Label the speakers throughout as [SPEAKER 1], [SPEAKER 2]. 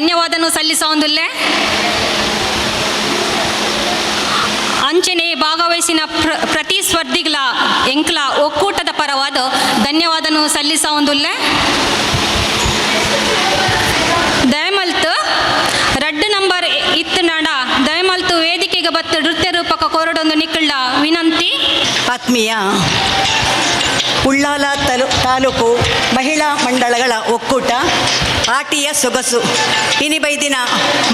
[SPEAKER 1] ಧನ್ಯವಾದನು ಸಲ್ಲಿಸೊಂದುಲ್ಲೆ. ಅಂಚನೆ ಭಾಗವಹಿಸಿನ ಪ್ರತಿ ಸ್ಪರ್ಧಿಗಳ ಎಂಕ್ಲ ಒಕ್ಕೂಟದ ಪರವಾದ ಧನ್ಯವಾದನು ಸಲ್ಲಿಸೊಂದುಲ್ಲೆ. ದಯಮಲ್ತು ರಡ್ಡು ನಂಬರ್ ಇತ್ತು ನಡ ದಯಮಲ್ತು ವೇದಿಕೆಗೆ ಬತ್ತು ನೃತ್ಯ ರೂಪಕ ಕೊರಡೊಂದು ನಿಕ್ಕಳ ವಿನಂತಿ.
[SPEAKER 2] ಆತ್ಮೀಯ ಉಳ್ಳಾಲ ತಾಲೂಕು ಮಹಿಳಾ ಮಂಡಳಗಳ ಒಕ್ಕೂಟ ಆಟಿಯ ಸೊಗಸು ಇನಿ ಬೈದಿನ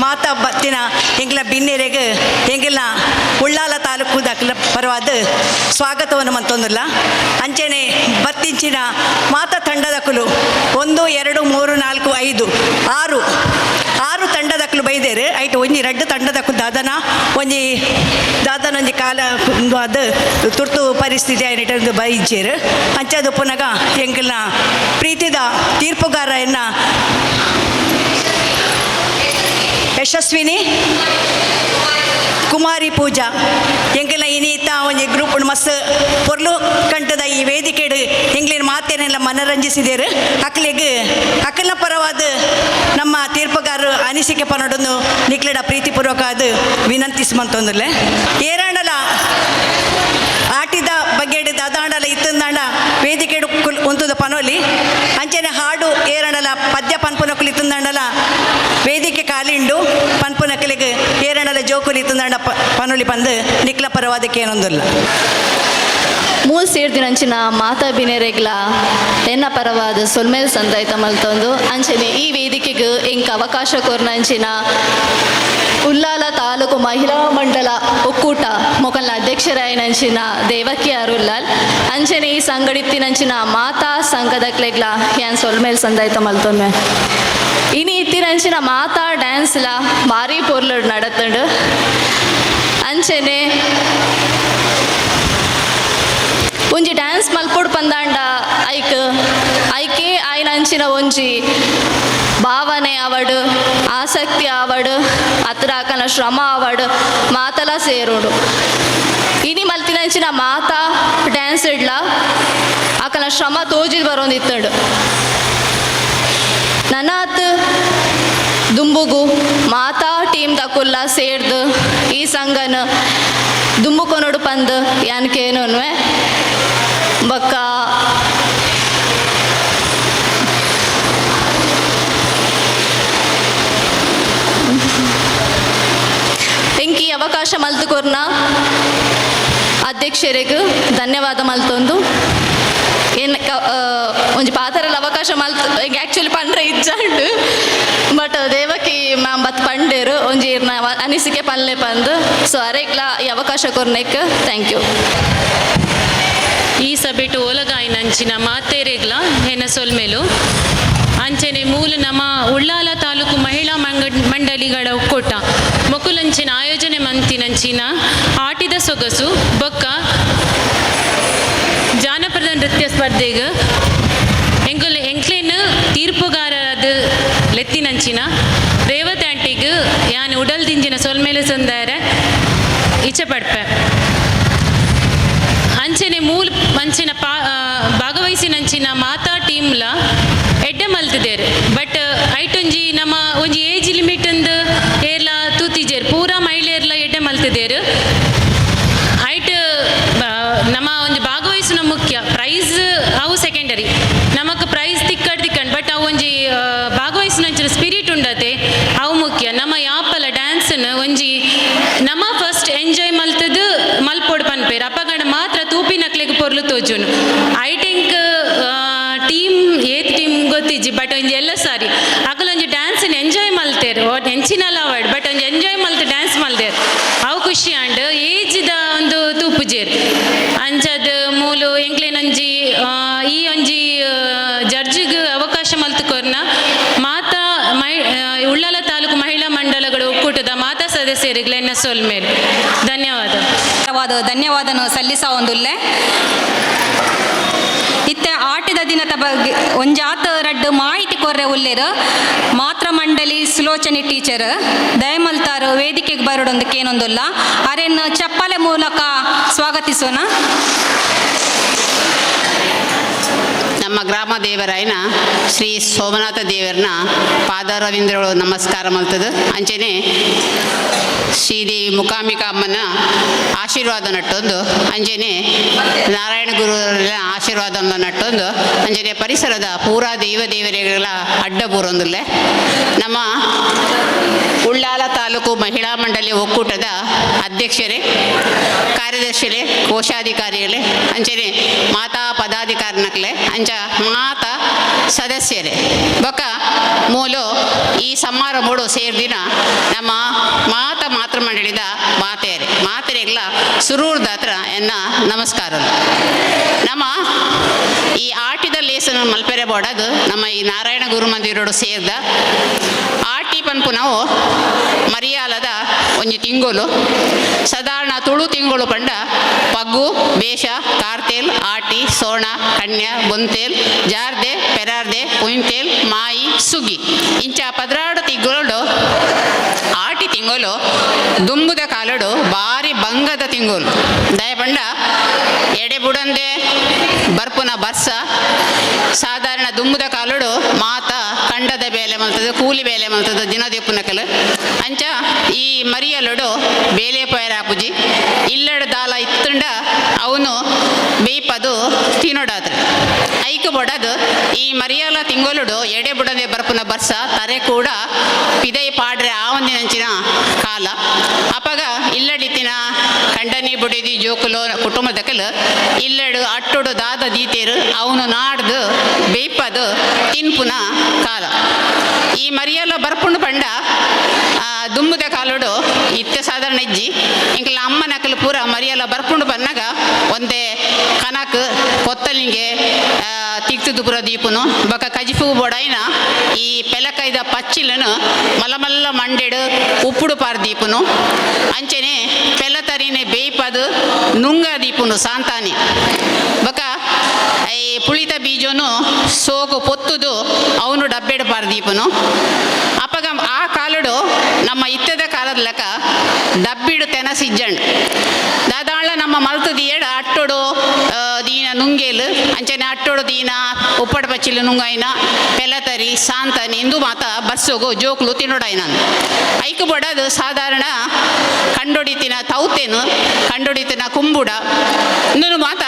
[SPEAKER 2] ಮಾತಾ ಬತ್ತಿನ ಎಂಗ್ಲ ಬಿನ್ನೆರೆಗೆ ಎಂಗಿಲ್ಲ ಉಳ್ಳಾಲ ತಾಲೂಕು ದಾಖಲ ಪರವಾದ ಸ್ವಾಗತವನ್ನು ಮಂತೊಂದಿಲ್ಲ. ಅಂಚೆನೆ ಬತ್ತಿಂಚಿನ ಮಾತಾ ತಂಡದಕ್ಕಲು 1 2 3 4 5 6 ತಂಡದಕ್ಕಲು ಬೈದೇರು ಐಟು ಒಂಜಿ ರಡ್ಡು ತಂಡದಕ್ಕಲು ದಾದನ ಒಂಜಿ ಕಾಲ ಅದು ತುರ್ತು ಪರಿಸ್ಥಿತಿ ಆಯ್ತು ಬೈಚೇರು ಅಂಚದು ಪುನಗ ಎಂಗಿಲ್ನ ಪ್ರೀತಿದ ತೀರ್ಪುಗಾರ ಯಶಸ್ವಿನಿ ಕುಮಾರಿ ಪೂಜಾ ಎಂಗಿಲ್ಲ ಇನೀತ ಒಂಜಿ ಗ್ರೂಪ್ ಮಸ್ತ್ ಪೊರ್ಲು ಕಂಟದ ಈ ವೇದಿಕೆಡು ಎಂಗ್ಲಿನ ಮಾತೇನೆಲ್ಲ ಮನರಂಜಿಸಿದೇರು ಅಕ್ಕಲ್ನ ಪರವಾದ ನಮ್ಮ ತೀರ್ಪುಗಾರರು ಅನಿಸಿಕೆ ಪನ್ನೊಡೊಂದು ನಿಕ್ಲೆಡ ಪ್ರೀತಿಪೂರ್ವಕ ಅದು ವಿನಂತಿಸುವಂತಂದ್ರೆ ಏರಾಂಡಲ ಆಟಿದ ಬಗ್ಗೆ ದಾದಾಂಡಲ ಇತ್ತಂದಾಂಡ ವೇದಿಕೆ ಒಂತುದ ಪನೋಲಿ ಅಂಚನೆ ಹಾಡು ಏರಣಲ ಪದ್ಯ ಪನ್ಪುನಕ್ಕಲು ಇತ್ತಂದಾಂಡಲ ವೇದಿಕೆ ಕಾಲಿಂಡು ಪನ್ಪುನಕ್ಕಲಿಗೆ ಏರಣಲ ಜೋಕುಲು ಇತ್ತಂದಾಂಡ ಪನೋಲಿ ಪಂದು ನಿಕ್ಲ ಪರವಾದಕ್ಕೆ ಏನೊಂದಿಲ್ಲ.
[SPEAKER 3] ಮೂಲ ಸೇರ್ದಿನಂಚಿನ ಮಾತಾ ಬಿನೆರೆಗ್ಲ ಎನ್ನ ಪರವಾದ ಸೊಲ್ಮೇಲ್ ಸಂದಾಯ್ತ ಮಲ್ತೊಂದು ಅಂಚನೆ ಈ ವೇದಿಕೆಗೆ ಎಂಕ ಅವಕಾಶ ಕೊರ್ನಂಚಿನ ಉಳ್ಳಾಲ ತಾಲೂಕು ಮಹಿಳಾ ಮಂಡಲ ಒಕ್ಕೂಟ ಮೊಕಲ್ನ ಅಧ್ಯಕ್ಷರಾಯನಂಚಿನ ದೇವಕಿ ಅರುಲ್ಲಾಲ್ ಅಂಚನೆ ಈ ಸಂಘಟಿತ್ತಿನಂಚಿನ ಮಾತಾ ಸಂಘದ ಕ್ಲೆಗ್ಲ ಯಾನ್ ಸೊಲ್ಮೇಲ್ ಸಂದಾಯ್ತ ಮಲ್ತೊಮ್ಮೆ ಇನಿ ಇತ್ತಿನಂಚಿನ ಮಾತಾ ಡ್ಯಾನ್ಸ್ಲ ಭಾರಿ ಪೊರ್ಲು ನಡತಂಡು ಅಂಚನೆ ಒಂಜಿ ಡ್ಯಾನ್ಸ್ ಮಲ್ಪೊಡು ಪಂದಾಂಡ ಐಕೆ ಆಯ್ನಂಚಿನ ಒಂಜಿ ಭಾವನೆ ಆವಡು ಆಸಕ್ತಿ ಆವಡು ಅತ್ರ ಆಕನ ಶ್ರಮ ಆವಡು ಮಾತಲ ಸೇರೋಡು ಇನಿ ಮಲ್ತಿನಂಚಿನ ಮಾತಾ ಡ್ಯಾನ್ಸ್ ಇಡ್ಲ ಆಕನ ಶ್ರಮ ತೋಜಿಲ್ ಬರೋಂದಿತ್ತಡು ನನಾತ್ ದುಂಬುಗು ಮಾತಾ ಟೀಮ್ ತಕುಲ್ಲ ಸೇರ್ದು ಈ ಸಂಘನ ದುಂಬುಕೊನೋಡು ಪಂದು ಯಾನ್ಕೇನು ಬಕ್ಕ ಎಂಕಿ ಅವಕಾಶ ಮಲ್ತುಕೊರ್ನ ಅಧ್ಯಕ್ಷರಿಗೆ ಧನ್ಯವಾದ ಮಲ್ತೊಂದು ಏನು ಒಂಜಿ ಪಾತರಲ್ಲಿ ಅವಕಾಶ ಮಲ್ತು ಈಗ ಆ್ಯಕ್ಚುಲಿ ಪಂಡ್ರೆ ಇಜ್ಜಂಡು ಬಟ್ ದೇವಕಿ ಮ್ಯಾಮ್ ಬತ್ ಪಂಡೇರು ಒಂಜಿ ಅನಿಸಿಕೆ ಪನ್ಲೆ ಪಂದು ಸೊ ಅರೆಗ್ಲ ಈ ಅವಕಾಶ ಕೊರ್ನೆಕ್ ಥ್ಯಾಂಕ್ ಯು.
[SPEAKER 4] ಈ ಸಭೆಟು ಓಲಗಾಯಿನಂಚಿನ ಮಾತೇರೆಗ್ಲ ಹೆನ ಸೊಲ್ಮೇಲು ಅಂಚನೆ ಮೂಲ ನಮ್ಮ ಉಳ್ಳಾಲ ತಾಲೂಕು ಮಹಿಳಾ ಮಂಡಳಿಗಳ ಒಕ್ಕೂಟ ಮೊಕುಲಂಚಿನ ಆಯೋಜನೆ ಮಂತಿನಂಚಿನ ಆಟಿದ ಸೊಗಸು ಬೊಕ್ಕ ಜಾನಪದ ನೃತ್ಯ ಸ್ಪರ್ಧೆಗೆ ಎಂಕ್ಲೇನು ತೀರ್ಪುಗಾರರಾದ ಲೆತ್ತಿನಂಚಿನ ರೇವತಿ ಆಂಟಿಗೆ ಯಾನ್ ಉಡಲ್ ದಿಂಜಿನ ಸೊಲ್ಮೇಲು ಸಂದಾರ ಇಚ್ಛೆ ಪಡ್ಪೆ ಅಂಚನೆ ಮೂಲ ಮಂಚಿನ ಭಾಗವಹಿಸಿನಂಚಿನ ಮಾತಾ ಟೀಮ್ಲ ಎಡ್ಡೆ ಮಲ್ತಿದ್ದೇರು ಬಟ್ ಐಟೊಂಜಿ ನಮ್ಮ ಒಂಜಿ ಏಜ್ ಲಿಮಿಟ್ ಅಂದು ಏರ್ಲ ತೂತಿಜೇರು ಪೂರಾ ಮಹಿಳೆಯರ್ಲ ಎಡ್ಡೆ ಮಲ್ತಿದ್ದೇರು ಐಟ್ ನಮ್ಮ ಒಂಜಿ ಭಾಗವಹಿಸಿನ ಮುಖ್ಯ ಪ್ರೈಸ್ ಅವು ಸೆಕೆಂಡರಿ ನಮಕ್ ಪ್ರೈಸ್ ತಿಕ್ಕಂಡು ಬಟ್ ಅವು ಒಂಜಿ ಭಾಗವಹಿಸಿನ ಸ್ಪಿರಿಟ್ ಉಂಡತೆ ಅವು ಮುಖ್ಯ. ನಮ್ಮ ಯಾಪಲ ಡ್ಯಾನ್ಸ್ನ ಒಂಜಿ ನಮ್ಮ ಫಸ್ಟ್ ಎಂಜಾಯ್ ಮಲ್ತದು ಮಲ್ಪೊಡು ಪನ್ಪೇರು ಅಪಗಂಡ ಮಾತ್ರ ತೂಪಿನಕ್ಲೆಗ್ ಪೊರ್ಲು ತೋಜುನು ಐಟಿಂಕ್ ಟೀಮ್ ಏತ್ ಟೀಮ್ ಗೊತ್ತಿಜ್ಜಿ ಬಟ್ ಒಂಜಿ ಎಲ್ಲ ಸಾರಿ ಅಕಲೊಂಜಿ ಡ್ಯಾನ್ಸ್ನ ಎಂಜಾಯ್ ಮಲ್ತೇರು ಹೆಂಚಿನಲ್ಲ ಅವಾರ್ಡ್ ಬಟ್ ಒಂಜಿ ಎಂಜಾಯ್ ಮಲ್ತು ಡ್ಯಾನ್ಸ್ ಮಲ್ತೇರು ಅವು ಖುಷಿ ಆಂಡ್ ಏಜ್ದ ಒಂದು ತೂಪುಜೇರು ಅಂಚದು ಮೂಲು ಎಂಕ್ಲೇನೊಂಜಿ ಈ ಒಂಜಿ ಜಡ್ಜಿಗೆ ಅವಕಾಶ ಮಲ್ತುಕೊರ್ನ ಮಾತಾ ಉಳ್ಳಾಲ ತಾಲೂಕು ಮಹಿಳಾ ಮಂಡಲಗಳ ಒಕ್ಕೂಟದ ಮಾತಾ ಸದಸ್ಯರಿಗೆ ಎನ್ನ ಸೊಲ್ಮೇಲ್
[SPEAKER 1] ಧನ್ಯವಾದನು ಸಲ್ಲಿಸೊಂದುಲ್ಲೆ. ಇತ್ತೆ ಆಟಿದ ದಿನದ ಬಗ್ಗೆ ಒಂಜಾತ ರಡ್ಡು ಮಾಹಿತಿ ಕೊರ್ರೆ ಉಲ್ಲೇರು ಮಾತ್ರ ಮಂಡಳಿ ಸುಲೋಚನೆ ಟೀಚರ್ ದಯಮಲ್ತಾರು ವೇದಿಕೆಗೆ ಬರೋಡೊಂದಕ್ಕೆ ಏನೊಂದಿಲ್ಲ ಅರೆನ್ನು ಚಪ್ಪಲೆ ಮೂಲಕ ಸ್ವಾಗತಿಸೋಣ.
[SPEAKER 5] ನಮ್ಮ ಗ್ರಾಮ ದೇವರಾಯನ ಶ್ರೀ ಸೋಮನಾಥ ದೇವರನ್ನ ಪಾದಾರವಿಂದ್ರಗಳು ನಮಸ್ಕಾರ ಮಾಡ್ತದೆ. ಅಂಚೆನೆ ಶ್ರೀದೇವಿ ಮುಕಾಂಬಿಕಾ ಅಮ್ಮನ ಆಶೀರ್ವಾದ ನಟ್ಟೊಂದು ಅಂಜನೆ ನಾರಾಯಣ ಗುರುವಿನ ಆಶೀರ್ವಾದ ನಟ್ಟೊಂದು ಅಂಜನೆ ಪರಿಸರದ ಪೂರಾ ದೇವದೇವರಿಗಳ ಅಡ್ಡ ಬೂರೊಂದಿಲ್ಲ. ನಮ್ಮ ಉಳ್ಳಾಲ ತಾಲೂಕು ಮಹಿಳಾ ಮಂಡಳಿ ಒಕ್ಕೂಟದ ಅಧ್ಯಕ್ಷರೇ, ಕಾರ್ಯದರ್ಶಿಗಳೇ, ಕೋಶಾಧಿಕಾರಿಗಳೇ, ಅಂಚನೆ ಮಾತಾ ಪದಾಧಿಕಾರಿನಕ್ಲೆ ಅಂಚ ಮಾತಾ ಸದಸ್ಯರೇ ಬೊಕ್ಕ ಮೂಲು ಈ ಸಮಾರಂಭಗಳು ಸೇರಿದಿನ ನಮ್ಮ ಮಾತೃ ಮಂಡಳಿದ ಮಾತೆರೆಗಳ ಸುರೂರ್ದ ಹತ್ರ ಎನ್ನ ನಮಸ್ಕಾರ. ನಮ್ಮ ಈ ಆಟಿದ ಲೇಸನ್ನು ಮಲ್ಪೆರೆ ಬೋಡದು ನಮ್ಮ ಈ ನಾರಾಯಣ ಗುರು ಮಂದಿರೋಡು ಸೇರಿದ ಆಟಿ ಪನ್ಪು ನಾವು ಮರಿಯಾಲದ ಒಂಜಿ ತಿಂಗಳು ಸಾಧಾರಣ ತುಳು ತಿಂಗಳು ಪಂಡ ಪಗ್ಗು ಬೇಷ ಕಾರ್ತೇಲ್ ಆಟಿ ಸೋಣ ಕನ್ಯ ಬೊಂತೇಲ್ ಜಾರ್ದೆ ಪೆರಾರ್ದೆ ಉಯಿಂತೇಲ್ ಮಾಯಿ ಸುಗಿ ಇಂಚ 16 ತಿಂಗಳು ಆಟಿ ತಿಂಗಳು ದುಂಬುದ ಕಾಲಡು ಭಾರಿ ಬಂಗದ ತಿಂಗಳು ದಯಪಂಡ ಎಡೆ ಬುಡಂದೆ ಬರ್ಪುನ ಬರ್ಸ ಸಾಧಾರಣ ದುಂಬುದ ಕಾಲಡು ಮಾತ ಕಂಡದ ಬೇಲೆ ಮಲ್ತದೆ, ಕೂಲಿ ಬೇಲೆ ಮಲ್ತದೆ, ದಿನ ದಿಪ್ಪುನಕಲು ಅಂಚ ಈ ಮರಿಯಲಡು ಬೇಲೆ ಪೈರಾಪುಜಿ ಇಲ್ಲಡು ದಾಲ ಇತ್ತಂಡ ಅವನು ಬೇಯ್ಪದು ತಿನ್ನೋಡಾದ್ರೆ ಐಕು ಬೊಡದು ಈ ಮರಿಯಾಲ ತಿಂಗೊಲುಡು ಎಡೆ ಬುಡದೆ ಬರ್ಪುನ ಬರ್ಸ ತರೆ ಕೂಡ ಪಿದೈ ಪಾಡ್ರೆ ಆ ಒಂದಿನಂಚಿನ ಕಾಲ ಅಪಗ ಇಲ್ಲಡಿತ್ತಿನ ಕಂಡನಿ ಬುಡಿದಿ ಜೋಕುಲು ಕುಟುಂಬದಕಲು ಇಲ್ಲಡು ಅಟ್ಟುಡು ದಾದ ದೀತೇರು ಅವನು ನಾಡ್ದು ಬೇಯ್ಪದು ತಿನ್ಪುನ ಕಾಲ. ಈ ಮರಿಯಲ್ಲ ಬರ್ಪುಂಡು ಪಂಡ ದುಂಬುದ ಕಾಲುಡು ಇತ್ತ ಸಾಧಾರಣ ಇಜ್ಜಿ ಇಂಕಲ ಅಮ್ಮ ನಕಲು ಪೂರ ಮರಿಯಲ್ಲ ಬರ್ಪುಂಡು ಬಂದಾಗ ಒಂದೇ ಕನಕ್ ಕೊತ್ತಲಿಂಗೆ ತಿಕ್ತುದು ಪುರ ದೀಪುನು ಬೊಕ ಕಜಿಪು ಬೋಡಾಯಿನ ಈ ಪೆಲಕೈದ ಪಚ್ಚಿಲನು ಮಲಮಲ್ಲ ಮಂಡೆಡು ಉಪ್ಪುಡು ಪಾರ್ ದೀಪುನು ಅಂಚೆನೆ ಪೆಲತರಿನೆ ಬೇಯ್ಪದು ನುಂಗ ದೀಪುನು ಸಾಂತಾನಿ ಬೊಕ ಈ ಪುಳಿತ ಬೀಜನು ಸೋಗು ಪೊತ್ತುದು ಅವನು ಡಬ್ಬೆಡು ಪಾರ್ ದೀಪುನು ಅಪಗ ಆ ಕಾಲಡು ನಮ್ಮ ಇತ್ತದ ಕಾಲದ ಲೆಕ್ಕ ಡಬ್ಬಿಡು ತೆನಸಿಜ್ಜಂಡು ದಾದಾಳ ನಮ್ಮ ಮಲ್ತು ದೀಯಡ ಅಟ್ಟೊಡು ದೀನ ನುಂಗೇಲು ಅಂಚನೆ ಅಟ್ಟೊಡು ದೀನ ಉಪ್ಪಡ ಪಚ್ಚಿಲು ನುಂಗಾಯಿನ ಪೆಲತರಿ ಸಾಂತನಿ ಇಂದು ಮಾತ ಬಸ್ಸೋಗು ಜೋಕ್ಲು ತಿನ್ನೋಡಾಯಿನ ಐಕು ಬಡದು ಸಾಧಾರಣ ಕಂಡೊಡಿತಿನ ತೌತೇನು ಕಂಡೊಡಿತಿನ ಕುಂಬುಡ ಇನ್ನೂ ಮಾತ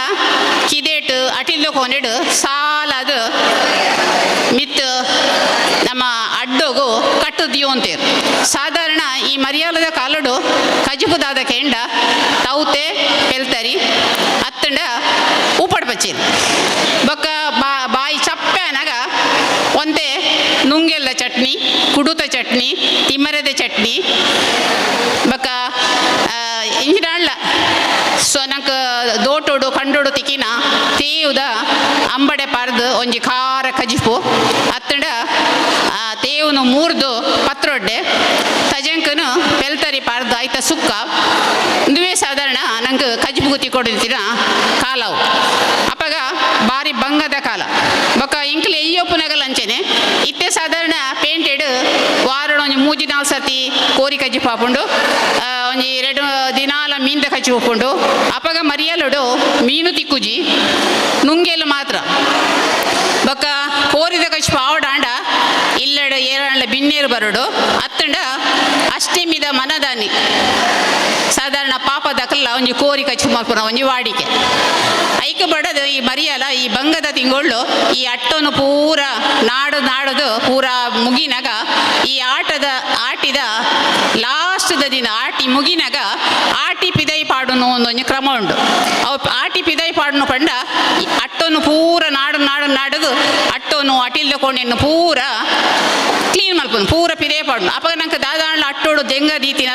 [SPEAKER 5] ಕಿದೇಟು ಅಟಿಲ್ಲು ಕೊನೆಡು ಸಾಲದು ಮಿತ್ತು ನಮ್ಮ ಅಡ್ಡೋಗು ಕಟ್ಟು ದಿಯೋಂತೇರು ಸಾಧಾರಣ ಈ ಮರಿಯಾಲದ ಕಾಲಡು ಕಜುಪುದಾದ ಕೆಂಡ ತೌತೆ ಪೆಲ್ತರಿ ಅತ್ತಂಡ ಉಪ್ಪಡ ಪಚ್ಚೀರು ಬೊಕ್ಕ ಬಾಯಿ ಚಪ್ಪೆ ಅನಾಗ ಒಂದೇ ನುಂಗೆಲ್ಲ ಚಟ್ನಿ, ಕುಡುತ ಚಟ್ನಿ, ತಿಮ್ಮರದ ಚಟ್ನಿ ಬೊಕ್ಕ ಇಂಜಿನಾಳ್ಳ ಸೊ ನಂಗೆ ದೋಟೋಡು ಕಂಡೋಡು ತಿಕ್ಕಿನ ತೇವುದ ಅಂಬಡೆ ಪಾರ್ದು ಒಂಜಿ ಖಾರ ಕಜಿಪು ಅತ್ತಂಡ ತೇವುನು ಮೂರ್ದು ಪತ್ರೊಡ್ಡೆ ತಜಂಕನು ಪೆಲ್ತರಿ ಪಾರ್ದು ಆಯ್ತ ಸುಕ್ಕ ಇಂದುವೇ ಸಾಧಾರಣ ನಂಗೆ ಕಜಿಪು ತಿಕ್ಕೊಡಿರ್ತೀನ ಕಾಲವು ಅಪ್ಪಗ ಭಾರಿ ಬಂಗದ ಕಾಲ ಬೊಕ್ಕ ಇಂಕ್ಲೆ ಅಯ್ಯಪ್ಪನಗಲ್ ಅಂಚೆನೆ ಇತ್ತೆ ಸಾಧಾರಣ ಪೇಂಟೆಡ್ ವಾರಣ ಒಂಜಿ 3-4 ಸರ್ತಿ ಕೋರಿ ಕಜಿಪು ಹಾಕೊಂಡು ಒಂಜಿ 2 ದಿನಾಲ ಮೀನ್ದ ಕಚ್ಚಿ ಹೋಗ್ಕೊಂಡು ಅಪ್ಪಗ ಮರಿಯಲುಡು ಮೀನು ತಿಕ್ಕುಜಿ ನುಂಗೆಲು ಮಾತ್ರ ಬೊಕ್ಕ ಕೋರಿದ ಕಚ್ಚಿ ಪಾವಡಾಂಡ ಇಲ್ಲಡು ಏರಣ್ಣ ಬಿನ್ನೇರು ಬರಡು ಅತ್ತಂಡ ಅಷ್ಟಮಿದ ಮನದಾನಿ ಸಾಧಾರಣ ಪಾಪ ದಕಲ್ಲ ಒಂಜಿ ಕೋರಿ ಕಚ್ಚಿ ಮಲ್ಪುನ ಒಂಜಿ ವಾಡಿಕೆ ಐಕ ಬಡದು ಈ ಮರಿಯಲ ಈ ಬಂಗದ ತಿಂಗಳು ಈ ಅಟ್ಟನು ಪೂರ ನಾಡದು ಪೂರ ಮುಗಿನಾಗ ಈ ಆಟಿದ ಲಾಸ್ಟ್ದ ದಿನ ಆಟಿ ಮುಗಿನಾಗ ಆಟಿ ಪಿದೈ ಪಾಡುನು ಒಂದೊಂದು ಕ್ರಮ ಉಂಟು ಅವು ಆಟಿ ಪಿದೈ ಪಾಡುನು ಪಂಡ ಅಟ್ಟನು ಪೂರ ನಾಡದು ಅಟ್ಟೋನು ಅಟಿಲ್ದ ಕೊಂಡೆನ್ನು ಪೂರ ಕ್ಲೀನ್ ಮಲ್ಪುನು ಪೂರ ಪಿದೈ ಪಾಡುನು ಅಪ್ಪ ನಂಗೆ ದಾದಾಂಡ್ಲ ಅಟ್ಟೋಡು ದೆಂಗ ದೀತಿನ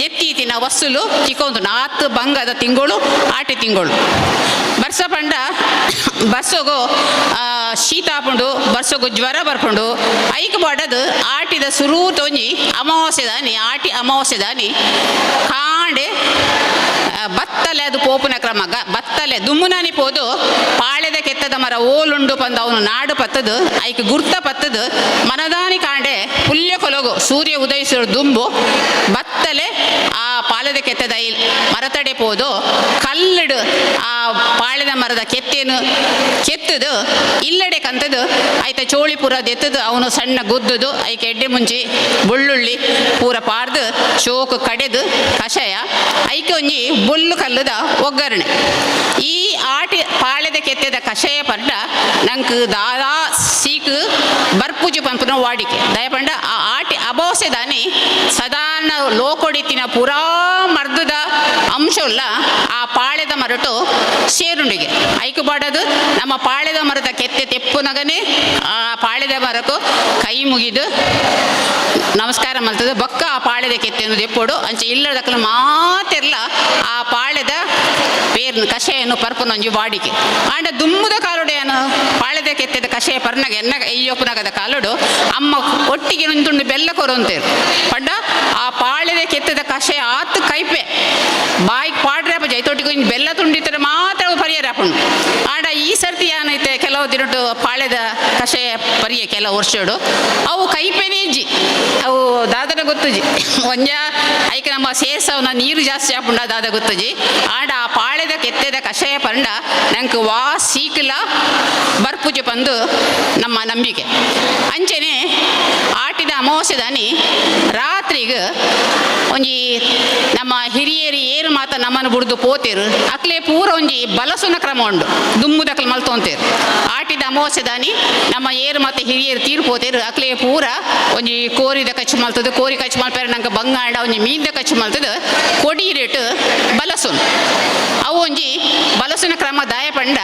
[SPEAKER 5] ಎತ್ತೀತಿನ ವಸ್ತುಲು ಚಿಕ್ಕೊಂದು 4 ಬಂಗದ ತಿಂಗಳು ಆಟಿ ತಿಂಗಳು ಬರ್ಸ ಪಂಡ ಬರ್ಸೋಗು ಶೀತ ಹಾಕೊಂಡು ಬರ್ಸೋಗು ಜ್ವರ ಬರ್ಕೊಂಡು ಐಕ್ ಬಾಡದು ಆಟಿದ ಸುರೂ ತೊಂಜಿ ಅಮಾವಾಸ್ಯೆ ದಾನಿ ಆಟಿ ಅಮಾವಾಸ್ಯೆ ದಾನಿ ಕಾಂಡೆ ಬತ್ತಲೆ ಅದು ಪೋಪುನ ಕ್ರಮ ಬತ್ತಲೆ ದುಮ್ಮುನಾನಿ ಪೋದು ಪಾಳೆದ ಕೆತ್ತದ ಮರ ಓಲುಂಡು ಪಂದ ಅವನು ನಾಡು ಪತ್ತದು ಐಕ್ ಗುರ್ತ ಪತ್ತದು ಮನದಾನಿ ಕಾಂಡೆ ಪುಲ್ಯ ಕೊಲಗು ಸೂರ್ಯ ಉದಯಿಸೋ ದುಂಬು ಬತ್ತಲೆ ಆ ಪಾಳೆದ ಕೆತ್ತದ ಮರತಡೆ ಪೋದು ಕಲ್ಲಡು ಆ ಪಾಳೆದ ಮರದ ಕೆತ್ತೇನು ಕೆತ್ತದು ಇಲ್ಲಡೆ ಕಂತದು ಆಯ್ತ ಚೋಳಿ ಪೂರ ದೆತ್ತದು ಅವನು ಸಣ್ಣ ಗುದ್ದದು ಐಕೆ ಎಡ್ಡೆ ಮುಂಚಿ ಬೆಳ್ಳುಳ್ಳಿ ಪೂರ ಪಾರ್ದು ಚೋಕು ಕಡೆದು ಕಷಾಯ ಐಕೆ ಒಂಜಿ ಬೊಲ್ಲು ಕಲ್ಲುದ ಒಗ್ಗರಣೆ ಈ ಆಟಿ ಪಾಳೆದ ಕೆತ್ತದ ಕಷಾಯ ಪಂಡ ನಂಗೆ ದಾದಾ ಸೀಕು ಬರ್ಪುಜು ಪಂಪನ ವಾಡಿಕೆ ದಯಪಂಡ ಆ ಆಟಿ ಅಬೋಸೆ ದಾನಿ ಸಾಧಾರಣ ಲೋಕೊಡಿತಿನ ಪೂರಾ ಮರ್ದದ ಅಂಶಲ್ಲ ಆ ಪಾಳೆದ ಮರಟು ಸೇರುಂಡಿಗೆ ಐಕು ಬಾಡದು ನಮ್ಮ ಪಾಳೆದ ಮರದ ಕೆತ್ತೆ ತೆಪ್ಪುನಗನೆ ಆ ಪಾಳೆದ ಮರಕ್ಕೂ ಕೈ ಮುಗಿದು ನಮಸ್ಕಾರ ಮಲ್ತದ ಬೊಕ್ಕ ಆ ಪಾಳೆದ ಕೆತ್ತೆಯನ್ನು ತೆಪ್ಪೋಡು ಅಂಚೆ ಇಲ್ಲದಕ್ಕಲು ಮಾತೆರ್ಲ ಆ ಪಾಳೆದ ಪೇರ್ನ ಕಷೆಯನ್ನು ಪರ್ಪನೊಂಜಿ ವಾಡಿಕೆ ಆಂಡ ದುಮ್ಮದ ಕಾಲುಡೆಯನ್ನು ಪಾಳೆದ ಕೆತ್ತೆದ ಕಷೆಯ ಪರ್ನಗ ಎನ್ನ ಅಯ್ಯಪ್ಪನಗದ ಕಾಲುಡು ಅಮ್ಮ ಒಟ್ಟಿಗೆ ನಿಂತುಂಡು ಬೆಲ್ಲ ಕೊರಂತೇರು ಪಂಡ ಆ ಪಾಳೆದ ಕೆತ್ತದ ಕಷೆಯ ಆತು ಕೈಪೆ ಬಾಯಿಗೆ ಪಾಡ್ರಪ್ಪ ಜೈತೊಟ್ಟಿಗೆ ಬೆಲ್ಲ ತುಂಡಿದ್ರೆ ಮಾತ್ರ ಪರಿಹಾರ ಹಾಕೊಂಡು ಆಂಡ ಈ ಸರ್ತಿ ಏನೈತೆ ಕೆಲವು ದಿನಟ್ಟು ಪಾಳೆದ ಕಷೆಯ ಪರಿಯ ಕೆಲವು ವರ್ಷಡು ಅವು ಕೈಪೆನೇ ಇಜ್ಜಿ ಅವು ದಾದನ ಗೊತ್ತುಜಿ ಒಂಜ ಐಕೆ ನಮ್ಮ ಸೇಸವನ್ನ ನೀರು ಜಾಸ್ತಿ ಹಾಕೊಂಡ ದಾದ ಗೊತ್ತುಜಿ ಆಂಡ ಆ ಪಾಳೆದ ಕೆತ್ತದ ಕಷಾಯ ಪಂಡ ನಂಗೆ ವಾ ಸೀಕಲ ಬರ್ಪುಜೆ ಬಂದು ನಮ್ಮ ನಂಬಿಕೆ ಅಂಚೆನೆ ಆಟಿದ ಅಮಾವಾಸ್ಯದಾನಿ ರಾತ್ರಿಗೆ ಒಂಜಿ ನಮ್ಮ ಹಿರಿಯರಿ ಏರು ಮಾತ ನಮ್ಮನ್ನು ಬಿಡ್ದು ಪೋತೇರು ಅಕ್ಲೆ ಪೂರ ಒಂಜಿ ಬಲಸುನ ಕ್ರಮ ಉಂಡು ದುಮ್ಮುದಕ್ಲು ಮಲ್ತೊಂತೇರು ಆಟಿದ ಅಮಾವಾಸ್ಯದಾನಿ ನಮ್ಮ ಏರು ಮತ್ತೆ ಹಿರಿಯರು ತೀರು ಪೋತೇರು ಅಕ್ಲೆ ಪೂರ ಒಂಜಿ ಕೋರಿದ ಕಚ್ಚು ಮಲ್ತದು ಕೋರಿ ಕಚ್ಚು ಮಲ್ಪೇರು ನಂಗೆ ಬಂಗಾಂಡ ಒಂಜಿ ಮೀನ್ದ ಕಚ್ಚು ಮಲ್ತದು ಕೊಡಿ ರೇಟು ಬಲಸುನ್ ಅವು ಒಂಜಿ ಬಲಸುನ ಕ್ರಮ ದಾಯ ಪಂಡ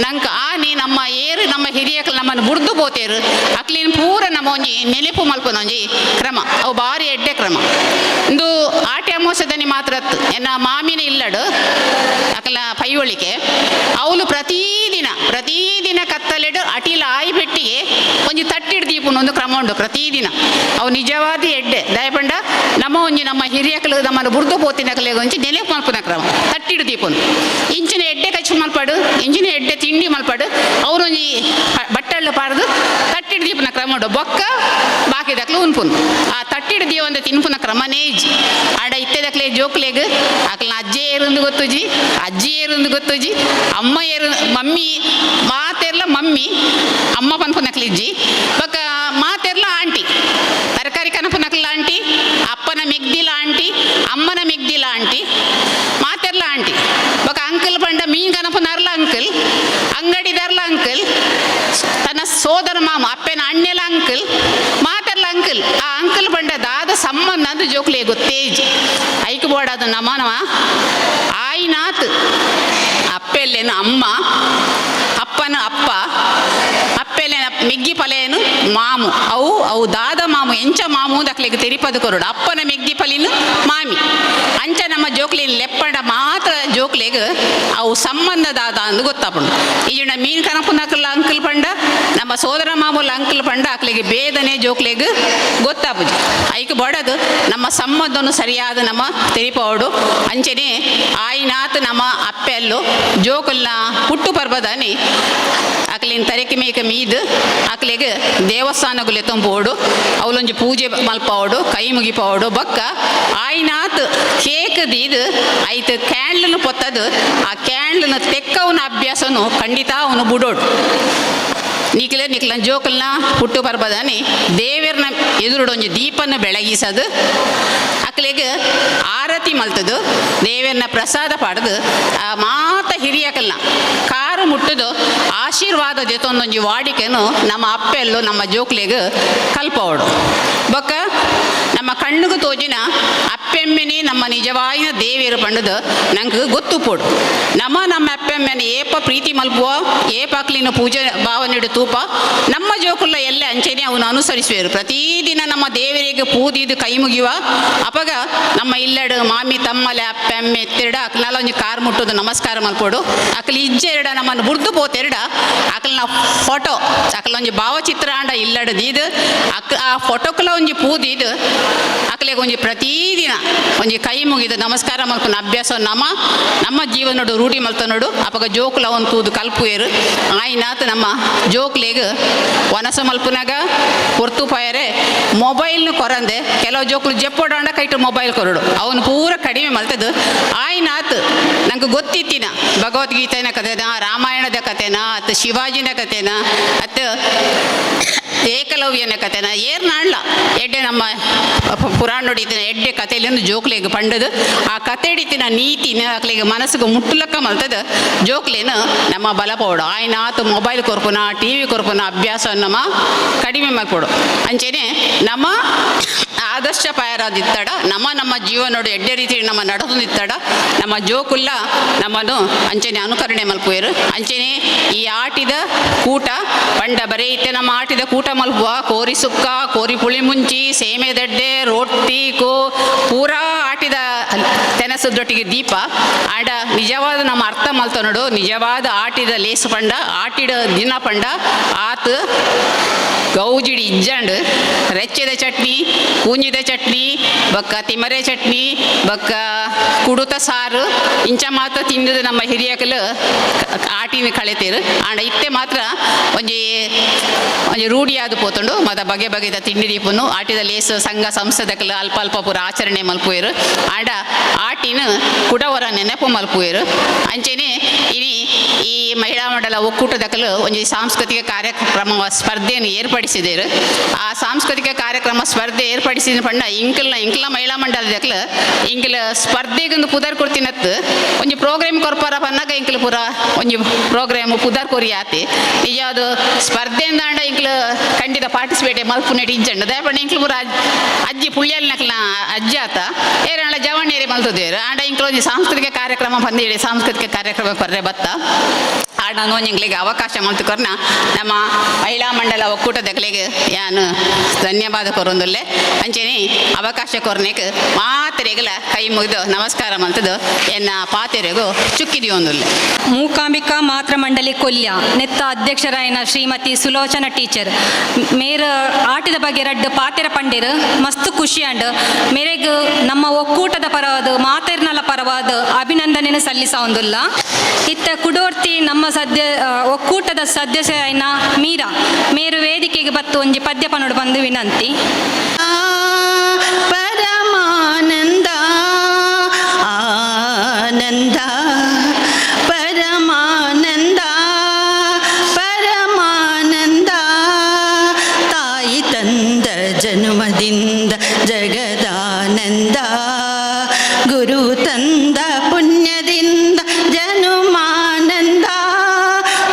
[SPEAKER 5] ನಂಗೆ ಆನಿ ನಮ್ಮ ಏರು ನಮ್ಮ ಹಿರಿಯಕ್ಲು ನಮ್ಮನ್ನು ಬುಡ್ದು ಪೋತೇರು ಅಕ್ಲಿನ ಪೂರ ನಮ್ಮ ಒಂಜಿ ನೆನಪು ಮಲ್ಪನ ಒಂಜಿ ಕ್ರಮ ಅವು ಭಾರಿ ಎಡ್ಡೆ ಕ್ರಮ ಇಂದು ಆಟಿ ಅಮಾವಾಸ್ಯದನಿ ಮಾತ್ರ ಎನ್ನ ಮಾಮಿನ ಇಲ್ಲಡು ಅಕಲ ಪೈವಳಿಕೆ ಅವಳು ಪ್ರತಿದಿನ ಕತ್ತಲೆಡು ಅಟಿಲ ಆಯಿ ಬೆಟ್ಟಿಗೆ ಒಂಜಿ ತಟ್ಟಿಡ್ ದೀಪನ ಒಂದು ಕ್ರಮ ಉಂಡು ಪ್ರತಿದಿನ ಅವು ನಿಜವಾದ ಎಡ್ಡೆ ದಯಪಂಡ ನಮ್ಮ ಒಂಜಿ ನಮ್ಮ ಹಿರಿಯಕಲು ನಮ್ಮನ್ನು ಬುರ್ದು ಪೋತಿನ ಕಲೆಗೆ ಒಂಜಿ ನೆನಪು ಮಲ್ಪನ ಕ್ರಮ ತಟ್ಟಿಡ್ ದೀಪನು ಇಂಚಿನ ಎಡ್ಡೆ ಕಚ್ಚು ಮಲ್ಪಾಡು ಇಂಚಿನ ಎಡ್ಡೆ ತಿಂಡಿ ಮಲ್ಪಾಡು ಅವರೊಂಜಿ ಬಟ್ಟೆಳ್ಳು ಪಾಡ್ದು ತಟ್ಟಿಡ್ ದೀಪನ ಕ್ರಮ ಉಂಡು ಬೊಕ್ಕ ಬಾಕಿದಕ್ಲು ಉನ್ಪುನು ಆ ತಟ್ಟಿಡ್ ದೀಪ ಒಂದು ತಿನ್ಪುನ ಕ್ರಮನೇ ಇಜ್ಜಿ ಆಡ ಇತ್ತೆದಕ್ಲೆ ಜೋಕ್ಲೆಗ್ ಅಕ್ಲ ಅಜ್ಜೆ ಏರುಂದು ಗೊತ್ತುಜಿ ಅಜ್ಜಿ ಏರುಂದು ಗೊತ್ತುಜಿ ಅಮ್ಮ ಏರು ಮಮ್ಮಿ ಮಾತೆರ್ಲ ಮಮ್ಮಿ ಅಮ್ಮ ಪನ್ಪುನಕ್ಲಿಜ್ಜಿ ಬೊಕ್ಕ ಮಾತೆರ್ಲ ಆಂಟಿ ತರಕಾರಿ ಕನಪುನಕ್ಲ ಆಂಟಿ ಅಪ್ಪನ ಮೆಗ್ದಿಲ ಆಂಟಿ ಅಮ್ಮನ ಮೆಗ್ದಿಲ ಆಂಟಿ ಮಾತೆರ್ಲ ಆಂಟಿ ಬೊಕ್ಕ ಅಂಕಲ್ ಪಂಡ ಮೀನ್ ಕನಪುನರ್ಲ ಅಂಕಲ್ ಅಂಗಡಿದಾರ್ಲ ಅಂಕಲ್ ತನ್ನ ಸೋದರ ಮಾಮ ಅಪ್ಪನ ಅಣ್ಣೆಲ ಅಂಕಲ್ ಮಾತೆರ್ಲ ಅಂಕಲ್ ಆ ಅಂಕಲ್ ಪಂಡ ದಾದ ಸಂಬಂಧ ಅಂದ್ರೆ ಜೋಕ್ಲೆ ಗೊತ್ತೇಜ್ ಐಕ್ ಬೋಡಾದ ನಮನವ ಆಯ್ನಾತ್ ಅಪ್ಪೆಲ್ಲೇನು ಅಮ್ಮ ಅಪ್ಪನ ಅಪ್ಪ ಅಪ್ಪೆಲ್ಲೇನ ಮೆಗ್ಗಿ ಪಲೆಯನು ಮಾಮು ಅವು ದಾದ ಮಾಮು ಎಂಚ ಮಾಮು ದಕ್ಲೆಗೆ ತೆರಿಪದು ಕೊರಡು ಅಪ್ಪನ ಮೆಗ್ಗಿ ಪಲಿನು ಮಾಮಿ ಅಂಚ ನಮ್ಮ ಜೋಕ್ಲಿನ ಲೆಪ್ಪಂಡ ಮಾತ್ರ ಜೋಕ್ಲೆಗ್ ಅವು ಸಂಬಂಧ ದಾದ ಅಂದು ಗೊತ್ತಾಪುಂಡು ಈಜಿನ ಮೀನ್ ಕನಪುನಕಲ್ಲ ಅಂಕಲ್ ಪಂಡ ನಮ್ಮ ಸೋದರ ಮಾಮೂಲ ಅಂಕಲ್ ಪಂಡ ಅಕ್ಲೆಗೆ ಬೇದನೆ ಜೋಕ್ಲೆಗ್ ಗೊತ್ತಾಪುಜಿ ಐಕ್ ಬಡದು ನಮ್ಮ ಸಂಬಂಧನು ಸರಿಯಾದ ನಮ್ಮ ತೆರಿಪೋಡು ಅಂಚನೆ ಆಯ್ನಾತ್ ನಮ್ಮ ಅಪ್ಪೆಲ್ಲು ಜೋಕಲ್ನ ಹುಟ್ಟು ಪರ್ಬದಾನಿ ಅಕ್ಲಿನ ತರೆಕೆ ಮೇಕ ಮೀದು ಅಕ್ಲೆಗೆ ದೇವಸ್ಥಾನಗುಲೆ ತಂಪೋಡು ಅವಲೊಂಜಿ ಪೂಜೆ ಮಲ್ಪೋಡು ಕೈ ಮುಗಿಪೋಡು ಬೊಕ್ಕ ಆಯ್ನಾತ್ ಕೇಕ್ ದೀದು ಐತ್ ಕ್ಯಾಂಡ್ಲನ್ನು ಪೊತ್ತದು ಆ ಕ್ಯಾಂಡ್ಲನ್ನು ತೆಕ್ಕವನ ಅಭ್ಯಾಸನು ಖಂಡಿತ ಅವನು ಬುಡೋಡು ನಿಖಿಲ ಜೋಕಲ್ನ ಹುಟ್ಟು ಪರ್ಬದಾನಿ ದೇವರನ್ನ ಎದುರುಡೊಂಜಿ ದೀಪನ ಬೆಳಗಿಸದು ಅಕ್ಲೆಗೆ ಆರತಿ ಮಲ್ತದು ದೇವರನ್ನ ಪ್ರಸಾದ ಪಾಡ್ದು ಆ ಮಾತ ಹಿರಿಯಕಲ್ನ ಕಾರು ಮುಟ್ಟದು ಆಶೀರ್ವಾದ ಜೊತೊಂದೊಂಜಿ ವಾಡಿಕೆನು ನಮ್ಮ ಅಪ್ಪೆಲ್ಲು ನಮ್ಮ ಜೋಕ್ಲೆಗ್ ಕಲ್ಪೋಡು ಬೊಕ್ಕ ನಮ್ಮ ಕಣ್ಣಿಗೆ ತೋಜಿನ ಅಪ್ಪೆಮ್ಮೆನೆ ನಮ್ಮ ನಿಜವಾಯಿನ ದೇವಿಯರು ಪಂಡದು ನಂಗೆ ಗೊತ್ತು ಪೋಡು ನಮ್ಮ ಅಪ್ಪೆಮ್ಮೆನ ಏಪ ಪ್ರೀತಿ ಮಲ್ಪುವ ಏಪ ಅಕ್ಲಿನ ಪೂಜೆ ಭಾವನೆಡು ತೂಪ ನಮ್ಮ ಜೋಕುಲ್ಲ ಎಲ್ಲ ಅಂಚೆನೆ ಅವನು ಅನುಸರಿಸುವರು ಪ್ರತಿದಿನ ನಮ್ಮ ದೇವರಿಗೆ ಪೂದಿದು ಕೈ ಮುಗಿಯುವ ಅಪಗ ನಮ್ಮ ಇಲ್ಲಡು ಮಾಮಿ ತಮ್ಮಲೆ ಅಪ್ಪೆಮ್ಮೆ ಎತ್ತೆರಡ ಅಕ್ಲಲ್ಲ ಒಂಜಿ ಕಾರ್ ಮುಟ್ಟುದು ನಮಸ್ಕಾರ ಮಲ್ಪೋಡು ಅಕ್ಲಿ ಇಜ್ಜೆರಡ ನಮ್ಮನ್ನು ಬುಡ್ದು ಪೋತೆರಡ ಅಕ್ಲನ ಫೋಟೋ ಅಕ್ಲೊಂಜಿ ಭಾವಚಿತ್ರ ಅಂಡ ಇಲ್ಲಡು ದೀದು ಆ ಫೋಟೋಕ್ಲ ಒಂಜಿ ಪೂದಿದು ಅಕ್ಲೆಗೆ ಒಂಜಿ ಪ್ರತಿದಿನ ಒಂಜಿ ಕೈ ಮುಗಿದು ನಮಸ್ಕಾರ ಮಲ್ಪನ ಅಭ್ಯಾಸ ನಮ್ಮ ಜೀವನೋಡು ರೂಢಿ ಮಲ್ತನೋಡು ಅಪಗ ಜೋಕುಲ ಒಂದು ತೂದು ಕಲ್ಪುಯರು ಆಯ್ನಾತ್ ನಮ್ಮ ಜೋಕ್ಲೆಗ್ ಒನಸ ಮಲ್ಪನಾಗ ಹೊರ್ತು ಪಾಯರೆ ಮೊಬೈಲ್ನು ಕೊರಂದೆ ಕೆಲವು ಜೋಕ್ಲು ಜಪ್ಪೊಡಾಂಡ ಕೈಟು ಮೊಬೈಲ್ ಕೊರಡು ಅವನು ಪೂರ ಕಡಿಮೆ ಮಲ್ತದ್ದು ಆಯ್ನಾತ್ ನಂಗೆ ಗೊತ್ತಿತ್ತಿನ ಭಗವದ್ಗೀತೆನ ಕಥೆನ ರಾಮಾಯಣದ ಕಥೆನ ಅತ್ತ ಶಿವಾಜಿನ ಕಥೆನ ಅತ್ತ ಏಕಲವ್ಯನ ಕಥೆನ ನಾಡ್ಲ ಎಡ್ಡೆ ನಮ್ಮ ಪುರಾಣ ನೋಡಿತಿನ ಎಡ್ಡೆ ಕಥೆಲಿಂದ ಜೋಕ್ಲೆಗೆ ಪಂಡದು ಆ ಕತೆ ಹಿಡಿತಿನ ನೀತಿನ ಅಕ್ಲೆಗೆ ಮನಸ್ಸಿಗೆ ಮುಟ್ಟಲಕ್ಕ ಮಲ್ತದ ಜೋಕ್ಲೇನು ನಮ್ಮ ಬಲ ಪೋಡು ಆಯ್ನಾತ್ ಮೊಬೈಲ್ ಕೊರ್ಪುನ TV ಕೊರ್ಪುನ ಅಭ್ಯಾಸ ನಮ್ಮ ಕಡಿಮೆ ಮಾಡ್ಕೊಡು ಅಂಚೆನೆ ನಮ್ಮ ಆದರ್ಶ ಪಾಯರಾದಿತ್ತಡ ನಮ್ಮ ಜೀವನೋಡು ಎಡ್ಡೆ ರೀತಿ ನಮ್ಮ ನಡೆದಿತ್ತಡ ನಮ್ಮ ಜೋಕುಲ್ಲ ನಮ್ಮನ್ನು ಅಂಚೆನೆ ಅನುಕರಣೆ ಮಲ್ಪುಯರು ಅಂಚೆನೆ ಈ ಆಟಿದ ಕೂಟ ಪಂಡ ಬರೀ ಇತ್ತೆ ನಮ್ಮ ಆಟಿದ ಕೂಟ ಮಲ್ಪುವ ಕೋರಿ ಸುಕ್ಕ ಕೋರಿ ಪುಳಿ ಮುಂಚಿ ಸೇಮೆ ದಡ್ಡೆ ರೊಟ್ಟಿ ಪೂರಾ ಆಟಿದ ತೆನಸದೊಟ್ಟಿಗೆ ದೀಪ ಆಡ ನಿಜವಾದ ನಮ್ಮ ಅರ್ಥ ಮಲ್ತ ನೋಡು ನಿಜವಾದ ಆಟಿದ ಲೇಸು ಪಂಡ ಆಟಿದ ದಿನ ಪಂಡ ಆತು ಗೌಜಿಡಿ ಇಜ್ಜಂಡು ರೆಚ್ಚದ ಚಟ್ನಿ ಕೂಂಜಿದ ಚಟ್ನಿ ಬಕ್ಕ ತಿಮರೆ ಚಟ್ನಿ ಬಕ್ಕ ಕುಡುತ ಸಾರು ಇಂಚ ಮಾತ್ರ ತಿಂದದು ನಮ್ಮ ಹಿರಿಯಕಲು ಆಟಿನ ಕಳೆತೇರು ಆಂಡ ಇತ್ತೆ ಮಾತ್ರ ಒಂಜಿ ರೂಢಿಯಾದ ಪೋತುಂಡು ಮತ ಬಗೆ ಬಗೆದ ತಿಂಡಿ ದೀಪನು ಆಟಿದ ಲೇಸು ಸಂಘ ಸಂಸ್ಥದಕಲು ಅಲ್ಪ ಅಲ್ಪ ಪೂರ ಆಚರಣೆ ಮಲ್ಪುಯರು ಆಂಡ ಆಟಿನ ಕುಡವರ ನೆನಪು ಮಲ್ಪುಯರು ಅಂಚೆನೆ ಇನಿ ಈ ಮಹಿಳಾ ಮಂಡಲ ಒಕ್ಕೂಟದಕಲು ಒಂಜಿ ಸಾಂಸ್ಕೃತಿಕ ಕಾರ್ಯಕ್ರಮ ಸ್ಪರ್ಧೆಯನ್ನು ಏರ್ಪಡಿಸಿದರು ಆ ಸಾಂಸ್ಕೃತಿಕ ಕಾರ್ಯಕ್ರಮ ಸ್ಪರ್ಧೆ ಏರ್ಪಡಿಸಿದ ಪಂಡ ಇಂಕಲ್ನ ಮಹಿಳಾ ಮಂಡಲದಕಲು ಇಂಕಲ್ ಸ್ಪರ್ಧೆಗೊಂದು ಪುದರ್ ಕೊಡ್ತಿನತ್ತು ಒಂಜಿ ಪ್ರೋಗ್ರಾಮ್ ಕೊರ್ಪಾರ ಪನ್ನಾಗ ಇಂಕಲ್ ಪೂರ ಒಂಜಿ ಪ್ರೋಗ್ರಾಮ್ ಪುದರ್ ಕೊರಿ ಆತಿ ನಿಜ ಅದು ಸ್ಪರ್ಧೆಯಿಂದ ಆಂಡ ಇಂಕಲ್ ಖಂಡಿತ ಪಾರ್ಟಿಸಿಪೇಟ್ ಮಲ್ಪುನೆಟ್ ಇಜ್ಜಂಡು ದಯಪಂಡ ಇಂಕಲ್ ಪೂರ ಅಜ್ಜಿ ಪುಳ್ಯಲ್ನಕ್ಲ ಅಜ್ಜಿ ಆತ ಏರಣ್ಣ ಜವಣ್ಣೇರಿ ಮಲ್ತದೇರು ಆಂಡ ಇಂಕಲ್ ಒಂಜಿ ಸಾಂಸ್ಕೃತಿಕ ಕಾರ್ಯಕ್ರಮ ಬಂದಿಡಿ ಸಾಂಸ್ಕೃತಿಕ ಕಾರ್ಯಕ್ರಮ ಕೊರ್ರೆ ಬತ್ತ ಆಡ ನೋಂಜಿಂಗ್ಲಿಗೆ ಅವಕಾಶ ಮಲ್ತುಕೊರ್ನ ನಮ್ಮ ಮಹಿಳಾ ಮಂಡಲ ಒಕ್ಕೂಟದಕ್ಲೆಗೆ ಯಾನು ಧನ್ಯವಾದ ಕೊರೊಂದುಲ್ಲೆ ಅಂಚೆನೆ ಅವಕಾಶ ಕೊರ್ನೆಕ್ ಮಾತೆರೆಗಲ ಕೈ ಮುಗಿದು ನಮಸ್ಕಾರ ಮಲ್ತದು ಎನ್ನ ಪಾತೆರೆಗೂ ಚುಕ್ಕಿದಿಯೊಂದುಲ್ಲೆ
[SPEAKER 1] ಮೂಕಾಂಬಿಕಾ ಮಾತ್ರ ಮಂಡಳಿ ಕೊಲ್ಯ ನೆತ್ತ ಅಧ್ಯಕ್ಷರಾಯನ ಶ್ರೀಮತಿ ಸುಲೋಚನಾ ಟೀಚರ್ ಮೇರ ಆಟದ ಬಗ್ಗೆ ರಡ್ಡು ಪಾತೆರ ಪಂಡಿರು ಮಸ್ತ್ ಖುಷಿ ಅಂಡ್ ಮೇರೆಗ್ ನಮ್ಮ ಒಕ್ಕೂಟದ ಪರವಾದ ಮಾತೆರ್ನಲ ಪರವಾದ ಅಭಿನಂದನೆಯನ್ನು ಸಲ್ಲಿಸೊಂದುಲ್ಲ ಇತ್ತ ಕುಡೋರ್ತಿ ನಮ್ಮ ಒಕ್ಕೂಟದ ಸದಸ್ಯ ಆಯ್ನ ಮೀರಾ ಮೇರು ವೇದಿಕೆಗೆ ಬತ್ತು ಒಂಜಿ ಪದ್ಯ ಪನ್ನೋಡು ಬಂದು ವಿನಂತಿ.
[SPEAKER 2] ಪರಮಾನಂದ ಆನಂದ ಪರಮಾನಂದ ಪರಮಾನಂದ ತಾಯಿ ತಂದ ಜನ್ಮದಿಂದ ಜಗದಾನಂದ ಗುರು ತಂದ ಪುಣ್ಯದಿಂದ ಜನುಮಾನಂದ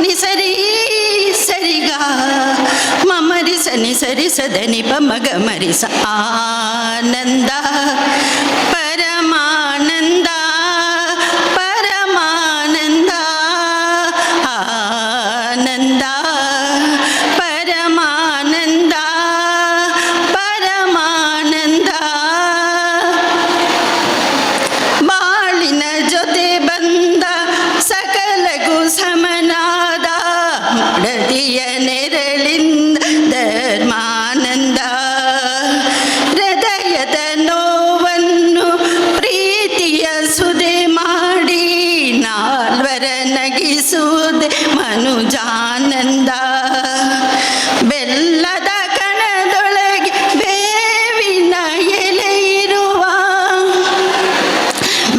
[SPEAKER 2] ನಿಸರಿ ಸರಿಗ ಮಮರಿ ಸನಿ ಸರಿ ಸದನಿ ಪಮಗ ಮರಿಸ ಆನಂದ ಪರಮಾನಂದ ಪರಮಾನಂದ ಆನಂದ ಪರಮಾನಂದ ಪರಮಾನಂದ ಬಾಳಿನ ಜೊತೆ ಬಂದ ಸಕಲಗೂ ಸಮನಾದ ಮಡದಿಯ ನೆರಳಿಂದ ಧರ್ಮಾನಂದ ಹೃದಯದ ನೋವನ್ನು ಪ್ರೀತಿಯ ಸುದೆ ಮಾಡಿ ನಾಲ್ವರ ನಗಿಸುವುದೇ ಮನುಜಾನಂದ ಬೆಲ್ಲದ ಕಣದೊಳಗೆ ಬೇವಿನ ಎಲೆ ಇರುವ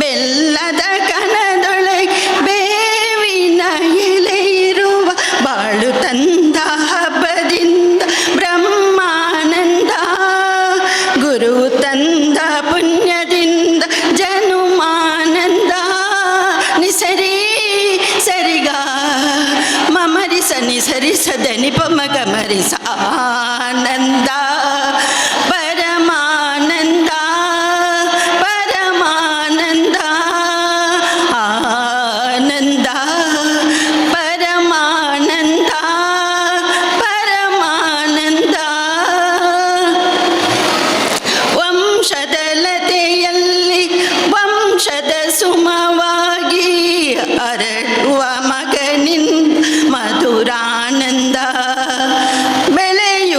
[SPEAKER 2] ಬೆಲ್ಲದ ಕಣದೊಳಗೆ ಬೇವಿನ ಎಲೆ ಇರುವ ಬಾಳು ತಂದ ಹಬ್ಬದಿಂದ ಬ್ರಹ್ಮಾನಂದ ಗುರು ತಂದ ಪುಣ್ಯದಿಂದ ಜನುಮಾನಂದ ನಿಸರಿ ಸರಿಗ ಮಮರಿ ಸನಿ ಸರಿ ಸದನಿ ಪಮಗ ಮರಿಸ ಆನಂದ ಪರಮಾನಂದ ಪರಮಾನಂದ ಆನಂದ ಪರಮಾನಂದ ಪರಮಾನಂದ ವಂಶದ ಲತೆಯಲ್ಲಿ ವಂಶದ ಸುಮವಾಗಿ ಅರಳುವ ಮಗನಿಂದ ಮಧುರಾನಂದ ಬೆಳೆಯ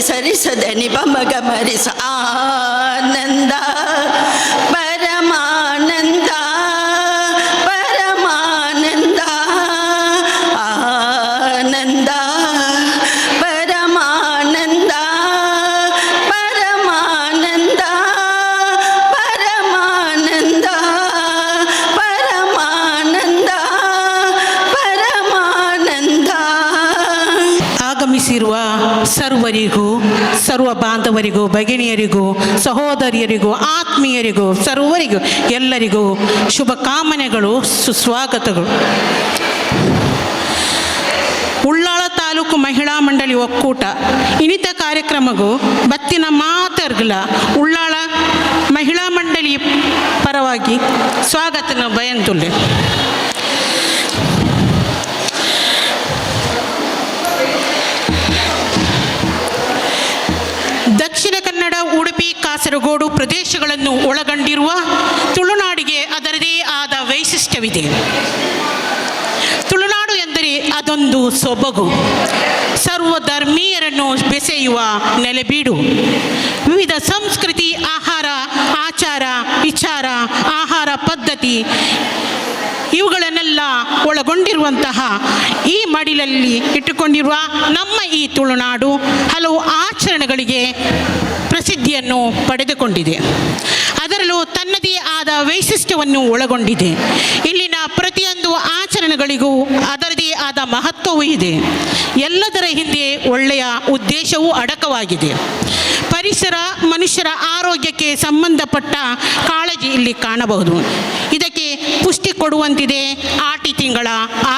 [SPEAKER 6] ಸರಿ ಸದನಿ ಬಮಗ ಮರಿಸ ಆನಂದ ಪರಮಾನಂದ ಪರಮಾನಂದ ಆನಂದ ಪರಮಾನಂದ ಪರಮಾನಂದ ಪರಮಾನಂದ ಪರಮಾನಂದ ಪರಮಾನಂದ.
[SPEAKER 7] ಆಗಮಿಸಿರುವ ಸರ್ವರಿಗೂ, ಸರ್ವ ಬಾಂಧವರಿಗೂ, ಭಗಿನಿಯರಿಗೂ, ಸಹೋದರಿಯರಿಗೂ, ಆತ್ಮೀಯರಿಗೂ, ಸರ್ವರಿಗೂ ಎಲ್ಲರಿಗೂ ಶುಭ ಕಾಮನೆಗಳು, ಸುಸ್ವಾಗತಗಳು. ಉಳ್ಳಾಳ ತಾಲೂಕು ಮಹಿಳಾ ಮಂಡಳಿ ಒಕ್ಕೂಟ ಇನ್ನಿತ ಕಾರ್ಯಕ್ರಮಗೂ ಬತ್ತಿನ ಮಾತರ್ಗಲ ಉಳ್ಳಾಳ ಮಹಿಳಾ ಮಂಡಳಿ ಪರವಾಗಿ ಸ್ವಾಗತನ ಬಯಂತುಲ್ಲೆ. ದಕ್ಷಿಣ ಕನ್ನಡ, ಉಡುಪಿ, ಕಾಸರಗೋಡು ಪ್ರದೇಶಗಳನ್ನು ಒಳಗೊಂಡಿರುವ ತುಳುನಾಡಿಗೆ ಅದರದೇ ಆದ ವೈಶಿಷ್ಟ್ಯವಿದೆ. ತುಳುನಾಡು ಎಂದರೆ ಅದೊಂದು ಸೊಬಗು, ಸರ್ವಧರ್ಮೀಯರನ್ನು ಬೆಸೆಯುವ ನೆಲೆಬೀಡು. ವಿವಿಧ ಸಂಸ್ಕೃತಿ, ಆಹಾರ, ಆಚಾರ, ವಿಚಾರ, ಆಹಾರ ಪದ್ಧತಿ ಇವುಗಳನ್ನೆಲ್ಲ ಒಳಗೊಂಡಿರುವಂತಹ ಈ ಮಡಿಲಲ್ಲಿ ಇಟ್ಟುಕೊಂಡಿರುವ ನಮ್ಮ ಈ ತುಳುನಾಡು ಹಲವು ಆಚರಣೆಗಳಿಗೆ ಪ್ರಸಿದ್ಧಿಯನ್ನು ಪಡೆದುಕೊಂಡಿದೆ. ಅದರಲ್ಲೂ ತನ್ನದೇ ಆದ ವೈಶಿಷ್ಟ್ಯವನ್ನು ಒಳಗೊಂಡಿದೆ. ಇಲ್ಲಿನ ಪ್ರತಿಯೊಂದು ಆಚರಣೆಗಳಿಗೂ ಅದರದೇ ಆದ ಮಹತ್ವವೂ ಇದೆ. ಎಲ್ಲದರ ಹಿಂದೆ ಒಳ್ಳೆಯ ಉದ್ದೇಶವೂ ಅಡಕವಾಗಿದೆ. ಪರಿಸರ, ಮನುಷ್ಯರ ಆರೋಗ್ಯಕ್ಕೆ ಸಂಬಂಧಪಟ್ಟ ಕಾಳಜಿ ಇಲ್ಲಿ ಕಾಣಬಹುದು. ಇದಕ್ಕೆ ಪುಷ್ಟಿ ಕೊಡುವಂತಿದೆ ಆಟಿ ತಿಂಗಳ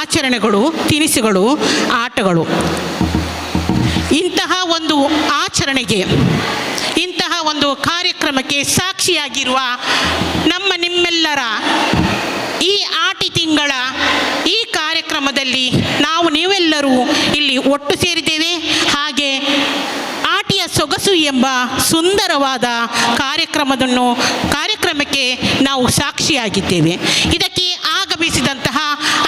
[SPEAKER 7] ಆಚರಣೆಗಳು, ತಿನಿಸುಗಳು, ಆಟಗಳು. ಇಂತಹ ಒಂದು ಆಚರಣೆಗೆ, ಇಂತಹ ಒಂದು ಕಾರ್ಯಕ್ರಮಕ್ಕೆ ಸಾಕ್ಷಿಯಾಗಿರುವ ನಮ್ಮ ನಿಮ್ಮೆಲ್ಲರ ಈ ಆಟಿ ತಿಂಗಳ ಈ ಕಾರ್ಯಕ್ರಮದಲ್ಲಿ ನಾವು ನೀವೆಲ್ಲರೂ ಇಲ್ಲಿ ಒಟ್ಟು ಸೇರಿದ್ದೇವೆ. ಹಾಗೆ ಆಟಿಯ ಸೊಗಸು ಎಂಬ ಸುಂದರವಾದ ಕಾರ್ಯಕ್ರಮಕ್ಕೆ ನಾವು ಸಾಕ್ಷಿಯಾಗಿದ್ದೇವೆ. ಇದಕ್ಕೆ ಆಗಮಿಸಿದಂತಹ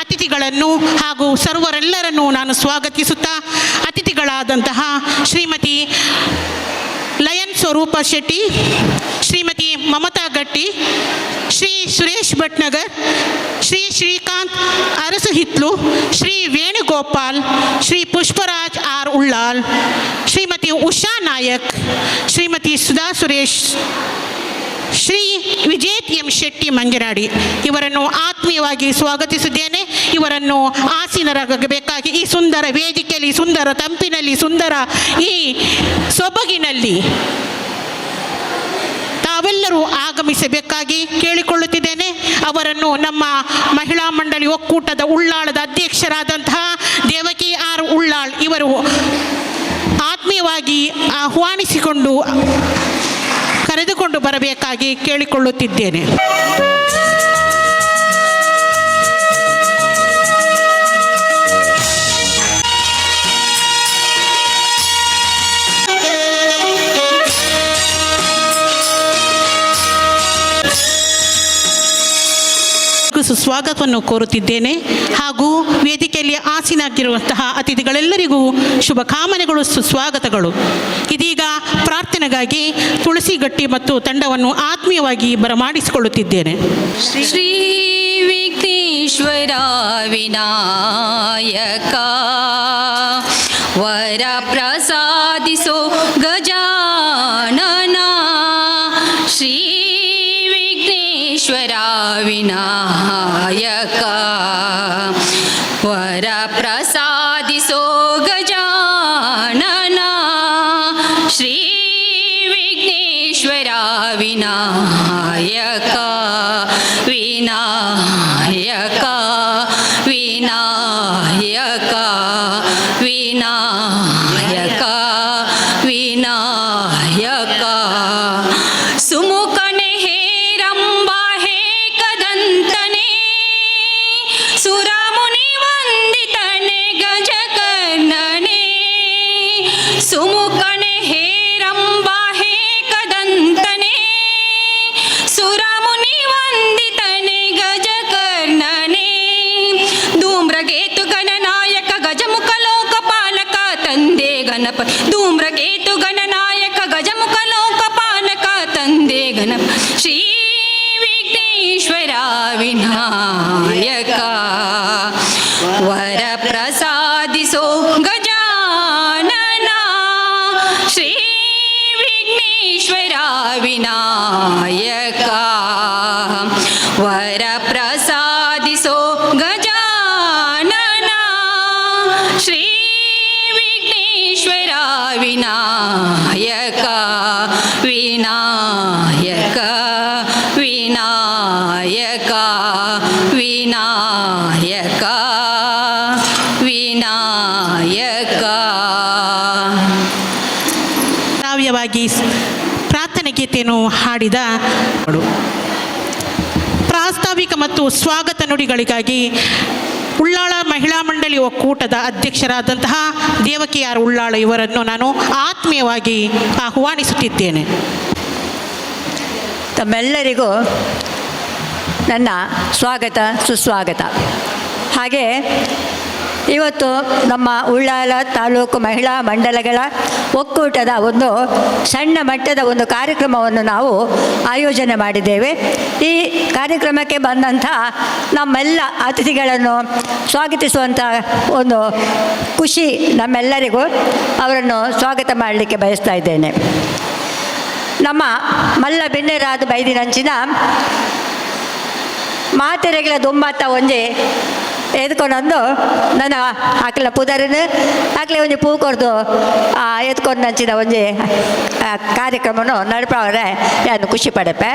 [SPEAKER 7] ಅತಿಥಿಗಳನ್ನು ಹಾಗೂ ಸರ್ವರೆಲ್ಲರನ್ನು ನಾನು ಸ್ವಾಗತಿಸುತ್ತಾ, ಅತಿಥಿಗಳಾದಂತಹ ಶ್ರೀಮತಿ ಲಯನ್ ಸ್ವರೂಪ ಶೆಟ್ಟಿ, ಶ್ರೀಮತಿ ಮಮತಾ ಗಟ್ಟಿ, ಶ್ರೀ ಸುರೇಶ್ ಭಟ್ನಗರ್, ಶ್ರೀ ಶ್ರೀಕಾಂತ್ ಅರಸು ಹಿತ್ಲು, ಶ್ರೀ ವೇಣುಗೋಪಾಲ್, ಶ್ರೀ ಪುಷ್ಪರಾಜ್ ಆರ್ ಉಳ್ಳಾಲ್, ಶ್ರೀಮತಿ ಉಷಾ ನಾಯಕ್, ಶ್ರೀಮತಿ ಸುಧಾ ಸುರೇಶ್, ಶ್ರೀ ವಿಜೇತ್ ಎಂ ಶೆಟ್ಟಿ ಮಂಜರಾಡಿ ಇವರನ್ನು ಆತ್ಮೀಯವಾಗಿ ಸ್ವಾಗತಿಸಿದ್ದೇನೆ. ಇವರನ್ನು ಆಸೀನರಾಗಬೇಕಾಗಿ ಈ ಸುಂದರ ವೇದಿಕೆಯಲ್ಲಿ, ಸುಂದರ ತಂಪಿನಲ್ಲಿ, ಸುಂದರ ಈ ಸೊಬಗಿನಲ್ಲಿ ತಾವೆಲ್ಲರೂ ಆಗಮಿಸಬೇಕಾಗಿ ಕೇಳಿಕೊಳ್ಳುತ್ತಿದ್ದೇನೆ. ಅವರನ್ನು ನಮ್ಮ ಮಹಿಳಾ ಮಂಡಳಿ ಒಕ್ಕೂಟದ ಉಳ್ಳಾಳದ ಅಧ್ಯಕ್ಷರಾದಂತಹ ದೇವಕಿ ಆರ್ ಉಳ್ಳಾಳ್ ಇವರು ಆತ್ಮೀಯವಾಗಿ ಆಹ್ವಾನಿಸಿಕೊಂಡು ಕರೆದುಕೊಂಡು ಬರಬೇಕಾಗಿ ಕೇಳಿಕೊಳ್ಳುತ್ತಿದ್ದೇನೆ. ಸುಸ್ವಾಗತವನ್ನು ಕೋರುತ್ತಿದ್ದೇನೆ. ಹಾಗೂ ವೇದಿಕೆಯಲ್ಲಿ ಆಸೀನಾಗಿರುವಂತಹ ಅತಿಥಿಗಳೆಲ್ಲರಿಗೂ ಶುಭ ಕಾಮನೆಗಳು, ಸುಸ್ವಾಗತಗಳು. ಇದೀಗ ಪ್ರಾರ್ಥನೆಗಾಗಿ ತುಳಸಿ ಗಟ್ಟಿ ಮತ್ತು ತಂಡವನ್ನು ಆತ್ಮೀಯವಾಗಿ ಬರಮಾಡಿಸಿಕೊಳ್ಳುತ್ತಿದ್ದೇನೆ.
[SPEAKER 1] ಶ್ರೀ ವಿಘ್ನೇಶ್ವರ ವಿನಾಯಕ ವರ ಪ್ರಸಾದಿಸೋ ಗಜಾನನ, ಶ್ರೀ ವಿಘ್ನೇಶ್ವರ ವಿನಾಯಕ ವರ ಪ್ರಸಾದಿಸೋ ಗಜಾನನ, ಶ್ರೀ ವಿಘ್ನೇಶ್ವರ ವಿನಾಯಕ ವಿನಾಯಕ ವಿನಾಯಕ ವಿನಾಯಕ ವಿನಾಯಕ ಸುಮುಖನೆ ಹೇರಂಬ ಹೇ ಕದಂತನೆ, ಸುರಮುನಿ ವಂದಿತನೆ ಗಜಕರ್ಣನೆ, ಸುಮುಖನೆ ಹೇರಂಬ ಹೇ ಕದಂತನೆ, ಸುರಮುನಿ ವಂದಿತನೆ ಗಜಕರ್ಣನೆ, ಪ್ರಸಾದಿಸೋ ಗಜಾನನ ಶ್ರೀ ವಿಘ್ನೇಶ್ವರ ವಿನಾಯಕ ವರ ಪ್ರಸಾದಿಸೋ ಗಜಾನನ ಶ್ರೀ ವಿಘ್ನೇಶ್ವರ ವಿನಾಯಕ ವಿನಾಯಕ ವಿನಾಯಕ ವಿನಾಯಕ ವಿನಾಯಕ.
[SPEAKER 7] ಕಾವ್ಯವಾಗಿ ಪ್ರಾರ್ಥನೆ ಗೀತೆಯನ್ನು ಹಾಡಿದ ಪ್ರಾಸ್ತಾವಿಕ ಮತ್ತು ಸ್ವಾಗತ ನುಡಿಗಳಿಗಾಗಿ ಉಳ್ಳಾಳ ಮಹಿಳಾ ಮಂಡಳಿ ಒಕ್ಕೂಟದ ಅಧ್ಯಕ್ಷರಾದಂತಹ ದೇವಕಿಯಾರ್ ಉಳ್ಳಾಳ ಇವರನ್ನು ನಾನು ಆತ್ಮೀಯವಾಗಿ ಆಹ್ವಾನಿಸುತ್ತಿದ್ದೇನೆ.
[SPEAKER 8] ತಮ್ಮೆಲ್ಲರಿಗೂ ನನ್ನ ಸ್ವಾಗತ ಸುಸ್ವಾಗತ. ಹಾಗೆ ಇವತ್ತು ನಮ್ಮ ಉಳ್ಳಾಲ ತಾಲೂಕು ಮಹಿಳಾ ಮಂಡಲಗಳ ಒಕ್ಕೂಟದ ಒಂದು ಸಣ್ಣ ಮಟ್ಟದ ಒಂದು ಕಾರ್ಯಕ್ರಮವನ್ನು ನಾವು ಆಯೋಜನೆ ಮಾಡಿದ್ದೇವೆ. ಈ ಕಾರ್ಯಕ್ರಮಕ್ಕೆ ಬಂದಂಥ ನಮ್ಮೆಲ್ಲ ಅತಿಥಿಗಳನ್ನು ಸ್ವಾಗತಿಸುವಂಥ ಒಂದು ಖುಷಿ ನಮ್ಮೆಲ್ಲರಿಗೂ. ಅವರನ್ನು ಸ್ವಾಗತ ಮಾಡಲಿಕ್ಕೆ ಬಯಸ್ತಾ ಇದ್ದೇನೆ. ನಮ್ಮ ಮಲ್ಲ ಬಿನ್ನೆರಾದ ಬೈದಿನಂಚಿನ ಮಾತೆರೆಗಳ ದುಂಬತ್ತ ಒಂಜಿ ಎದ್ಕೊಂಡೊಂದು ನನ್ನ ಆಕಲ ಪುದರನು ಆಕಲೆ ಒಂಜಿ ಪೂ ಕೊರ್ದು ಎತ್ಕೊಂಡು ನಂಚಿನ ಒಂಜಿ ಕಾರ್ಯಕ್ರಮವನ್ನು ನಡಪವ್ರೆ ನಾನು ಖುಷಿ ಪಡಪೆ.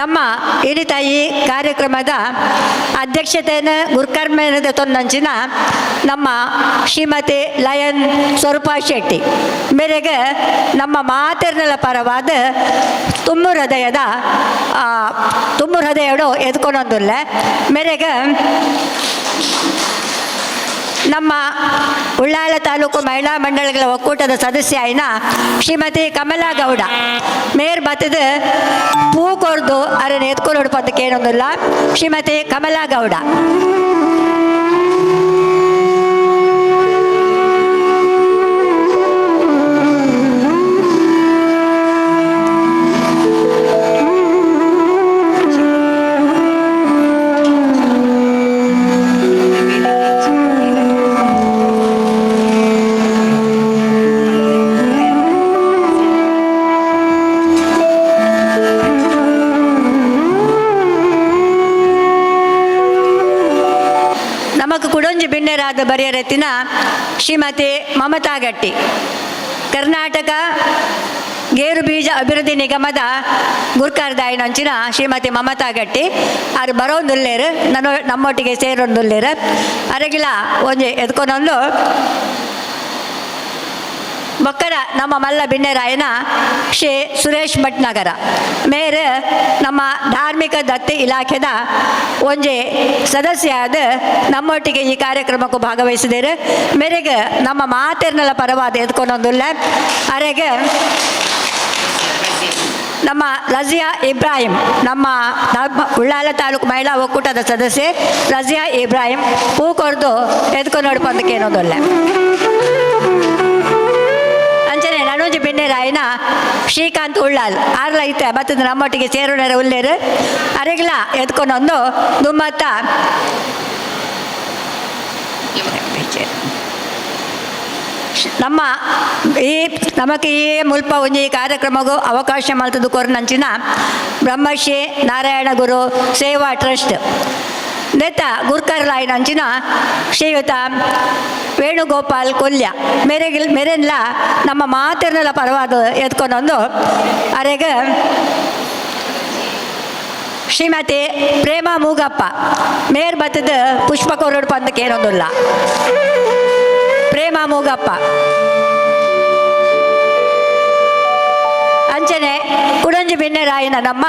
[SPEAKER 8] ನಮ್ಮ ಇಡೀ ಈ ಕಾರ್ಯಕ್ರಮದ ಅಧ್ಯಕ್ಷತೆಯನ್ನು ಗುರುಕರ್ಮೇನದ ತೊಂದಂಚಿನ ನಮ್ಮ ಶ್ರೀಮತಿ ಲಯನ್ ಸ್ವರೂಪಾ ಶೆಟ್ಟಿ ಮೇರೆಗೆ ನಮ್ಮ ಮಾತೆರ್ನಲ ಪರವಾದ ತುಂಬ ಹೃದಯಡು ಎದ್ಕೊಂಡೊಂದಿಲ್ಲ ಮೇರೆಗೆ ನಮ್ಮ ಉಳ್ಳಾಲ ತಾಲೂಕು ಮಹಿಳಾ ಮಂಡಳಿಗಳ ಒಕ್ಕೂಟದ ಸದಸ್ಯ ಆಯ್ನ ಶ್ರೀಮತಿ ಕಮಲಾ ಗೌಡ ಮೇರ್ ಬತ್ತದ ಪೂ ಕೊರ್ದು ಅರನ್ನು ಎತ್ಕೊಂಡು ಹೊಡ್ಪೋದಕ್ಕೆ ಏನೊಂದಿಲ್ಲ. ಶ್ರೀಮತಿ ಕಮಲಾ ಗೌಡ ಕುಡೊಂಜಿ ಬಿನ್ನೆರಾದ ಬರೆಯರೆತ್ತಿನ ಶ್ರೀಮತಿ ಮಮತಾ ಗಟ್ಟಿ ಕರ್ನಾಟಕ ಗೇರು ಬೀಜ ಅಭಿವೃದ್ಧಿ ನಿಗಮದ ಗುರ್ಕಾರ್ದಾಯಿನಂಚಿನ ಶ್ರೀಮತಿ ಮಮತಾ ಗಟ್ಟಿ ಅವ್ರು ಬರೋಂದುಲ್ಲೇರು ನಮ್ಮೊಟ್ಟಿಗೆ ಸೇರೊಂದುಲ್ಲೇರು ಅರಗಿಲ ಒಂಜಿ ಎದ್ಕೊಂಡೊಂದು ಬೊಕ್ಕಡ ನಮ್ಮ ಮಲ್ಲ ಬಿನ್ನೆರಾಯನ ಶ್ರೀ ಸುರೇಶ್ ಭಟ್ನಗರ ಮೇರೆ ನಮ್ಮ ಧಾರ್ಮಿಕ ದತ್ತಿ ಇಲಾಖೆದ ಒಂಜಿ ಸದಸ್ಯ ಆದ ನಮ್ಮೊಟ್ಟಿಗೆ ಈ ಕಾರ್ಯಕ್ರಮಕ್ಕೂ ಭಾಗವಹಿಸಿದ್ದೇವೆ. ಮೇರೆಗೆ ನಮ್ಮ ಮಾತೆರ್ನಲ ಪರವಾದ ಎದ್ಕೊಂಡೊಂದುಲ್ಲ ಅರೆಗೆ ನಮ್ಮ ರಜಿಯಾ ಇಬ್ರಾಹಿಂ ನಮ್ಮ ಉಳ್ಳಾಲ ತಾಲೂಕು ಮಹಿಳಾ ಒಕ್ಕೂಟದ ಸದಸ್ಯೆ ರಜಿಯಾ ಇಬ್ರಾಹಿಂ ಹೂ ಕೊರ್ದು ಎದ್ಕೊಂಡು ನೋಡ್ಕೊಂಡಕ್ಕೆ ಏನೋದಲ್ಲ. ಅಂಚನೆ ನಣೋಜಿ ಬಿನ್ನೆರಾಯನ ಶ್ರೀಕಾಂತ್ ಉಳ್ಳಾಲ್ ಆರ್ಲ ಐತೆ ಮತ್ತು ನಮ್ಮೊಟ್ಟಿಗೆ ಸೇರೋಣರ ಉಲ್ಲೇರು ಅರೆಗಿಲ ಎದ್ಕೊಂಡೊಂದು ದುಮ್ಮತ್ತ ನಮ್ಮ ನಮಗೆ ಈ ಮುಲ್ಪ ಒಂಜಿ ಕಾರ್ಯಕ್ರಮಗೂ ಅವಕಾಶ ಮಲ್ತದ್ದು ಕೊರ್ನಂಚಿನ ಬ್ರಹ್ಮಶ್ರೀ ನಾರಾಯಣ ಗುರು ಸೇವಾ ಟ್ರಸ್ಟ್ ನೆತ್ತ ಗುರ್ಕರ್ಲಾಯಿನಂಚಿನ ಶ್ರೀಯುತ ವೇಣುಗೋಪಾಲ್ ಕೊಲ್ಯ ಮೆರೆನ್ಲ ನಮ್ಮ ಮಾತೆರ್ನಲ ಪರವಾದ ಎತ್ಕೊಂಡೊಂದು ಅರೆಗೆ ಶ್ರೀಮತಿ ಪ್ರೇಮ ಮೂಗಪ್ಪ ಮೇರ್ ಬತ್ತದ ಪುಷ್ಪ ಕೊರಡು ಪಂದಕ್ಕೆ ಏನೊಂದಿಲ್ಲ. ಪ್ರೇಮ ಮೂಗಪ್ಪ ಅಂಚನೆ ಕುಡಂಜಿ ಬಿನ್ನೆರಾಯನ ನಮ್ಮ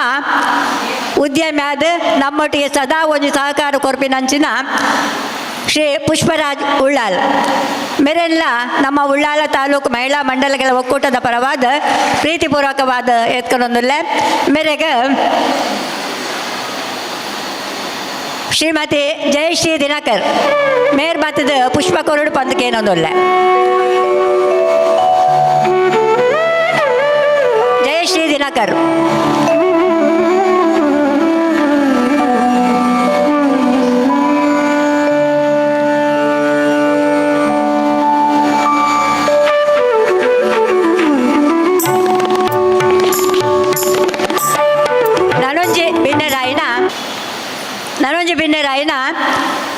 [SPEAKER 8] ಉದ್ಯಮಿ ಆದ ನಮ್ಮೊಟ್ಟಿಗೆ ಸದಾ ಒಂದು ಸಹಕಾರ ಕೊರ್ಪಿನಂಚಿನ ಶ್ರೀ ಪುಷ್ಪರಾಜ್ ಉಳ್ಳಾಲ್ ಮೇರೆಲ್ಲ ನಮ್ಮ ಉಳ್ಳಾಲ ತಾಲೂಕು ಮಹಿಳಾ ಮಂಡಲಗಳ ಒಕ್ಕೂಟದ ಪರವಾದ ಪ್ರೀತಿಪೂರ್ವಕವಾದ ಎತ್ಕೊಂಡೊಂದಿಲ್ಲ ಮೇರೆಗೆ ಶ್ರೀಮತಿ ಜಯಶ್ರೀ ದಿನಕರ್ ಮೇರ್ ಬತ್ತದ ಪುಷ್ಪ ಕೊರಡು ಪಂದಕ್ಕೆ ಏನೊಂದಿಲ್ಲ. ಜಯಶ್ರೀ ದಿನಕರ್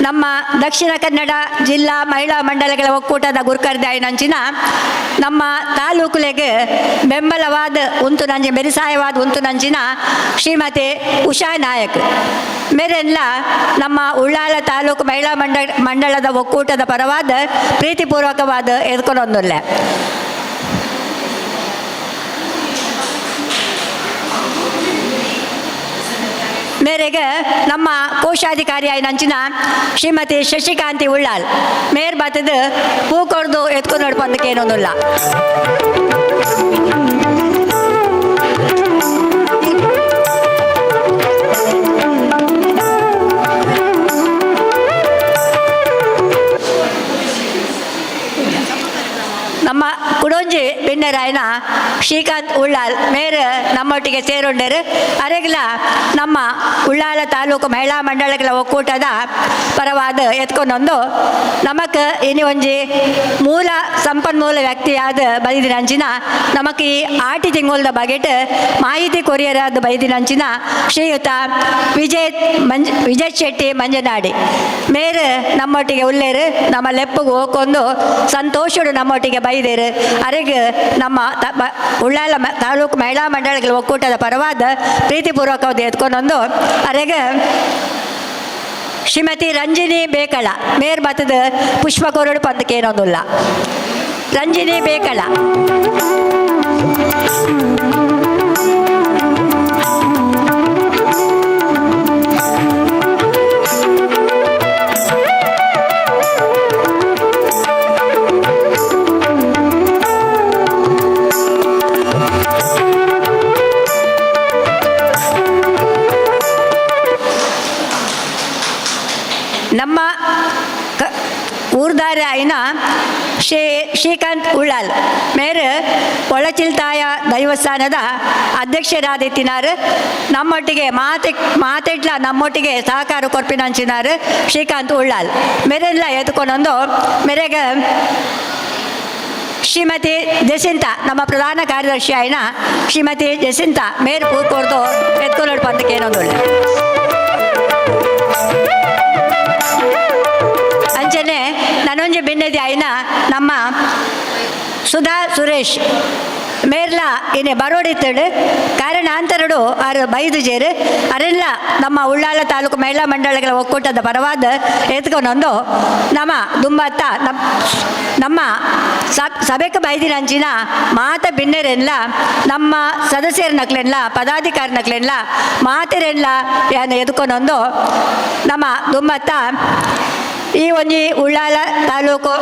[SPEAKER 8] ನಮ್ಮ ದಕ್ಷಿಣ ಕನ್ನಡ ಜಿಲ್ಲಾ ಮಹಿಳಾ ಮಂಡಲಗಳ ಒಕ್ಕೂಟದ ಗುರುಕರ್ದಾಯಿನಂಚಿನ ನಮ್ಮ ತಾಲೂಕುಲೆಗೆ ಬೆಂಬಲವಾದ ಉಂಟು ನಂಜಿ ಮೆರಿಸಾಯವಾದ ಉಂಟು ನಂಚಿನ ಶ್ರೀಮತಿ ಉಷಾ ನಾಯಕ್ ಮೇರೆಲ್ಲ ನಮ್ಮ ಉಳ್ಳಾಲ ತಾಲೂಕು ಮಹಿಳಾ ಮಂಡಳದ ಒಕ್ಕೂಟದ ಪರವಾದ ಪ್ರೀತಿಪೂರ್ವಕವಾದ ಎದ್ಕೊಂಡೊಂದುಲ್ಲ ಮೇರೆಗೆ ನಮ್ಮ ಕೋಶಾಧಿಕಾರಿ ನಂಚಿನ ಶ್ರೀಮತಿ ಶಶಿಕಾಂತಿ ಉಳ್ಳಾಲ್ ಮೇರ್ ಬತ್ತದ ಹೂ ಕೊಡ್ದು ಎತ್ಕೊಂಡು ನಡ್ಪಂದಕ್ಕೆ ಏನೊಂದಿಲ್ಲ ನಮ್ಮ ಕುಡೊಂಜಿ ಬಿನ್ನರಾಯನ ಶ್ರೀಕಾಂತ್ ಉಳ್ಳಾಲ್ ಮೇರ್ ನಮ್ಮೊಟ್ಟಿಗೆ ಸೇರುಂಡರು ಅರೆಗಿಲ ನಮ್ಮ ಉಳ್ಳಾಲ ತಾಲೂಕು ಮಹಿಳಾ ಮಂಡಳಗಳ ಒಕ್ಕೂಟದ ಪರವಾದ ಎತ್ಕೊಂಡೊಂದು ನಮಕ್ ಇನಿ ಒಂಜಿ ಮೂಲ ಸಂಪನ್ಮೂಲ ವ್ಯಕ್ತಿಯಾದ ಬೈದಿನಂಚಿನ ನಮಕ್ ಈ ಆಟಿ ತಿಂಗಳದ ಬಗೆಟ್ ಮಾಹಿತಿ ಕೊರಿಯರಾದ ಬೈದಿನಂಚಿನ ಶ್ರೀಯುತ ವಿಜಯ್ ಶೆಟ್ಟಿ ಮಂಜನಾಡಿ ಮೇರ್ ನಮ್ಮೊಟ್ಟಿಗೆ ಉಳ್ಳೇರು ನಮ್ಮ ಲೆಪ್ಪಗೆ ಹೋಗ್ಕೊಂಡು ಸಂತೋಷಡು ನಮ್ಮೊಟ್ಟಿಗೆ ಬೈದೇರು ಅರೆಗೆ ನಮ್ಮ ಉಳ್ಳಾಲ ತಾಲೂಕು ಮಹಿಳಾ ಮಂಡಳಗಳ ಒಕ್ಕೂಟದ ಪರವಾದ ಪ್ರೀತಿಪೂರ್ವಕವಾದ ಎತ್ಕೊಂಡೊಂದು ಅರೆಗೆ ಶ್ರೀಮತಿ ರಂಜಿನಿ ಬೇಕಳ ಮೇರ್ ಬತ್ತದ ಪುಷ್ಪ ಕೊರಡು ಪಂದಕ್ಕೆ ಏನೊಂದಿಲ್ಲ ರಂಜಿನಿ ಬೇಕಳ ನಮ್ಮ ಊರ್ದಾರ ಆಯ್ನ ಶ್ರೀಕಾಂತ್ ಉಳ್ಳಾಲ್ ಮೇರ್ ಒಳಚಿಲ್ತಾಯ ದೈವಸ್ಥಾನದ ಅಧ್ಯಕ್ಷರಾದಿತ್ತಿನಾರು ನಮ್ಮೊಟ್ಟಿಗೆ ಮಾತೆಡ್ಲ ನಮ್ಮೊಟ್ಟಿಗೆ ಸಹಕಾರ ಕೊರ್ಪಿನಂಚಿನಾರು ಶ್ರೀಕಾಂತ್ ಉಳ್ಳಾಲ್ ಮೇರೆಲ್ಲ ಎತ್ಕೊಂಡೊಂದು ಮೇರೆಗೆ ಶ್ರೀಮತಿ ಜಸಿಂತಾ ನಮ್ಮ ಪ್ರಧಾನ ಕಾರ್ಯದರ್ಶಿ ಆಯ್ನ ಶ್ರೀಮತಿ ಜಸಿಂತಾ ಮೇರ್ ಕೂತ್ಕೊಡ್ದು ಎತ್ಕೊಂಡು ಪಂದಕ್ಕೆ ಏನೊಂದು ಅಂಚನೆ ನನೊಂಜಿ ಬೆನ್ನದಿ ಆಯ್ನ ನಮ್ಮ ಸುಧಾ ಸುರೇಶ್ ಮೇರ್ಲ ಇನ್ನು ಬರೋಡಿತ್ತಡು ಕಾರಣಾಂತರಡು ಆರು ಬೈದು ಜೇರು ಅರೆಲ್ಲ ನಮ್ಮ ಉಳ್ಳಾಲ ತಾಲೂಕು ಮಹಿಳಾ ಮಂಡಳಗಳ ಒಕ್ಕೂಟದ ಪರವಾದ ಎತ್ಕೊಂಡೊಂದು ನಮ್ಮ ದುಂಬತ್ತ ನಮ್ಮ ಸಭೆಗೆ ಬೈದಿನಂಚಿನ ಮಾತ ಬಿನ್ನರೆಲ್ಲ ನಮ್ಮ ಸದಸ್ಯರ ನಕ್ಲೆಲ್ಲ ಪದಾಧಿಕಾರಿ ನಕ್ಲೆಲ್ಲ ಮಾತೆರೆಲ್ಲ ಯಾನು ಎದ್ಕೊಂಡೊಂದು ನಮ್ಮ ದುಂಬತ್ತ ಈ ಒಂಜಿ ಉಳ್ಳಾಲ ತಾಲೂಕು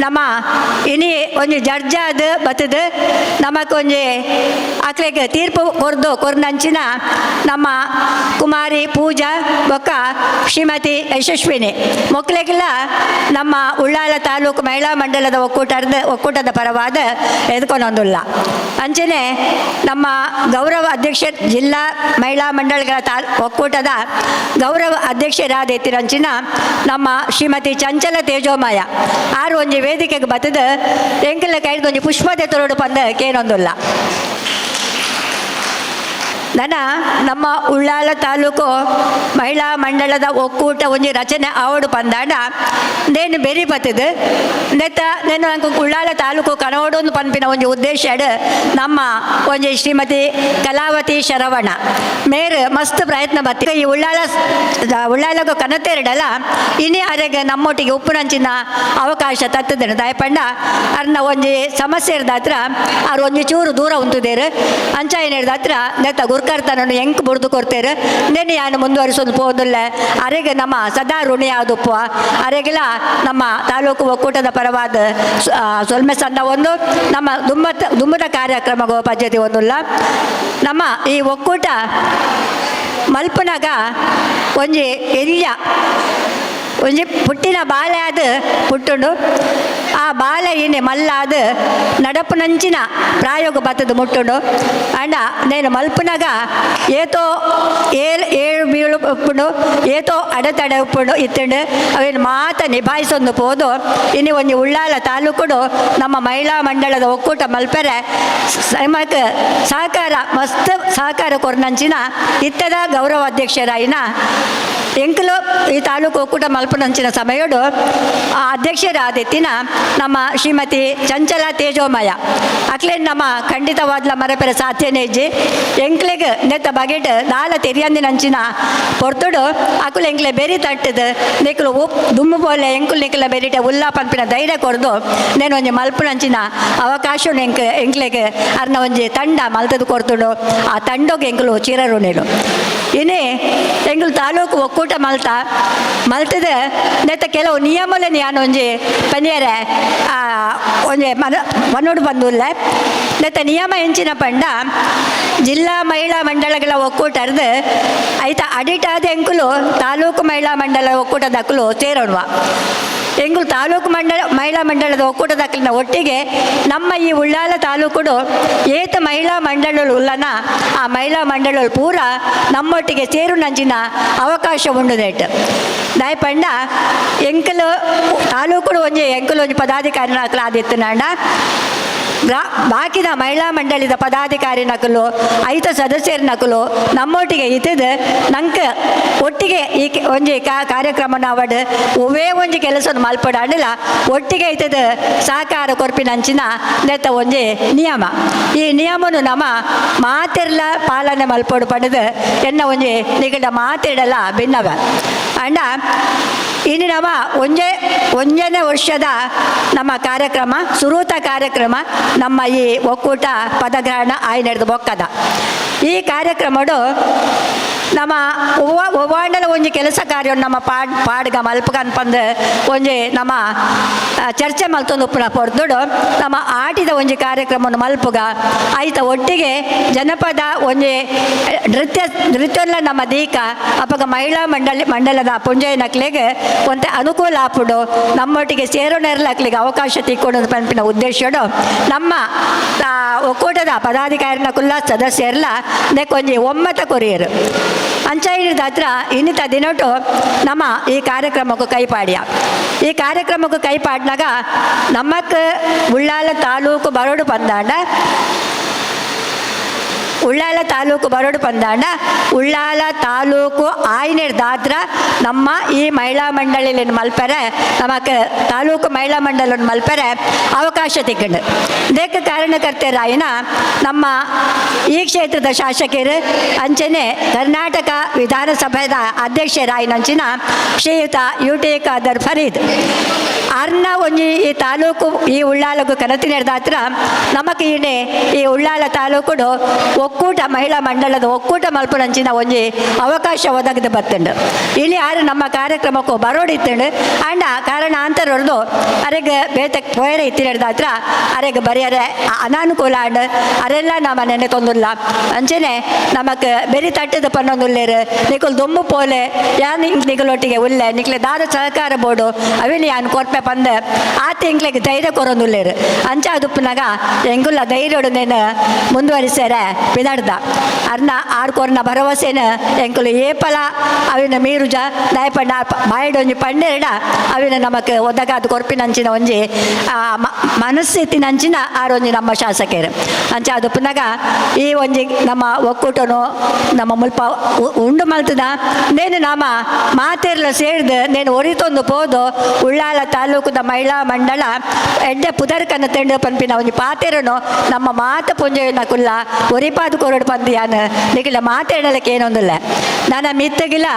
[SPEAKER 8] ನಮ್ಮ ಇನಿ ಒಂಜಿ ಜಡ್ಜಾದ ಬತ್ತದ ನಮಕೊಂಜಿ ಅಕ್ಲೆಗೆ ತೀರ್ಪು ಕೊರ್ನಂಚಿನ ನಮ್ಮ ಕುಮಾರಿ ಪೂಜಾ ಬೊಕ್ಕ ಶ್ರೀಮತಿ ಯಶಸ್ವಿನಿ ಮೊಕ್ಲೆಗೆಲ್ಲ ನಮ್ಮ ಉಳ್ಳಾಲ ತಾಲೂಕು ಮಹಿಳಾ ಮಂಡಲದ ಒಕ್ಕೂಟದ ಪರವಾದ ಎದ್ಕೊಂಡೊಂದಿಲ್ಲ ಅಂಚನೆ ನಮ್ಮ ಗೌರವ ಅಧ್ಯಕ್ಷ ಜಿಲ್ಲಾ ಮಹಿಳಾ ಮಂಡಳಗಳ ಒಕ್ಕೂಟದ ಗೌರವ ಅಧ್ಯಕ್ಷರಾದ ಎತ್ತಿರಂಚಿನ ನಮ್ಮ ಶ್ರೀಮತಿ ಚಂಚಲ ತೇಜೋಮಯ ಆರು ಒಂಜಿ ವೇದಿಕೆಗೆ ಬತ್ತದ ಎಂಕಲ ಕೈದು ಒಂಜಿ ಪುಷ್ಪತೆ ತೊರಡು ಪಂದ ಕೇನೊಂದಿಲ್ಲ ನಮ್ಮ ಉಳ್ಳಾಲ ತಾಲೂಕು ಮಹಿಳಾ ಮಂಡಲದ ಒಕ್ಕೂಟ ಒಂಜಿ ರಚನೆ ಆವಡು ಪಂದಾಂಡ ನೇನು ಬೆರಿ ಬತ್ತದು ನಾನು ನಂಗೆ ಉಳ್ಳಾಲ ತಾಲೂಕು ಕನೋಡೊಂದು ಪನ್ಪಿನ ಒಂಜಿ ಉದ್ದೇಶ ನಮ್ಮ ಒಂಜಿ ಶ್ರೀಮತಿ ಕಲಾವತಿ ಶರವಣ ಮೇರ್ ಮಸ್ತ್ ಪ್ರಯತ್ನ ಬತ್ತ ಈ ಉಳ್ಳಾಲಗೂ ಕನತೆರಡಲ್ಲ ಇನಿ ಅರೆಗೆ ನಮ್ಮೊಟ್ಟಿಗೆ ಉಪ್ಪುನಂಚಿನ ಅವಕಾಶ ತತ್ತದೇನು ದಯಪಂಡ ಅರ್ನ ಒಂಜಿ ಸಮಸ್ಯೆ ಇರ್ದ ಹತ್ರ ಅವ್ರು ಒಂಜಿ ಚೂರು ದೂರ ಉಂಟುದೇರು ಅಂಚ ಏನು ಹಿಡ್ದ ಹತ್ರ ನೆತ್ತ ಗುರ್ಕರ್ತನನ್ನು ಹೆಂಗೆ ಬುಡ್ದು ಕೊಡ್ತೇರು ನೆನೆ ಯಾನು ಮುಂದುವರಿಸೋದು ಹೋದಿಲ್ಲ ಅರೆಗೆ ನಮ್ಮ ಸದಾ ಋಣಿ ಆದುಪ್ಪ ಅರೆಗೆಲ್ಲ ನಮ್ಮ ತಾಲೂಕು ಒಕ್ಕೂಟದ ಪರವಾದ ಸೊಲ್ಮೆ ಸಣ್ಣ ಒಂದು ನಮ್ಮ ದುಂಬದ ಕಾರ್ಯಕ್ರಮ ಪದ್ಧತಿ ಒಂದಿಲ್ಲ ನಮ್ಮ ಈ ಒಕ್ಕೂಟ ಮಲ್ಪನಾಗ ಒಂಜಿ ಎಲ್ಯ ಒಂಜಿ ಪುಟ್ಟಿನ ಬಾಲೆ ಆದ ಪುಟ್ಟುಂಡು ಆ ಬಾಲೆ ಇನ್ನು ಮಲ್ಲಾದ ನಡಪುನಂಚಿನ ಪ್ರಾಯೋಗ ಬತ್ತದ ಮುಟ್ಟುಂಡು ಅಂಡ ನೇನು ಮಲ್ಪನಾಗ ಏತೋ ಏಳು ಬೀಳು ಉಪ್ಪುಂಡು ಏತೋ ಅಡೆತಡೆ ಉಪ್ಪುಂಡು ಇತ್ತುಂಡು ಅವೇನು ಮಾತ ನಿಭಾಯಿಸೊಂದು ಪೋದು ಇನ್ನು ಒಂದು ಉಳ್ಳಾಲ ತಾಲೂಕುಡು ನಮ್ಮ ಮಹಿಳಾ ಮಂಡಳದ ಒಕ್ಕೂಟ ಮಲ್ಪೆರೆ ನಮಕ್ ಸಹಕಾರ ಮಸ್ತ್ ಸಹಕಾರ ಕೊರ್ನಂಚಿನ ಇತ್ತದ ಗೌರವ ಅಧ್ಯಕ್ಷರಾಯಿನ ಎಂಕಲು ಈ ತಾಲೂಕು ಒಕ್ಕೂಟ ಮಲ್ಪನಂಚಿನ ಸಮಯಡು ಆ ಅಧ್ಯಕ್ಷರಾದಿತ್ತಿನ ನಮ್ಮ ಶ್ರೀಮತಿ ಚಂಚಲ ತೇಜೋಮಯ ಅಕ್ಲೇನು ನಮ್ಮ ಖಂಡಿತವಾದ್ಲ ಮರಪೆರ ಸಾಧ್ಯನೇ ಇಜ್ಜಿ ಎಂಕ್ಲೆಗೆ ನೆತ್ತ ಬಗೆಟ್ ದಾಲ ತೆರಿಯಂದಿನಂಚಿನ ಪೊರ್ತುಡು ಅಕುಲು ಎಂಕ್ಲೆ ಬೆರಿ ತಟ್ಟದು ನಿಕ್ಲು ದುಮ್ಮು ಪೋಲೆ ಎಂಕುಲು ನಿಕ್ಲ ಬೆರಿಟ ಉಲ್ಲಾ ಪಂಪಿನ ಧೈರ್ಯ ಕೊಡ್ದು ನೇನು ಒಂಜಿ ಮಲ್ಪನಂಚಿನ ಅವಕಾಶ ಎಂಕ್ಲೆಗೆ ಅರ್ನ ಒಂಜಿ ತಂಡ ಮಲ್ತದು ಕೊಡ್ತುಡು ಆ ತಂಡೋಗೆ ಎಂಕುಲು ಚಿರರು ನೀನು ಇನ್ನೇ ಎಂಕುಲು ತಾಲೂಕು ಒಕ್ಕೂಟ ಮಲ್ತದ ನೆತ್ತ ಕೆಲವು ನಿಯಮಲೆ ನಾನು ಒಂಜಿ ಪಂದ್ಯರೆ ಒಂಜಿ ಮನೋಡು ಬಂದುಲ್ಲ ನೆತ್ತ ನಿಯಮ ಹೆಂಚಿನ ಪಂಡ ಜಿಲ್ಲಾ ಮಹಿಳಾ ಮಂಡಳಗಳ ಒಕ್ಕೂಟರ್ದು ಐತ ಅಡಿಟ್ ಆದ ಎಂಕುಲು ತಾಲೂಕು ಮಹಿಳಾ ಮಂಡಳ ಒಕ್ಕೂಟದ ಅಕ್ಕಲು ಸೇರೋಣವ ಎಂಗುಲು ತಾಲೂಕು ಮಹಿಳಾ ಮಂಡಳದ ಒಕ್ಕೂಟದ ಅಕ್ಕಲಿನ ಒಟ್ಟಿಗೆ ನಮ್ಮ ಈ ಉಳ್ಳಾಲ ತಾಲೂಕುಡು ಏತ ಮಹಿಳಾ ಮಂಡಳಗಳು ಉಲ್ಲನ ಆ ಮಹಿಳಾ ಮಂಡಳಗಳು ಪೂರ ನಮ್ಮೊಟ್ಟಿಗೆ ಸೇರು ನಂಚಿನ ಅವಕಾಶ ಉಂಡು ನೆಟ್ಟು ದಾಯ್ ಪಂಡ ಎಂಕಲು ತಾಲೂಕುಡು ಒಂಜಿ ಎಂಕಲು ಒಂಜಿ ಪದಾಧಿಕಾರಿನ ಅಕ್ಕಲ ಆದಿತ್ತು ನಾಂಡ ಬಾಕಿದ ಮಹಿಳಾ ಮಂಡಳಿದ ಪದಾಧಿಕಾರಿ ನಕಲು ಐತ ಸದಸ್ಯರ ನಕಲು ನಮ್ಮೊಟ್ಟಿಗೆ ಇತ್ತದು ನಂಗೆ ಒಟ್ಟಿಗೆ ಈ ಒಂಜಿ ಕಾರ್ಯಕ್ರಮನ ಅವಡು ಒವೇ ಒಂಜಿ ಕೆಲಸ ಮಲ್ಪಡ ಅಂಡಿಲ್ಲ ಒಟ್ಟಿಗೆ ಇತ್ತದು ಸಹಕಾರ ಕೊರ್ಪಿನಂಚಿನ ನೆತ್ತ ಒಂಜಿ ನಿಯಮ ಈ ನಿಯಮನು ನಮ್ಮ ಮಾತೆರ್ಲ ಪಾಲನೆ ಮಲ್ಪಡು ಪಡೆದು ಎನ್ನ ಒಂಜಿ ನಿಗಡ ಮಾತಿಡಲ ಭಿನ್ನವ ಅಂಡ ಇನ್ನು ನಮ್ಮ ಒಂಜನೇ ವರ್ಷದ ನಮ್ಮ ಕಾರ್ಯಕ್ರಮ ಸುರೂತ ಕಾರ್ಯಕ್ರಮ ನಮ್ಮ ಈ ಒಕ್ಕೂಟ ಪದಗ್ರಹಣ ಆಯ್ನೆಡ್ದು ಬೊಕ್ಕದ ಈ ಕಾರ್ಯಕ್ರಮಡು ನಮ್ಮ ಒವ್ವಾಂಡಲ ಒಂಜಿ ಕೆಲಸ ಕಾರ್ಯ ನಮ್ಮ ಪಾಡ್ಗ ಮಲ್ಪಗ ಅನ್ಪಂದು ಒಂಜಿ ನಮ್ಮ ಚರ್ಚೆ ಮಲ್ತೊಂದು ಉಪ್ಪುನ ಪೊರ್ದುಡು ನಮ್ಮ ಆಟಿದ ಒಂಜಿ ಕಾರ್ಯಕ್ರಮವನ್ನು ಮಲ್ಪುಗ ಆಯ್ತ ಒಟ್ಟಿಗೆ ಜನಪದ ಒಂಜಿ ನೃತ್ಯಲ್ಲ ನಮ್ಮ ದೀಕ ಅಪ್ಪಗ ಮಹಿಳಾ ಮಂಡಲದ ಪುಂಜಯ ನಕ್ಲೆಗೆ ಒಂತೆ ಅನುಕೂಲ ಆಪುಡು ನಮ್ಮೊಟ್ಟಿಗೆ ಸೇರೋಣರ್ಲಾಕ್ಲಿಗೆ ಅವಕಾಶ ತಿಕ್ಕೊಂಡು ಪಂಪಿನ ಉದ್ದೇಶಡು ನಮ್ಮ ಒಕ್ಕೂಟದ ಪದಾಧಿಕಾರಿನ ಕುಲ್ಲ ಸದಸ್ಯರ್ಲ ನೆಕ್ಕೊಂಜಿ ಒಮ್ಮತ ಕೊರಿಯರು ಅಂಚಾಯಿದ ಹತ್ರ ಇನ್ನಿತ ದಿನೊಟ್ಟು ನಮ್ಮ ಈ ಕಾರ್ಯಕ್ರಮಕ್ಕೂ ಕೈಪಾಡ್ಯ ಈ ಕಾರ್ಯಕ್ರಮಕ್ಕೂ ಕೈಪಾಡ್ನಾಗ ನಮ್ಮಕ್ಕೆ ಉಳ್ಳಾಲ ತಾಲೂಕು ಬರೋಡು ಬಂದಾಂಡ ಉಳ್ಳಾಲ ತಾಲೂಕು ಬರೋಡು ಪಂದಾಂಡ ಉಳ್ಳಾಲ ತಾಲೂಕು ಆಯ್ನೆಡ್ದಾತ್ರ ನಮ್ಮ ಈ ಮಹಿಳಾ ಮಂಡಳಿಯನ್ನು ಮಲ್ಪರೆ ನಮಕ್ಕೆ ತಾಲೂಕು ಮಹಿಳಾ ಮಂಡಲವನ್ನು ಮಲ್ಪರೆ ಅವಕಾಶ ತಿಕ್ಕಂಡು ಇದಕ್ಕೆ ಕಾರಣಕರ್ತರಾಯಿನ ನಮ್ಮ ಈ ಕ್ಷೇತ್ರದ ಶಾಸಕರು ಅಂಚನೆ ಕರ್ನಾಟಕ ವಿಧಾನಸಭೆದ ಅಧ್ಯಕ್ಷರಾಯಿನಂಚಿನ ಶ್ರೀಯುತ UT ಖಾದರ್ ಫರೀದ್ ಅರ್ನ ಒಂಜಿ ಈ ತಾಲೂಕು ಈ ಉಳ್ಳಾಲಗೂ ಕನತಿ ನಡೆದಾತ್ರ ನಮಗೆ ಈ ಉಳ್ಳಾಲ ತಾಲೂಕುಡು ಒಕ್ಕೂಟ ಮಹಿಳಾ ಮಂಡಳದ ಒಕ್ಕೂಟ ಮಲ್ಪನಂಚಿನ ಒಂಜಿ ಅವಕಾಶ ಒದಗದು ಬತ್ತುಂಡು ಇಲ್ಲಿ ಯಾರು ನಮ್ಮ ಕಾರ್ಯಕ್ರಮಕ್ಕೂ ಬರೋಡಿತ್ತುಂಡು ಅಂಡ ಕಾರಣಾಂತರ ಹೊರದು ಅರೆಗೆ ಬೇತೆ ಪೋಯರೆ ಇತ್ತಿನಡ್ದಾತ್ರ ಅರೆಗೆ ಬರೆಯರೆ ಅನಾನುಕೂಲ ಅಂಡ್ ಅರೆಲ್ಲ ನಮ್ಮ ನೆನೆ ತೊಂದಿಲ್ಲ ಅಂಚನೆ ನಮಕ್ ಬೆರಿ ತಟ್ಟದ ಪನ್ನೊಂದುಲ್ಲೇರು ನಿಕುಲ್ ದೊಮ್ಮು ಪೋಲೆ ಯಾನ್ ನಿಕಲೊಟ್ಟಿಗೆ ಉಲ್ಲೆ ನಿಕ್ಲೆ ದಾದ ಸಹಕಾರ ಬೋರ್ಡು ಅವಿನಿ ಯಾನ್ ಕೊರ್ಪೆ ಪಂದ ಆ ತಿಂಗ್ಳಿಗೆ ಧೈರ್ಯ ಕೊರೊಂದುಲ್ಲೇರು ಅಂಚ ಅದುಪ್ಪನಾಗ ಎಂಗುಲ್ಲ ಧೈರ್ಯಡು ನೇನು ಮುಂದುವರಿಸ್ಯಾರೆ ಪಿನಡ್ದ ಅರ್ನ ಆಡ್ಕೊರ್ನ ಭರವಸೆನ ಎಂಕುಲು ಏಪಲ ಅವಿನ ಮೀರುಜ ದಯಪಂಡ ಬಾಯಿಡೊಂಜಿ ಪಂಡೆರಡ ಅವಿನ ನಮಕ್ ಒದಗಾದ ಕೊರ್ಪಿನಂಚಿನ ಒಂಜಿ ಮನಸ್ಥಿತಿನಂಚಿನ ಆರೊಂಜಿ ನಮ್ಮ ಶಾಸಕರು ಅಂಚ ಅದುಪ್ಪನಾಗ ಈ ಒಂಜಿ ನಮ್ಮ ಒಕ್ಕೂಟನು ನಮ್ಮ ಮುಲ್ಪ ಉಂಡು ಮಲ್ತದ ನೇನು ನಮ್ಮ ಮಾತೆರ್ಲ ಸೇರಿದು ನೇನು ಒರಿತೊಂದು ಪೋದು ಉಳ್ಳಾಲ ತಾಲೂಕುದ ಮಹಿಳಾ ಮಂಡಳ ಎಡ್ಡೆ ಪುದರ್ಕನ್ನು ತೆಂಡು ಪಂಪಿನ ಒಂಜಿ ಪಾತೆರನು ನಮ್ಮ ಮಾತ ಪುಂಜನ ಕುಲ್ಲ ಒರಿಪಾದು ಕೊರಡು ಪಂದಿಯಾನು ನಿಖಿಲ ಮಾತಾಡಲಿಕ್ಕೆ ಏನೊಂದಿಲ್ಲ ನಾನು ಮಿತ್ತಗಿಲ್ಲ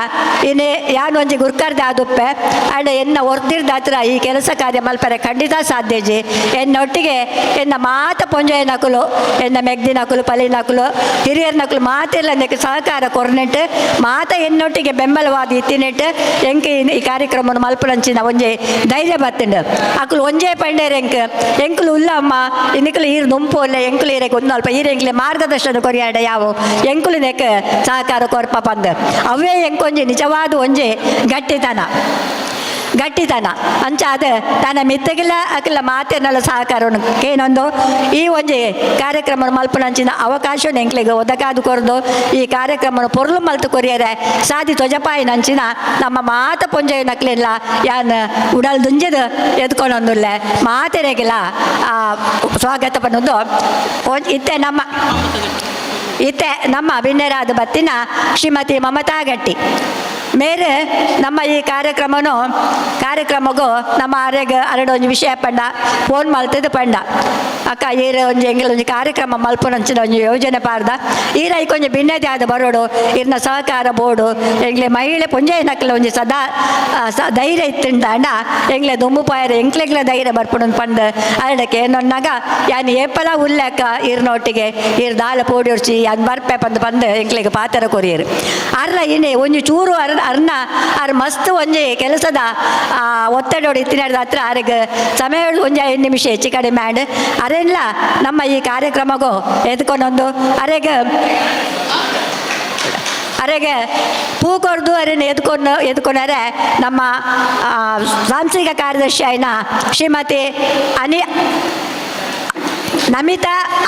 [SPEAKER 8] ಇನ್ನೇ ಯಾನು ಒಂಜಿ ಗುರ್ಕರ್ದೆ ಆದುಪ್ಪೆ ಅಂಡ್ ಎನ್ನ ಹೊರ್ದಿರ್ದ ಹತ್ರ ಈ ಕೆಲಸ ಕಾರ್ಯ ಮಲ್ಪರೆ ಖಂಡಿತ ಸಾಧ್ಯಜಿ ಎನ್ನೊಟ್ಟಿಗೆ ಎನ್ನ ಮಾತ ಪೊಂಜಯ ನಕುಲು ಎನ್ನ ಮೆಗ್ದಿ ನಕುಲು ಪಲಿ ನಕುಲು ಹಿರಿಯರ ನಕುಲು ಮಾತೆಲ್ಲ ನೆಕ್ಕೆ ಸಹಕಾರ ಕೊರ್ನೆಟ್ಟು ಮಾತ ಎನ್ನೊಟ್ಟಿಗೆ ಬೆಂಬಲವಾದ ಇತ್ತಿನೆಟ್ಟು ಎಂಕೆ ಈ ಕಾರ್ಯಕ್ರಮವನ್ನು ಮಲ್ಪನಂಚಿನ ಒಂಜಿ ಧೈರ್ಯ ಬತ್ತುಂಡು ಅಕುಲು ಒಂಜೇ ಪಂಡೇರು ಎಂಕುಲು ಉಲ್ಲಮ್ಮ ಇನ್ನಿಕಲು ಈರು ದುಂಪು ಇಲ್ಲ ಎಂಕುಲು ಈರೆಗೆ ಒಂದು ಅಲ್ಪ ಈರೆಂಕ್ಲೆ ಮಾರ್ಗದರ್ಶನ ಕೊರಿಯಾಡ ಯಾವು ಎಂಕುಲು ನೆಕ್ ಸಹಕಾರ ಕೊರ್ಪ ಪಂದು ಅವೇ ಎಂಕೊಂಜಿ ನಿಜವಾದ ಒಂಜಿ ಗಟ್ಟಿತನ ಗಟ್ಟಿತನ ಅಂಚಾದ ತನ್ನ ಮಿತ್ತಗಿಲ್ಲ ಅಕ್ಕಿಲ್ಲ ಮಾತೇನಲ್ಲ ಸಹಕಾರವನ್ನು ಏನೊಂದು ಈ ಒಂಜಿ ಕಾರ್ಯಕ್ರಮ ಮಲ್ಪನಂಚಿನ ಅವಕಾಶ ಎಂಕ್ಲಿಗೆ ಒದಕಾದು ಕೊರದು ಈ ಕಾರ್ಯಕ್ರಮ ಪೊರ್ಲು ಮಲ್ತು ಕೊರಿಯರೆ ಸಾದಿ ತೊಜಪಾಯಿನಂಚಿನ ನಮ್ಮ ಮಾತ ಪೊಂಜೆ ನಕ್ಲಿಲ್ಲ ಯಾನ್ ಉಡಲ್ ದುಂಜದ ಎದ್ಕೊಂಡೊಂದುಲ್ಲ ಮಾತೆರೆಗಿಲ್ಲ ಸ್ವಾಗತ ಪನ್ನೊಂದು ಇತ್ತೆ ನಮ್ಮ ಬಿನ್ನೆರಾದ ಬತ್ತಿನ ಶ್ರೀಮತಿ ಮಮತಾ ಗಟ್ಟಿ ಮೇರೆ ನಮ್ಮ ಈ ಕಾರ್ಯಕ್ರಮಗೂ ನಮ್ಮ ಆರೆಗೆ ಒಂದು ವಿಷಯ ಪಂಡ ಫೋನ್ ಮಲ್ತದ್ದು ಪಂಡ ಅಕ್ಕ ಈರ ಒಂಜಿ ಎಂಗಿಲ ಒಂಜಿ ಕಾರ್ಯಕ್ರಮ ಮಲ್ಪುನಂಚಿನ ಒಂಜಿ ಯೋಜನೆ ಪಾರ್ದ ಈರ ಕೊಂಚ ಭಿನ್ನತೆ ಆದ ಬರೋಡು ಇರ್ನ ಸಹಕಾರ ಬೋರ್ಡು ಎಂಗ್ಲೆ ಮಹಿಳೆ ಪುಂಜೆ ನಕ್ಲ ಒಂಜಿ ಸದಾ ಧೈರ್ಯ ಇತ್ತಂಡ ಎಂಗ್ಲೆ ದುಮ್ಮು ಪಾಯರ ಎಂಕ್ಲೆಗ್ಲ ಧೈರ್ಯ ಬರ್ಪುಣನ್ ಪಂಡ ಅರಡಕ್ಕೆ ನನ್ನಾಗ ಯಾನ್ ಏಪಲ ಉಲ್ಲೆಕ್ಕ ಇರ್ನೊಟ್ಟಿಗೆ ಇರ್ ದಾಳ ಪೋಡಿ ಉರ್ಚಿ ಯಾನ್ ಬರ್ಪೆ ಬಂದು ಎಂಕ್ಲೆಗೆ ಪಾತ್ರ ಕೊರಿಯರು ಅರ್ರ ಇನ್ನೇ ಒಂಜಿ ಚೂರು ಅರ್ನ ಅರ್ ಮಸ್ತ್ ಒಂಜಿ ಕೆಲಸದ ಒತ್ತಡೋಡು ಇತ್ತಿನಾಡ್ದ ಹತ್ರ ಅರೆಗೆ ಸಮಯ ಒಂಜಿ 5 ನಿಮಿಷ ಹೆಚ್ಚು ಕಡಿಮೆ ಮಾಡಿ ಅರೆಲ್ಲ ನಮ್ಮ ಈ ಕಾರ್ಯಕ್ರಮಗೂ ಎದ್ಕೊಂಡೊಂದು ಅರೆಗೆ ಪೂ ಕೊರ್ದು ಅರೇನು ಎದ್ಕೊಂಡರೆ ನಮ್ಮ ಸಾಂಸ್ಥಿಕ ಕಾರ್ಯದರ್ಶಿ ಆಯ್ನ ಶ್ರೀಮತಿ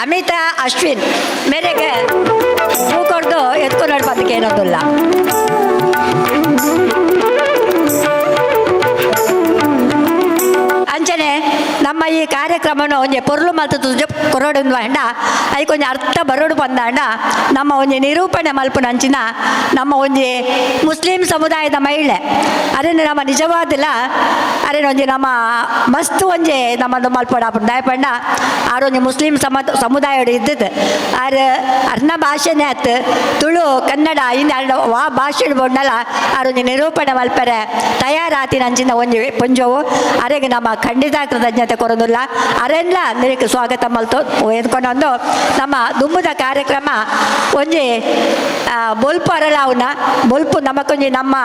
[SPEAKER 8] ಅಮಿತಾ ಅಶ್ವಿನ್ ಮೇರೆಗೆ ಹೂ ಕೊಡ್ದು ಎತ್ಕೊಂಡು ನೋಡ್ಬೋದಕ್ಕೆ ಏನೋದಿಲ್ಲ ಅಂಚನೆ ನಮ್ಮ ಈ ಕಾರ್ಯಕ್ರಮವನ್ನು ಒಂಜಿ ಪೊರ್ಲು ಮತ್ತು ತುಜ ಕೊರೋಡು ಅಂಡ ಅದಕ್ಕೆ ಒಂಜಿ ಅರ್ಥ ಬರೋಡು ಬಂದಾಂಡ ನಮ್ಮ ಒಂಜಿ ನಿರೂಪಣೆ ಮಲ್ಪುನ ಅಂಚಿನ ನಮ್ಮ ಒಂಜಿ ಮುಸ್ಲಿಂ ಸಮುದಾಯದ ಮಹಿಳೆ ಅರೇನು ನಮ್ಮ ನಿಜವಾದಿಲ್ಲ ಅರೇನು ಒಂಜಿ ನಮ್ಮ ಮಸ್ತ್ ಒಂಜಿ ನಮ್ಮದು ಮಲ್ಪಡ ದಯಪಂಡ ಆರೊಂಜಿ ಮುಸ್ಲಿಂ ಸಮುದಾಯ ಇದ್ದದ್ದು ಅರ್ನ ಭಾಷೆನೇ ಆಯ್ತು ತುಳು ಕನ್ನಡ ಇನ್ನು ವಾ ಭಾಷೆ ಬೋಡ್ನಲ್ಲ ಆರೊಂಜಿ ನಿರೂಪಣೆ ಮಲ್ಪರೆ ತಯಾರಾತಿನ ಅಂಚಿನ ಒಂಜಿ ಪುಂಜವು ಅರೆಗೆ ನಮ್ಮ ಖಂಡಿತ ಕೃತಜ್ಞತೆ ಕೊರೋದಿಲ್ಲ ಅರೆಲ್ಲ ನಿನಗೆ ಸ್ವಾಗತ ಮಲ್ತು ಎದ್ಕೊಂಡೊಂದು ನಮ್ಮ ದುಮ್ಮದ ಕಾರ್ಯಕ್ರಮ ಒಂಜಿ ಬೊಲ್ಪು ಅರಳಾವುನ ಬೊಲ್ಪು ನಮಕೊಂಜಿ ನಮ್ಮ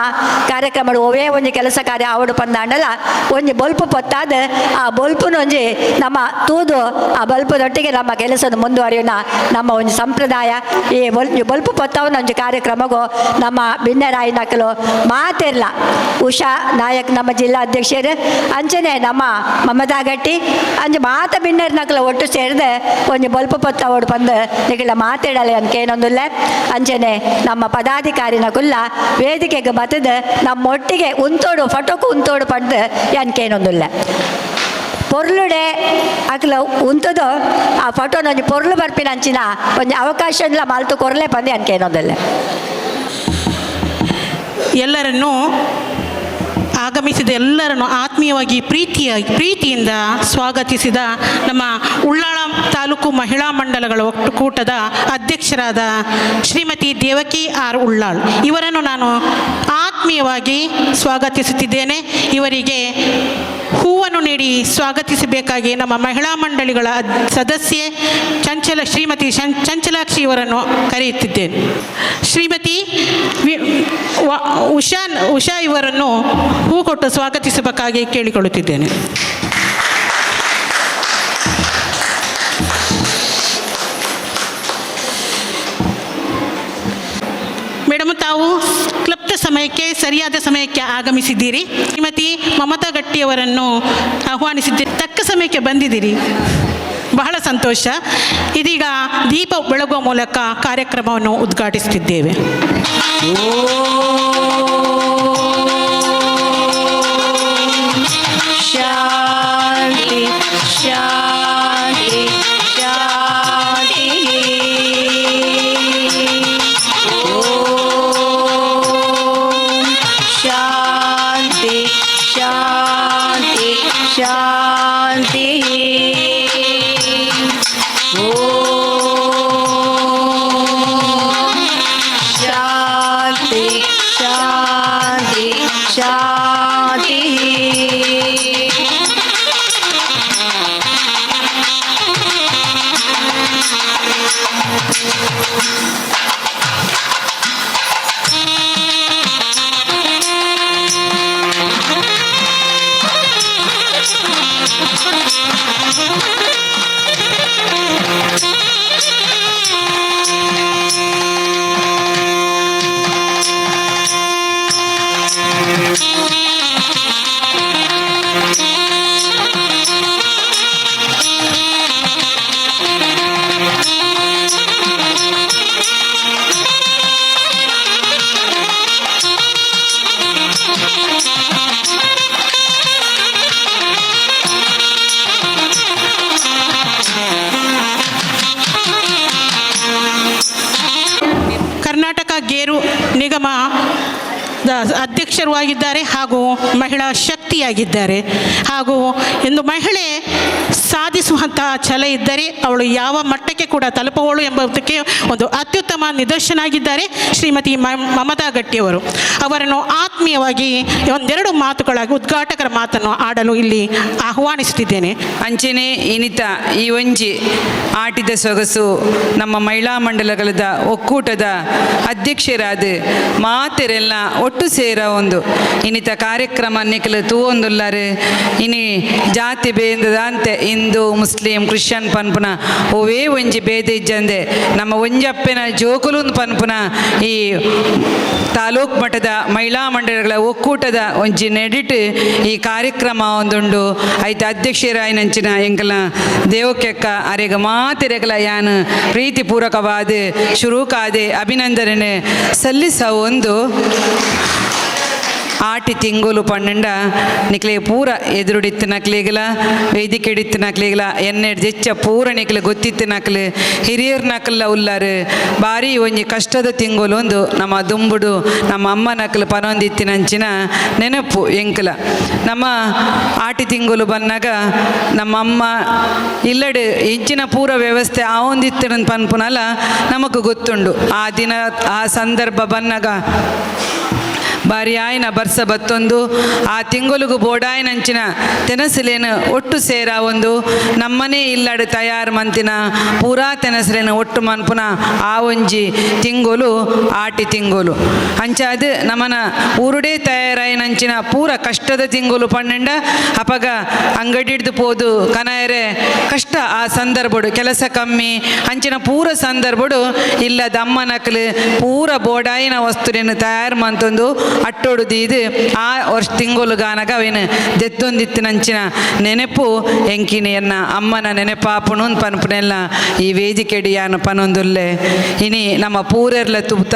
[SPEAKER 8] ಕಾರ್ಯಕ್ರಮ ಒವೇ ಒಂಜಿ ಕೆಲಸ ಕಾರ್ಯ ಆವಡು ಪಂದಾಂಡಲ್ಲ ಒಂಜಿ ಬೊಲ್ಪು ಪೊತ್ತಾದ ಆ ಬೊಲ್ಪುನ ಒಂಜಿ ನಮ್ಮ ತೂದು ಆ ಬಲ್ಪದೊಟ್ಟಿಗೆ ನಮ್ಮ ಕೆಲಸದ ಮುಂದುವರಿಯೋಣ ನಮ್ಮ ಒಂದು ಸಂಪ್ರದಾಯ ಈ ಬೊಲ್ಪು ಪೊತ್ತವನ್ನ ಒಂಜಿ ಕಾರ್ಯಕ್ರಮಗೂ ನಮ್ಮ ಬಿನ್ನೆರಾಯಿ ನಕಲು ಮಾತಿರ್ಲ ಉಷಾ ನಾಯಕ್ ನಮ್ಮ ಜಿಲ್ಲಾಧ್ಯಕ್ಷರು ಅಂಚನೆ ನಮ್ಮ ಮಮತಾ ಗಟ್ಟಿ ಅಂಚೆ ಮಾತ ಬಿನ್ನರ್ ನಕಲ ಒಟ್ಟು ಸೇರಿದೆ ಒಂಜಿ ಬೊಲ್ಪು ಪೊತ್ತ ಓಡು ಬಂದು ನಿಗಳ ಮಾತಾಡಲಿ ಅನ್ಕೇನೊಂದಿಲ್ಲ ಅಂಚನೆ ನಮ್ಮ ಪದಾಧಿಕಾರಿ ನಕುಲ್ಲ ವೇದಿಕೆಗೆ ಬತ್ತದ ನಮ್ಮೊಟ್ಟಿಗೆ ಫೋಟೋಕು ಉಂತೋಡು ಪಂದು ಅನ್ಕೇನೊಂದಿಲ್ಲ ಪೊರ್ಲುಡೆ ಅಕ್ಲ ಉಂತದು ಆ ಫೋಟೋನ ಒಂಜಿ ಪೊರ್ಲು ಬರ್ಪಿನ ಅಂಚಿನ ಒಂಜಿ ಅವಕಾಶ ಇಲ್ಲ ಮಲ್ತು ಕೊರಲೆ ಪಂದೆ ಅನ್ಕೇನೊಂದಿಲ್ಲ
[SPEAKER 7] ಎಲ್ಲರನ್ನೂ ಆಗಮಿಸಿದ ಎಲ್ಲರನ್ನು ಆತ್ಮೀಯವಾಗಿ ಪ್ರೀತಿಯಿಂದ ಸ್ವಾಗತಿಸಿದ ನಮ್ಮ ಉಳ್ಳಾಳ ತಾಲೂಕು ಮಹಿಳಾ ಮಂಡಲಗಳ ಒಕ್ಕೂಟದ ಅಧ್ಯಕ್ಷರಾದ ಶ್ರೀಮತಿ ದೇವಕಿ ಆರ್ ಉಳ್ಳಾಳ್ ಇವರನ್ನು ನಾನು ಆತ್ಮೀಯವಾಗಿ ಸ್ವಾಗತಿಸುತ್ತಿದ್ದೇನೆ. ಇವರಿಗೆ ಹೂವನ್ನು ನೀಡಿ ಸ್ವಾಗತಿಸಬೇಕಾಗಿ ನಮ್ಮ ಮಹಿಳಾ ಮಂಡಳಿಗಳ ಸದಸ್ಯೆ ಶ್ರೀಮತಿ ಚಂಚಲಾಕ್ಷಿ ಇವರನ್ನು ಕರೆಯುತ್ತಿದ್ದೇನೆ. ಶ್ರೀಮತಿ ಉಷಾ ಇವರನ್ನು ಹೂ ಕೊಟ್ಟು ಸ್ವಾಗತಿಸಬೇಕಾಗಿ ಕೇಳಿಕೊಳ್ಳುತ್ತಿದ್ದೇನೆ. ಮೇಡಮ್, ತಾವು ಕ್ಲಪ್ತ ಸಮಯಕ್ಕೆ ಸರಿಯಾದ ಸಮಯಕ್ಕೆ ಆಗಮಿಸಿದ್ದೀರಿ. ಶ್ರೀಮತಿ ಮಮತಾ ಗಟ್ಟಿಯವರನ್ನು ಆಹ್ವಾನಿಸಿದ್ದೀರಿ, ತಕ್ಕ ಸಮಯಕ್ಕೆ ಬಂದಿದ್ದೀರಿ, ಬಹಳ ಸಂತೋಷ. ಇದೀಗ ದೀಪ ಬೆಳಗುವ ಮೂಲಕ ಕಾರ್ಯಕ್ರಮವನ್ನು ಉದ್ಘಾಟಿಸುತ್ತಿದ್ದೇವೆ.
[SPEAKER 6] ಶಾಂತಿ ಶಾಂತಿ ಶಾಂತಿ ಶಾಂತಿ ಶಾಂತಿ ಶಾಂತಿ ಶಾಂತಿ ಶಾಂತಿ
[SPEAKER 7] ಅಧ್ಯಕ್ಷರು ಆಗಿದ್ದಾರೆ ಹಾಗೂ ಮಹಿಳಾ ಶಕ್ತಿಯಾಗಿದ್ದಾರೆ. ಹಾಗೂ ಒಂದು ಮಹಿಳೆ ಸಾಧಿಸುವಂತಹ ಛಲ ಇದ್ದರೆ ಅವಳು ಯಾವ ಮಟ್ಟಕ್ಕೆ ಕೂಡ ತಲುಪುವಳು ಎಂಬುದಕ್ಕೆ ಒಂದು ಅತ್ಯುತ್ತಮ ನಿದರ್ಶನ ಆಗಿದ್ದಾರೆ ಶ್ರೀಮತಿ ಮಮತಾ ಗಟ್ಟಿಯವರು. ಅವರನ್ನು ಆತ್ಮೀಯವಾಗಿ ಒಂದೆರಡು ಮಾತುಗಳಾಗಿ ಉದ್ಘಾಟಕರ ಮಾತನ್ನು ಆಡಲು ಇಲ್ಲಿ ಆಹ್ವಾನಿಸುತ್ತಿದ್ದೇನೆ.
[SPEAKER 9] ಅಂಚನೆ ಇನಿತ ಈ ಒಂಜಿ ಆಟಿದ ಸೊಗಸು ನಮ್ಮ ಮಹಿಳಾ ಮಂಡಲಗಳದ ಒಕ್ಕೂಟದ ಅಧ್ಯಕ್ಷರಾದ ಮಾತೆರೆಲ್ಲ ಒಟ್ಟು ಸೇರ ಒಂದು ಇನಿತ ಕಾರ್ಯಕ್ರಮ ನಿಖಲು ತೂವೊಂದುಲ್ಲಾರು. ಇನಿ ಜಾತಿ ಭೇದದ ಅಂತೆ ಹಿಂದೂ ಮುಸ್ಲಿಂ ಕ್ರಿಶ್ಚಿಯನ್ ಪನ್ಪುನ ಓವೇ ಒಂಜಿ ಭೇದ ಇಜ್ಜಂದೆ ನಮ್ಮ ಒಂಜಪ್ಪೆನ ಜೋಕುಲು ಪನ್ಪುನ ಈ ತಾಲೂಕು ಮಟ್ಟದ ಮಹಿಳಾ ಮಂಡಳಿಗಳ ಒಕ್ಕೂಟದ ಒಂಜಿ ನೆಡಿಟ್ ಈ ಕಾರ್ಯಕ್ರಮ ಒಂದುಂಡು ಐತ ಅಧ್ಯಕ್ಷರಾಯಿನಂಚಿನ ಎಂಕಲ ದೇವಕ್ಕೆಕ್ಕ ಅರೆಗ ಮಾತೆರೆಗಲ ಯಾನ್ ಪ್ರೀತಿಪೂರ್ವಕವಾದ ಶುರುಕಾದೆ ಅಭಿನಂದನೆ ಸಲ್ಲಿಸ ಒಂದು ಆಟಿ ತಿಂಗೋಲು ಪನ್ನಂಡ ನಿಕ್ಲೆ ಪೂರ ಎದುರುಡಿತ್ತು ನಕ್ಲಿಗಲ ವೇದಿಕೆ ಹಿಡಿತ್ತು ನಕ್ಲಿಗಲ ಎನ್ನೆಡ್ ಜೆಚ್ಚ ಪೂರ ನಿಕ್ಲೆ ಗೊತ್ತಿತ್ತು ನಕ್ಲು ಹಿರಿಯರ್ ನಕಲ್ಲ ಉಲ್ಲಾರು ಭಾರಿ ಒಂಜಿ ಕಷ್ಟದ ತಿಂಗೋಲು ಒಂದು ನಮ್ಮ ದುಂಬುಡು ನಮ್ಮ ಅಮ್ಮ ನಕಲು ಪನೊಂದಿತ್ತಿನಂಚಿನ ನೆನಪು ಎಂಕಲ ನಮ್ಮ ಆಟಿ ತಿಂಗೋಲು ಬಂದಾಗ ನಮ್ಮ ಅಮ್ಮ ಇಲ್ಲಡು ಇಂಚಿನ ಪೂರ ವ್ಯವಸ್ಥೆ ಆವೊಂದಿತ್ತಿನ ಪನ್ಪುನಲ್ಲ ನಮಗೂ ಗೊತ್ತುಂಡು ಆ ದಿನ ಆ ಸಂದರ್ಭ ಬಂದಾಗ ಬಾರಿ ಆಯ್ನ ಬರ್ಸ ಬತ್ತೊಂದು ಆ ತಿಂಗೊಲುಗು ಬೋಡಾಯ್ನಂಚಿನ ತೆನಸಿಲೇನು ಒಟ್ಟು ಸೇರ ಒಂದು ನಮ್ಮನೇ ಇಲ್ಲಡು ತಯಾರು ಮಂತಿನ ಪೂರಾ ತೆನಸಿಲೇನು ಒಟ್ಟು ಮನ್ಪುನ ಆ ಒಂಜಿ ತಿಂಗೊಲು ಆಟಿ ತಿಂಗೊಲು ಅಂಚಾದು ನಮ್ಮನ ಊರುಡೇ ತಯಾರಾಯ್ನಂಚಿನ ಪೂರ ಕಷ್ಟದ ತಿಂಗೊಲು ಪಣ್ಣೆಂಡ ಅಪಗ ಅಂಗಡಿ ಹಿಡ್ದು ಪೋದು ಕನಾಯರೆ ಕಷ್ಟ ಆ ಸಂದರ್ಭಡು ಕೆಲಸ ಕಮ್ಮಿ ಅಂಚಿನ ಪೂರ ಸಂದರ್ಭಡು ಇಲ್ಲ ದಮ್ಮ ನಕಲು ಪೂರ ಬೋಡಾಯಿನ ವಸ್ತುನೇನು ತಯಾರು ಮಂತೊಂದು ಅಟ್ಟೋಡು ದೀದು ಆ ವರ್ಷ ತಿಂಗೋಲು ಗಾನಗ ಅವೇನು ದೆತ್ತೊಂದಿತ್ತಿನಂಚಿನ ನೆನಪು ಎಂಕಿನಿಯನ್ನ ಅಮ್ಮನ ನೆನಪಾಪುಣು ಪನ್ಪುನೆಲ್ಲ ಈ ವೇದಿಕೆಡಿ ಯಾನು ಪನೊಂದುಲ್ಲೆ ಇನಿ ನಮ್ಮ ಪೂರೆರ್ಲ ತುಪ್ತ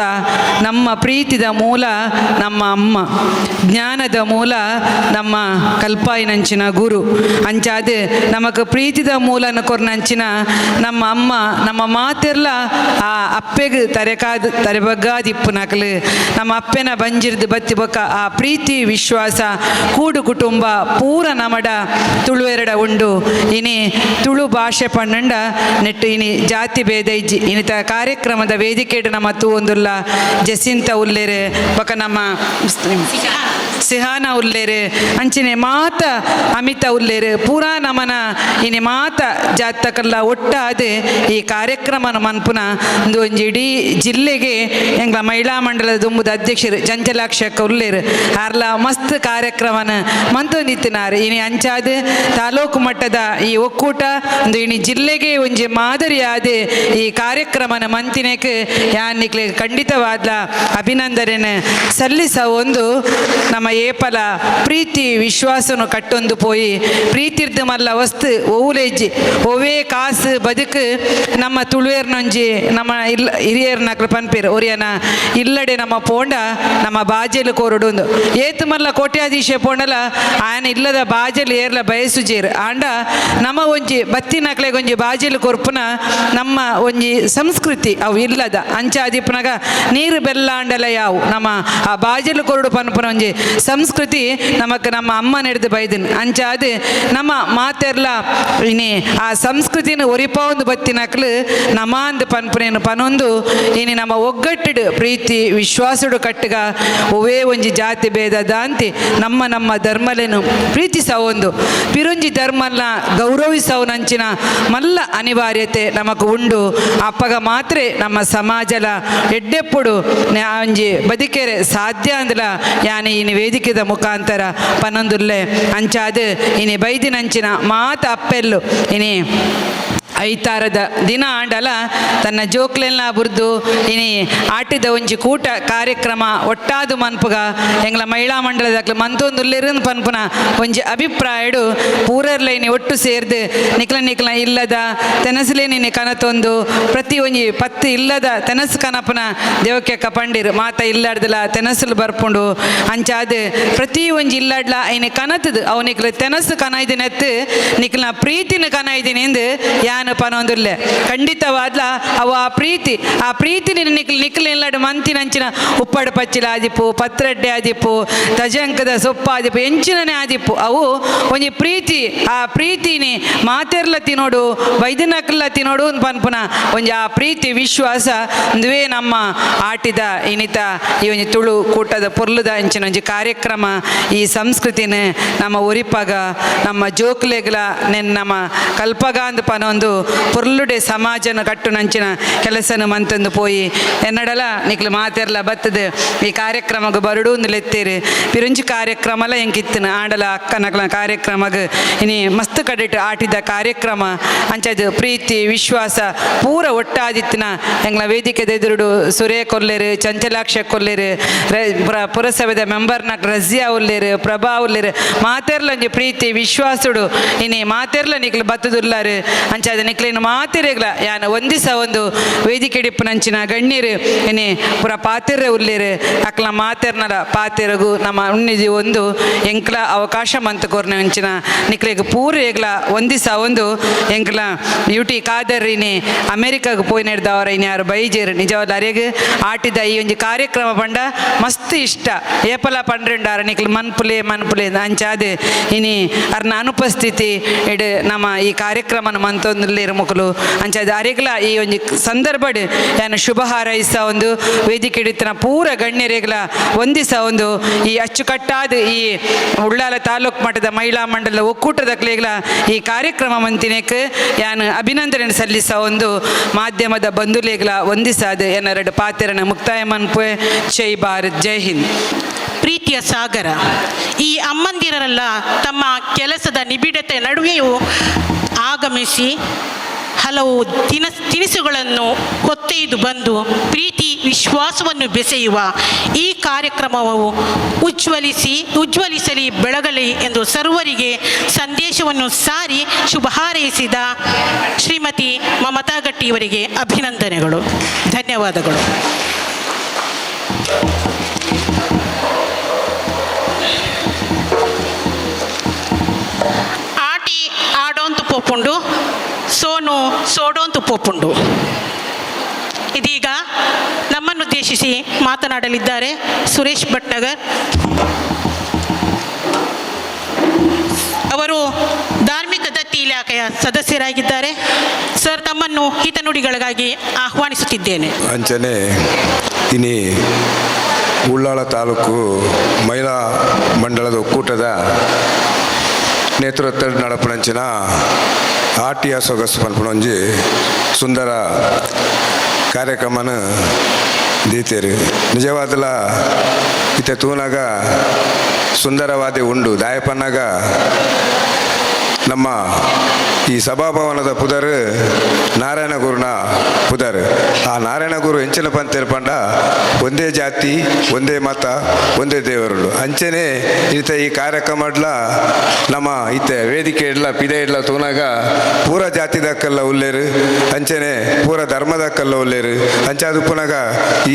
[SPEAKER 9] ನಮ್ಮ ಪ್ರೀತಿದ ಮೂಲ ನಮ್ಮ ಅಮ್ಮ, ಜ್ಞಾನದ ಮೂಲ ನಮ್ಮ ಕಲ್ಪಾಯಿನಂಚಿನ ಗುರು ಅಂಚಾದು ನಮಕ್ ಪ್ರೀತಿದ ಮೂಲನ ಕೊರ್ನಂಚಿನ ನಮ್ಮ ಅಮ್ಮ ನಮ್ಮ ಮಾತೆರ್ಲ ಆ ಅಪ್ಪೆಗೆ ತರೆಬಗ್ಗಾದಿಪ್ಪು ನಕಲು ನಮ್ಮ ಅಪ್ಪೆನ ಬಂಜಿರ್ದು ಬತ್ತಿ ಬೊಕ್ಕ ಆ ಪ್ರೀತಿ ವಿಶ್ವಾಸ ಕೂಡು ಕುಟುಂಬ ಪೂರ ನಮಡ ತುಳುವೆರಡ ಉಂಡು ಇನಿ ತುಳು ಭಾಷೆ ಪಣ್ಣಂಡ ನೆಟ್ಟು ಇನಿ ಜಾತಿ ಭೇದ ಇಜ್ಜಿ ಇನಿತ ಕಾರ್ಯಕ್ರಮದ ವೇದಿಕೆ ನಮ್ಮ ತೂವೊಂದುಲ್ಲ ಜಸಿಂತ ಉಲ್ಲೇರೆ ಬೊಕ್ಕ ನಮ್ಮ ಸಿಹಾನ ಉಲ್ಲೇರು ಅಂಚಿನೆ ಮಾತ ಅಮಿತ ಉಲ್ಲೇರು ಪೂರಾ ನಮನ ಇನಿ ಮಾತ ಜಾತಕಲ್ಲ ಒಟ್ಟಾದ ಈ ಕಾರ್ಯಕ್ರಮನ ಮನ್ಪುನ ಒಂದು ಒಂಜಿ ಇಡೀ ಜಿಲ್ಲೆಗೆ ಎಂಗ್ಲ ಮಹಿಳಾ ಮಂಡಲದ ದುಂಬುದ ಅಧ್ಯಕ್ಷರು ಚಂಚಲಾಕ್ಷಕ್ಕ ಉಲ್ಲೇರು ಆರ್ಲ ಮಸ್ತ್ ಕಾರ್ಯಕ್ರಮನ ಮಂತೊಂದಿತ್ತಿನಾರು ಇನಿ ಅಂಚಾದ ತಾಲೂಕು ಮಟ್ಟದ ಈ ಒಕ್ಕೂಟ ಒಂದು ಇನಿ ಜಿಲ್ಲೆಗೆ ಒಂಜಿ ಮಾದರಿಯಾದ ಈ ಕಾರ್ಯಕ್ರಮನ ಮಂತಿನಕ್ಕೆ ಯಾನಿಕ್ಲೆ ಖಂಡಿತವಾದ ಅಭಿನಂದನೆ ಸಲ್ಲಿಸ ಒಂದು ನಮ್ಮ ಏಪಲ ಪ್ರೀತಿ ವಿಶ್ವಾಸನು ಕಟ್ಟೊಂದು ಪೋಯಿ ಪ್ರೀತಿರ್ದು ಮಲ್ಲ ವಸ್ತು ಓವುಲೆಜ್ಜಿ ಓವೇ ಕಾಸು ಬದುಕು ನಮ್ಮ ತುಳುವೇರ್ನೊಂಜಿ ನಮ್ಮ ಇಲ್ಲ ಹಿರಿಯರ್ ನಕ್ಲು ಪನ್ಪೇರು ಒರಿಯನ ಇಲ್ಲಡೆ ನಮ್ಮ ಪೋಂಡ ನಮ್ಮ ಬಾಜೆಲು ಕೋರುಡೊಂದು ಏತು ಮಲ್ಲ ಕೋಟ್ಯಾಧೀಶ ಪೋಂಡಲ ಆಯನ ಇಲ್ಲದ ಬಾಜೆಲು ಏರ್ಲ ಬಯಸುಜೇರು ಆಂಡ ನಮ್ಮ ಒಂಜಿ ಬತ್ತಿ ನಕ್ಲೆಗೆ ಒಂಜಿ ಬಾಜೆಲು ಕೊರ್ಪುನ ನಮ್ಮ ಒಂಜಿ ಸಂಸ್ಕೃತಿ ಅವು ಇಲ್ಲದ ಅಂಚಾದಿಪ್ಪನಾಗ ನೀರು ಬೆಲ್ಲ ಅಂಡಲ ಯಾವು ನಮ್ಮ ಆ ಬಾಜೆಲು ಕೊರಡು ಪನ್ಪುನ ಒಂಜಿ ಸಂಸ್ಕೃತಿ ನಮಕ್ ನಮ್ಮ ಅಮ್ಮ ನಡೆದು ಬೈದನ್ ಅಂಚಾದು ನಮ್ಮ ಮಾತೆರ್ಲ ಇನಿ ಆ ಸಂಸ್ಕೃತಿನ ಒರಿಪ ಒಂದು ಬತ್ತಿನಕ್ಲು ನಮಾಂದ್ ಪನ್ಪುನೇನು ಪನೊಂದು ಇನಿ ನಮ್ಮ ಒಗ್ಗಟ್ಟಿಡು ಪ್ರೀತಿ ವಿಶ್ವಾಸಡು ಕಟ್ಟಗ ಒವೇ ಒಂಜಿ ಜಾತಿ ಭೇದ ದಾಂತಿ ನಮ್ಮ ನಮ್ಮ ಧರ್ಮಲೇನು ಪ್ರೀತಿಸವೊಂದು ಪಿರುಂಜಿ ಧರ್ಮಲ್ನ ಗೌರವಿಸವನಂಚಿನ ಮಲ್ಲ ಅನಿವಾರ್ಯತೆ ನಮಕ್ ಉಂಡು ಅಪ್ಪಗ ಮಾತ್ರ ನಮ್ಮ ಸಮಾಜಲ ಎಡ್ಡೆಪ್ಪುಡು ಒಂಜಿ ಬದುಕೆರೆ ಸಾಧ್ಯ ಅಂದಲ ಯಾನಿ ಇನಿ ವೇದಿಕೆದ ಮುಖಾಂತರ ಪನೊಂದುಲ್ಲೆ ಅಂಚಾದು ಇನಿ ಬೈದಿನಂಚಿನ ಮಾತ ಅಪ್ಪೆಲ್ಲು ಇನಿ ಐತಾರದ ದಿನ ಆಂಡಲ ತನ್ನ ಜೋಕ್ಲೆಲ್ಲ ಬುರ್ದು ಇನಿ ಆಟಿದ ಒಂಜಿ ಕೂಟ ಕಾರ್ಯಕ್ರಮ ಒಟ್ಟಾದು ಮನ್ಪುಗ ಎಂಗ್ಲ ಮಹಿಳಾ ಮಂಡಲದಾಗ್ಲು ಮಂತೊಂದುಲ್ಲೆರನ್ ಪನ್ಪುನ ಒಂಜಿ ಅಭಿಪ್ರಾಯಡು ಪೂರರ್ಲೆ ಇನಿ ಒಟ್ಟು ಸೇರ್ದು ನಿಕ್ಲ ಇಲ್ಲದ ತೆನಸಲೇನಿ ಕನತೊಂದು ಪ್ರತಿ ಒಂಜಿ ಪತ್ತು ಇಲ್ಲದ ತೆನಸು ಕನಪನ ದೇವಕ್ಕೆ ಕಪಂಡಿರು ಮಾತ ಇಲ್ಲಾಡ್ದಲ ತೆನಸಲು ಬರ್ಪುಂಡು ಅಂಚಾದು ಪ್ರತಿ ಒಂಜಿ ಇಲ್ಲಾಡ್ಲ ಐನೆ ಕನತದು ಅವು ನಿಕ್ಲ ತೆನಸು ಕನ ಇದೀನೆತ್ತು ನಿಕ್ಲ ಪ್ರೀತಿನ ಕನ ಇದೀನಿ ಎಂದು ಯಾನು ಯಾನು ಪನೊಂದುಲ್ಲೆ ಖಂಡಿತವಾದ್ಲ ಅವು ಆ ಪ್ರೀತಿ ನಿಕ್ಲೆಲ್ಲಡು ಮಂತಿನಂಚಿನ ಉಪ್ಪಡು ಪಚ್ಚಿಲ ಆದಿಪ್ಪು ಪತ್ರಡ್ಡೆ ಆದಿಪ್ಪು ತಜಂಕದ ಸೊಪ್ಪು ಆದಿಪ್ಪು ಎಂಚಿನನೇ ಆದಿಪ್ಪು ಅವು ಒಂಜಿ ಆ ಪ್ರೀತಿನಿ ಮಾತೆರ್ಲ ತಿನ್ನೋಡು ವೈದ್ಯನಕ್ಲ ತಿನ್ನೋಡು ಪನ್ಪುನ ಒಂಜಿ ಆ ಪ್ರೀತಿ ವಿಶ್ವಾಸ ದುವೇ ನಮ್ಮ ಆಟಿದ ಇನಿತ ಈ ಒಂಜಿ ತುಳು ಕೂಟದ ಪೊರ್ಲುದ ಅಂಚಿನ ಒಂಜಿ ಕಾರ್ಯಕ್ರಮ ಈ ಸಂಸ್ಕೃತಿನ ನಮ್ಮ ಒರಿಪಗ ನಮ್ಮ ಜೋಕ್ಲೆಗ್ಲ ನಮ್ಮ ಕಲ್ಪಗಾಂದ್ ಪನೊಂದು ಪೊರ್ಲುಡೆ ಸಮಾಜನ ಕಟ್ಟು ನಂಚಿನ ಕೆಲಸನ ಮಂತಂದು ಪೋಯಿ ಎನ್ನಡಲ ನಿಕ್ಲು ಮಾತೆರ್ಲ ಬತ್ತದ ಈ ಕಾರ್ಯಕ್ರಮಕ್ಕೆ ಬರಡೂಂದು ಲೆತ್ತೇರು ಪಿರುಂಜಿ ಕಾರ್ಯಕ್ರಮಲ ಎಂಕಿತ್ತಿನ ಆಂಡಲ ಅಕ್ಕನಕ್ಲ ಕಾರ್ಯಕ್ರಮಗ ಇನಿ ಮಸ್ತ್ ಕಡೆಟ್ ಆಟಿದ ಕಾರ್ಯಕ್ರಮ ಅಂಚದು ಪ್ರೀತಿ ವಿಶ್ವಾಸ ಪೂರ ಒಟ್ಟಾದಿತ್ತಿನ ಎಂಗ್ಲ ವೇದಿಕೆ ಎದುರುಡು ಸುರೇ ಕೊಲ್ಲೇರು ಚಂಚಲಾಕ್ಷ ಕೊಲ್ಲೇರು ಪುರಸಭೆದ ಮೆಂಬರ್ನ ರಜಿಯಾ ಉಲ್ಲೇರು ಪ್ರಭಾ ಉಲ್ಲೇರು ಮಾತೆರ್ಲ ಒಂಜಿ ಪ್ರೀತಿ ವಿಶ್ವಾಸುಡು ಇನಿ ಮಾತೆರ್ಲ ನಿಕ್ಲು ಬತ್ತದುಲ್ಲಾರು ಅಂಚಾದ ನಿಕ್ಲಿನ ಮಾತೆರೆಗ್ಲ ಯಾನ ಒಂದಿಸ ಒಂದು ವೇದಿಕೆ ಡಿಪ್ಪುನಂಚಿನ ಗಣ್ಯರು ಇನಿ ಪುರ ಪಾತೆರ್ರೆ ಉಲ್ಲೇರು ಅಕ್ಲ ಮಾತೆರ್ನಲ ಪಾತೆರಗು ನಮ್ಮ ಉಣ್ಣಿದಿ ಒಂದು ಎಂಕ್ಲ ಅವಕಾಶ ಮಂತ್ ಕೊರ್ನ ಅಂಚಿನ ನಿಕ್ಲೆಗ್ ಪೂರ ಏಗ್ಲ ಒಂದಿಸ ಒಂದು ಎಂಕ್ಲ ಯುಟಿ ಕಾದರ್ರಿನಿ ಅಮೆರಿಕಾಗ ಪೋಯಿ ನೆಡ್ದವರ ಇನ್ಯಾರು ಬೈಜೇರು ನಿಜವಾದ ಅರೆಗ್ ಆಟಿದ ಈ ಒಂಜಿ ಕಾರ್ಯಕ್ರಮ ಪಂಡ ಮಸ್ತ್ ಇಷ್ಟ ಏಪಲ ಪಂಡ್ರೆಂಡಾರ ನಿಕ್ಲು ಮನ್ಪುಲೆ ಅಂಚಾದ ಇನಿ ಅರ್ನ ಅನುಪಸ್ಥಿತಿ ಇಡ್ ನಮ್ಮ ಈ ಕಾರ್ಯಕ್ರಮನ ಮಂತೊಂದುಲ್ಲೇರು ಮುಕುಲು ಅಂಚಾದ ಅರೆಗ್ಲ ಈ ಒಂಜಿ ಸಂದರ್ಭಡ್ ಯಾನು ಶುಭ ಹಾರೈಸ ಒಂದು ವೇದಿಕೆ ಇಡಿತನ ಪೂರ ಗಣ್ಯರೆಗ್ಲ ಒಂದಿಸ ಒಂದು ಈ ಅಚ್ಚುಕಟ್ಟಾದ ಈ ಉಳ್ಳಾಲ ತಾಲೂಕು ಮಟ್ಟದ ಮಹಿಳಾ ಮಂಡಲ ಒಕ್ಕೂಟದ ಕ್ಲೇಗ್ಲ ಈ ಕಾರ್ಯಕ್ರಮ ಮಂತಿನೇಕ್ ಯಾನು ಅಭಿನಂದನೆ ಸಲ್ಲಿಸ ಒಂದು ಮಾಧ್ಯಮದ ಬಂಧುಲೇಗ್ಲ ಒಂದಿಸಾದ ಎನ್ನೆರಡು ಪಾತೆರನ ಮುಕ್ತಾಯ ಮನ್ಪುವೆ ಜೈ ಭಾರತ್ ಜೈ ಹಿಂದ್.
[SPEAKER 7] ಪ್ರೀತಿಯ ಸಾಗರ ಈ ಅಮ್ಮಂದಿರರೆಲ್ಲ ತಮ್ಮ ಕೆಲಸದ ನಿಬಿಡತೆ ನಡುವೆಯೂ ಆಗಮಿಸಿ ಹಲವು ತಿನಿಸುಗಳನ್ನು ಹೊತ್ತೊಯ್ದು ಪ್ರೀತಿ ವಿಶ್ವಾಸವನ್ನು ಬೆಸೆಯುವ ಈ ಕಾರ್ಯಕ್ರಮವು ಉಜ್ವಲಿಸಲಿ ಬೆಳಗಲಿ ಎಂದು ಸರ್ವರಿಗೆ ಸಂದೇಶವನ್ನು ಸಾರಿ ಶುಭ ಹಾರೈಸಿದ ಶ್ರೀಮತಿ ಮಮತಾ ಗಟ್ಟಿಯವರಿಗೆ ಅಭಿನಂದನೆಗಳು. ಧನ್ಯವಾದಗಳು. ಆಟಿ ಆಡೋಂತು ಪೋಪುಂಡು ಸೋನು ಸೋಡೋಂತು ಪೋಪುಂಡು. ಇದೀಗ ನಮ್ಮನ್ನುದ್ದೇಶಿಸಿ ಮಾತನಾಡಲಿದ್ದಾರೆ ಸುರೇಶ್ ಭಟ್ನಗರ್. ಅವರು ಧಾರ್ಮಿಕ ದತ್ತಿ ಇಲಾಖೆಯ ಸದಸ್ಯರಾಗಿದ್ದಾರೆ. ಸರ್, ತಮ್ಮನ್ನು ಹಿತನುಡಿಗಳಿಗಾಗಿ ಆಹ್ವಾನಿಸುತ್ತಿದ್ದೇನೆ.
[SPEAKER 10] ಅಂಚನೆ ಇನಿ ಉಳ್ಳಾಳ ತಾಲೂಕು ಮಹಿಳಾ ಮಂಡಳದ ಒಕ್ಕೂಟದ ನೇತೃತ್ವ ನಡಪಣಂಚಿನ ಆಟಿಯ ಸೊಗಸು ಪನ್ಪುಣೊಂಜಿ ಸುಂದರ ಕಾರ್ಯಕ್ರಮನ ದೀತೇರು. ನಿಜವಾದಲ ಇತ್ತೆ ತೂನಾಗ ಸುಂದರವಾದಿ ಉಂಡು ದಾಯಪನ್ನಾಗ ನಮ್ಮ ಈ ಸಭಾಭವನದ ಪುದರ್ ನಾರಾಯಣ ಗುರುನ ಪುದರ್. ಆ ನಾರಾಯಣ ಗುರು ಹೆಂಚಿನ ಪಂತೇರು ಪಂಡ ಒಂದೇ ಜಾತಿ ಒಂದೇ ಮತ ಒಂದೇ ದೇವರುಡು ಅಂಚೆನೆ ಇತ್ತ ಈ ಕಾರ್ಯಕ್ರಮಡ್ಲ ನಮ್ಮ ಇತ್ತೆ ವೇದಿಕೆ ಇಡ್ಲ ಪಿದೆ ಇಡ್ಲ ತೂನಾಗ ಪೂರ ಜಾತಿ ದಕ್ಕಲ್ಲ ಉಲ್ಲೇರು ಅಂಚೆನೆ ಪೂರ ಧರ್ಮದ ಕಲ್ಲ ಉಲ್ಲೇರು ಅಂಚಾದು ಪುನಗ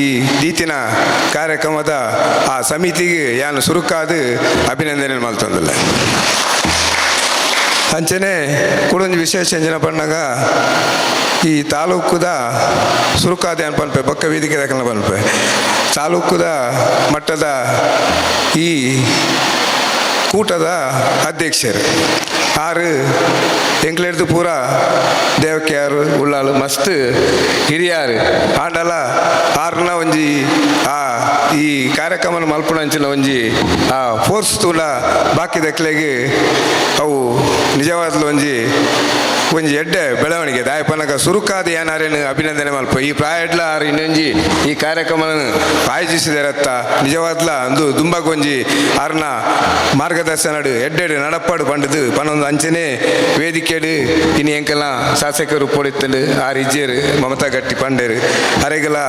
[SPEAKER 10] ಈ ದೀತಿನ ಕಾರ್ಯಕ್ರಮದ ಆ ಸಮಿತಿಗೆ ಯಾನು ಸುರುಕಾದ ಅಭಿನಂದನೆ ಮಲ್ತಂದಿಲ್ಲ. ಅಂಚನೆ ಕೂಡೊಂದು ವಿಶೇಷ ಎಂಜಿನ ಪಣ್ಣಾಗ ಈ ತಾಲೂಕುದ ಸುರುಕಾದ ಏನು ಪನ್ಪೆ ಬಕ್ಕ ವೇದಿಕೆ ದಾಖಲ ಪನ್ಪೆ ತಾಲೂಕುದ ಮಟ್ಟದ ಈ ಕೂಟದ ಅಧ್ಯಕ್ಷರು ಆರು ಎಂಕ್ಲೆಡ್ದು ಪೂರ ದೇವಕ್ಯಾರು ಉಳ್ಳಾಳು ಮಸ್ತ್ ಹಿರಿಯಾರು ಆಂಡಲ ಆರ್ನ ಒಂಜಿ ಆ ಈ ಕಾರ್ಯಕ್ರಮ ಮಲ್ಪುಣಂಚಿನ ಒಂಜಿ ಆ ಫೋರ್ಸ್ ತೂಲ ಬಾಕಿ ದಕ್ಲೆಗೆ ಅವು ನಿಜವಾದ್ಲು ಒಂಜಿ ಎಡ್ಡೆ ಬೆಳವಣಿಗೆ ದಾಯಪನಗ ಸುರುಕಾದ ಏನಾರೇನು ಅಭಿನಂದನೆ ಮಲ್ಪ ಈ ಪ್ರಾಯಡ್ಲ ಆರು ಇನ್ನೊಂಜಿ ಈ ಕಾರ್ಯಕ್ರಮ ಆಯೋಜಿಸಿದರತ್ತ ನಿಜವಾದ್ಲ ಅಂದು ದುಂಬಗೊಂಜಿ ಆರ್ನ ಮಾರ್ಗದರ್ಶನ ಎಡ್ಡೆಡು ನಡಪಾಡು ಪಂಡದು ಪನ್ನೊಂದು ಅಂಚನೆ ವೇದಿಕೆಡು ಇನ್ನು ಎಂಕೆಲ್ಲ ಶಾಸಕರು ಪೊಡಿತ್ತಂಡು ಆರು ಇಜ್ಜೇರು ಮಮತಾ ಗಟ್ಟಿ ಪಂಡೇರು ಅರೆಗೆಲ್ಲ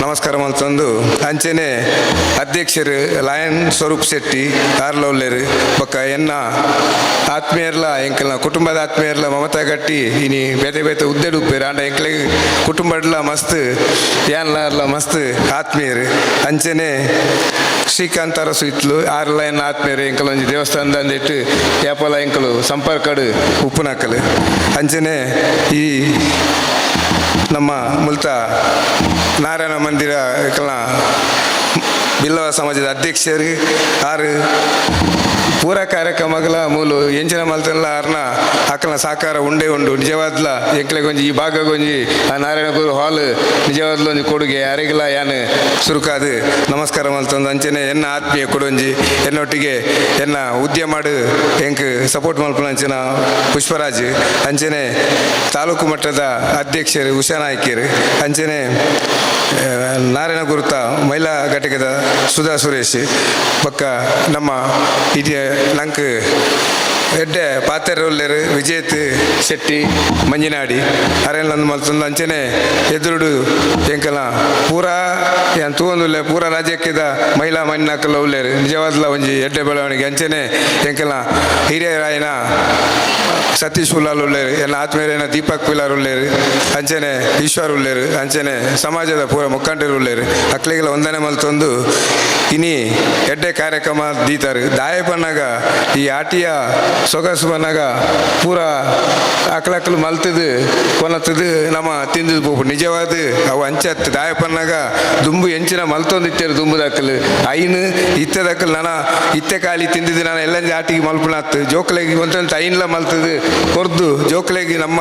[SPEAKER 10] ನಮಸ್ಕಾರ ಮಲ್ತಂದು ಅಂಚನೆ ಅಧ್ಯಕ್ಷರು ಲಯನ್ ಸ್ವರೂಪ್ ಶೆಟ್ಟಿ ಆರ್ಲೊಲ್ಲೇರು ಪಕ್ಕ ಎನ್ನ ಆತ್ಮೀಯರ್ಲ ಎಂಕೆಲ್ಲ ಕುಟುಂಬದ ಆತ್ಮೀಯ ಆತ್ಮೀಯರ್ಲ ಮಮತಾ ಕಟ್ಟಿ ಇನಿ ಬೇತೆ ಬೇತೆ ಉದ್ದೆಡು ಉಪ್ಪೇರು ಆಂಡ ಎಂಕ್ಲೆ ಕುಟುಂಬಡ್ಲ ಮಸ್ತ್ ಯಾನ್ಲ ಮಸ್ತ್ ಆತ್ಮೀಯರು ಅಂಚನೆ ಶ್ರೀಕಾಂತ್ ಅರಸು ಇತ್ಲು ಆರ್ಲ ಎನ್ನ ಆತ್ಮೀಯರು ಎಂಕಲ್ ಒಂಜಿ ದೇವಸ್ಥಾನದ ಅಂದಿಟ್ಟು ಯಾಪಲ ಎಂಕಲು ಸಂಪರ್ಕಡು ಉಪ್ಪುನಕ್ಕಲು ಅಂಚನೆ ಈ ನಮ್ಮ ಮುಲ್ತ ನಾರಾಯಣ ಮಂದಿರ ಬಿಲ್ಲವ ಸಮಾಜದ ಅಧ್ಯಕ್ಷರು ಆರು ಪೂರ ಕಾರ್ಯಕ್ರಮಗಳ ಮೂಲು ಎಂಚಿನ ಮಲ್ತಲ್ಲ ಆರ್ನ ಅಕ್ಕನ ಸಾಕಾರ ಉಂಡೆ ಉಂಡು ನಿಜವಾದ್ಲ ಎಂಕ್ಲೆಗೊಂಜಿ ಈ ಭಾಗಗೊಂಜಿ ಆ ನಾರಾಯಣ ಗುರು ಹಾಲ್ ನಿಜವಾದ್ಲ ಒಂಜಿ ಕೊಡುಗೆ ಯಾರಿಗಿಲ್ಲ ಯಾನು ಸುರುಕಾದು ನಮಸ್ಕಾರ ಮಲ್ತೊಂದು ಅಂಚನೆ ಎನ್ನ ಆತ್ಮೀಯ ಕೊಡೊಂಜಿ ಎನ್ನೊಟ್ಟಿಗೆ ಎನ್ನ ಉದ್ಯಮಾಡು ಎಂಕ್ ಸಪೋರ್ಟ್ ಮಲ್ಪನ ಅಂಚಿನ ಪುಷ್ಪರಾಜ್ ಅಂಚನೆ ತಾಲೂಕು ಮಟ್ಟದ ಅಧ್ಯಕ್ಷರು ಉಷಾ ನಾಯ್ಕರು ಅಂಚನೆ ನಾರಾಯಣ ಗುರುತ ಮಹಿಳಾ ಘಟಕದ ಸುಧಾ ಸುರೇಶ್ ಪಕ್ಕ ನಮ್ಮ ಇದು ನಂಗೆ ಎಡ್ಡೆ ಪಾತೆರ ಉಳ್ಳೇರು ವಿಜೇತ್ ಶೆಟ್ಟಿ ಮಂಜಿನಾಡಿ ಅರೆಲ್ಲ ಮಲ್ತೊಂದು ಅಂಚನೆ ಎದುರುಡು ಎಂಕಲ ಪೂರಾ ಏನು ತೂವೊಂದುಲ್ಲೆ ಪೂರ ರಾಜ್ಯಕ್ಕಿದ ಮಹಿಳಾ ಮಣ್ಣಾಕಲ್ಲ ಉಳ್ಳೇರು ನಿಜವಾದ್ಲ ಒಂಜಿ ಎಡ್ಡೆ ಬೆಳವಣಿಗೆ ಅಂಚನೆ ಎಂಕಲ ಹಿರಿಯರಾಯನ ಸತೀಶ್ ಉಲ್ಲಾಲ್ ಉಳ್ಳೇರು ಎನ್ನ ಆತ್ಮೀಯರೇನ ದೀಪಕ್ ಪಿಲಾರ್ ಉಳ್ಳೇರು ಅಂಚನೆ ಈಶ್ವರ್ ಉಳ್ಳೇರು ಅಂಚನೆ ಸಮಾಜದ ಪೂರ ಮುಖಂಡರು ಉಳ್ಳೇರು ಅಕ್ಲಿಗೆಲ್ಲ ಒಂದನೇ ಮಲ್ತೊಂದು ಇನಿ ಎಡ್ಡೆ ಕಾರ್ಯಕ್ರಮ ದೀತಾರು ದಾಯ ಪನ್ನಾಗ ಈ ಆಟಿಯ ಸೊಗಸು ಬನ್ನಾಗ ಪೂರ ಅಕ್ಲಕ್ಕಲು ಮಲ್ತದು ಕೊನತ್ತದು ನಮ್ಮ ತಿಂದು ಪೋಪು ನಿಜವಾದ ಅವು ಅಂಚತ್ತು ದಾಯ ಪನ್ನಾಗ ದುಂಬು ಎಂಚಿನ ಮಲ್ತೊಂದಿತ್ತೇರು ದುಂಬುದಕ್ಕಲು ಐನು ಇತ್ತದಕ್ಕಲು ನಾನು ಇತ್ತೆ ಖಾಲಿ ತಿಂದಿದ್ದು ನಾನು ಎಲ್ಲ ಆಟಿಗೆ ಮಲ್ಪನಾತ್ತು ಜೋಕ್ಲೆಗೆ ಒಂದಂತ ಐನ್ಲ ಮಲ್ತದು ಕೊರ್ದು ಜೋಕ್ಲೆಗೆ ನಮ್ಮ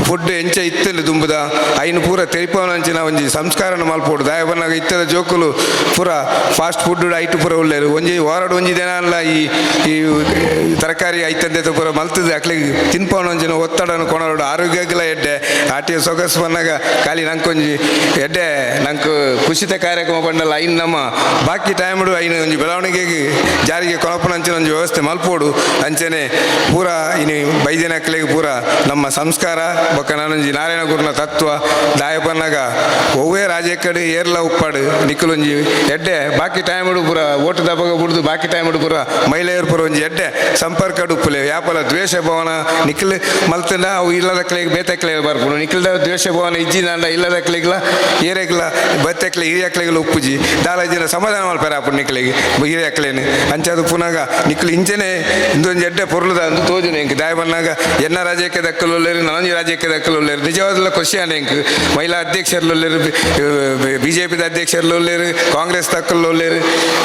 [SPEAKER 10] ಫುಡ್ ಎಂಚ ಇತ್ತಲ್ಲಿ ದುಂಬುದ ಐನು ಪೂರ ತೆರಿಪವನಂಚಿನ ಒಂಜಿ ಸಂಸ್ಕಾರನ ಮಲ್ಪೋಡು ದಾಯ ಬನ್ನಾಗ ಇತ್ತದ ಜೋಕುಲು ಪೂರ ಫಾಸ್ಟ್ ಫುಡ್ ಐಟು ಪೂರ ಉಳ್ಳೇರು ಒಂಜಿ ವಾರಡು ಒಂಜಿ ದಿನ ಅಲ್ಲ ಈ ತರಕಾರಿ ಐತಂದೆ ಪೂರ ಮಲ್ತದ್ದು ಅಕ್ಲಿಗೆ ತಿನ್ಪವನಂಚಿನ ಒತ್ತಡನ ಕೊನೋಡು ಆರೋಗ್ಯಗಳ ಎಡ್ಡೆ ಆಟಿಯ ಸೊಗಸು ಬಂದಾಗ ಖಾಲಿ ನಂಕೊಂಜಿ ಎಡ್ಡೆ ನಂಗೆ ಖುಷಿತ ಕಾರ್ಯಕ್ರಮ ಬಂಡಲ್ಲ ಐನು ನಮ್ಮ ಬಾಕಿ ಟೈಮ್ಡು ಐನು ಒಂಜಿ ಬೆಳವಣಿಗೆಗೆ ಜಾರಿಗೆ ಕೊನಪನಂಚಿನ ಒಂಜಿ ವ್ಯವಸ್ಥೆ ಮಲ್ಪೋಡು ಅಂಚನೆ ಪೂರ ಇನ್ನು ಬೈದಿನ ಅಕ್ಲಿಗೆ ಪೂರ ನಮ್ಮ ಸಂಸ್ಕಾರ ಬೊಕ್ಕ ನಾನೊಂಜಿ ನಾರಾಯಣ ಗುರುನ ತತ್ವ ದಾಯ ಬನ್ನಾಗ ಒವ್ವೇ ರಾಜ್ಯ ಕಡೆ ಏರ್ಲ ಉಪ್ಪಾಡು ನಿಕ್ಕಲೊಂಜಿ ಎಡ್ಡೆ ಬಾಕಿ ಟೈಮ್ಡು ಪೂರ ಓಟು ದಬ್ಬಗ ಬಿಡ್ದು ಬಾಕಿ ಟೈಮ್ಡು ಪೂರ ಮಹಿಳೆಯರು ಪೂರ ಒಂಜಿ ಎಡ್ಡೆ ಸಂಪರ್ಕ ಉಪ್ಪುಲೆ ವ್ಯಾಪಾರ ದ್ವೇಷ ಭವನ ನಿಖಿಲ್ ಮಲ್ತಂಡ ಅವು ಇಲ್ಲದ ಕ್ಲಿಗೆ ಬೇತಕ್ಲೆ ಬರ್ಬೋದು ನಿಖಿಲ್ದ ದ್ವೇಷ ಭವನ ಇಜ್ಜಿದಂಡ ಇಲ್ಲದ ಕ್ಲಿಗ್ಲ ಏರೆಗ್ಲ ಬತ್ತಕ್ಲೆ ಹಿರಿಯಕ್ಲೆಗಳ ಉಪ್ಪುಜಿ ದಾಲಜಿನ ಸಮಾಧಾನ ಮಲ್ಪಾರ ಅಪ್ಪು ನಿಖಿಲಿಗೆ ಹಿರಿಯಕ್ಲೇನು ಅಂಚದು ಪುನಃ ನಿಖಿಲ್ ಇಂಚನೆ ಇಂದೊಂದು ಎಡ್ಡೆ ಪೊರ್ಲದ ಅಂದು ತೋಜುನು ಎಂಕ್ ದಾಯ ಬನ್ನಾಗ ಎನ್ನ ರಾಜ್ಯಕ್ಕೆ ದಕ್ಕಲುಳ್ಳೇರು ನನಂಜಿ ರಾಜ್ಯಕ್ಕೆ ದಕ್ಕಲುಳ್ಳೇರು ನಿಜವಾದಲ್ಲ ಖುಷಿಯಾನ ಎಂಕ್ ಮಹಿಳಾ ಅಧ್ಯಕ್ಷರುಳ್ಳೇರು ಬಿಜೆಪಿದ ಅಧ್ಯಕ್ಷರುಳ್ಳೇರು ಕಾಂಗ್ರೆಸ್ ದಕ್ಕಲುಳ್ಳೇರು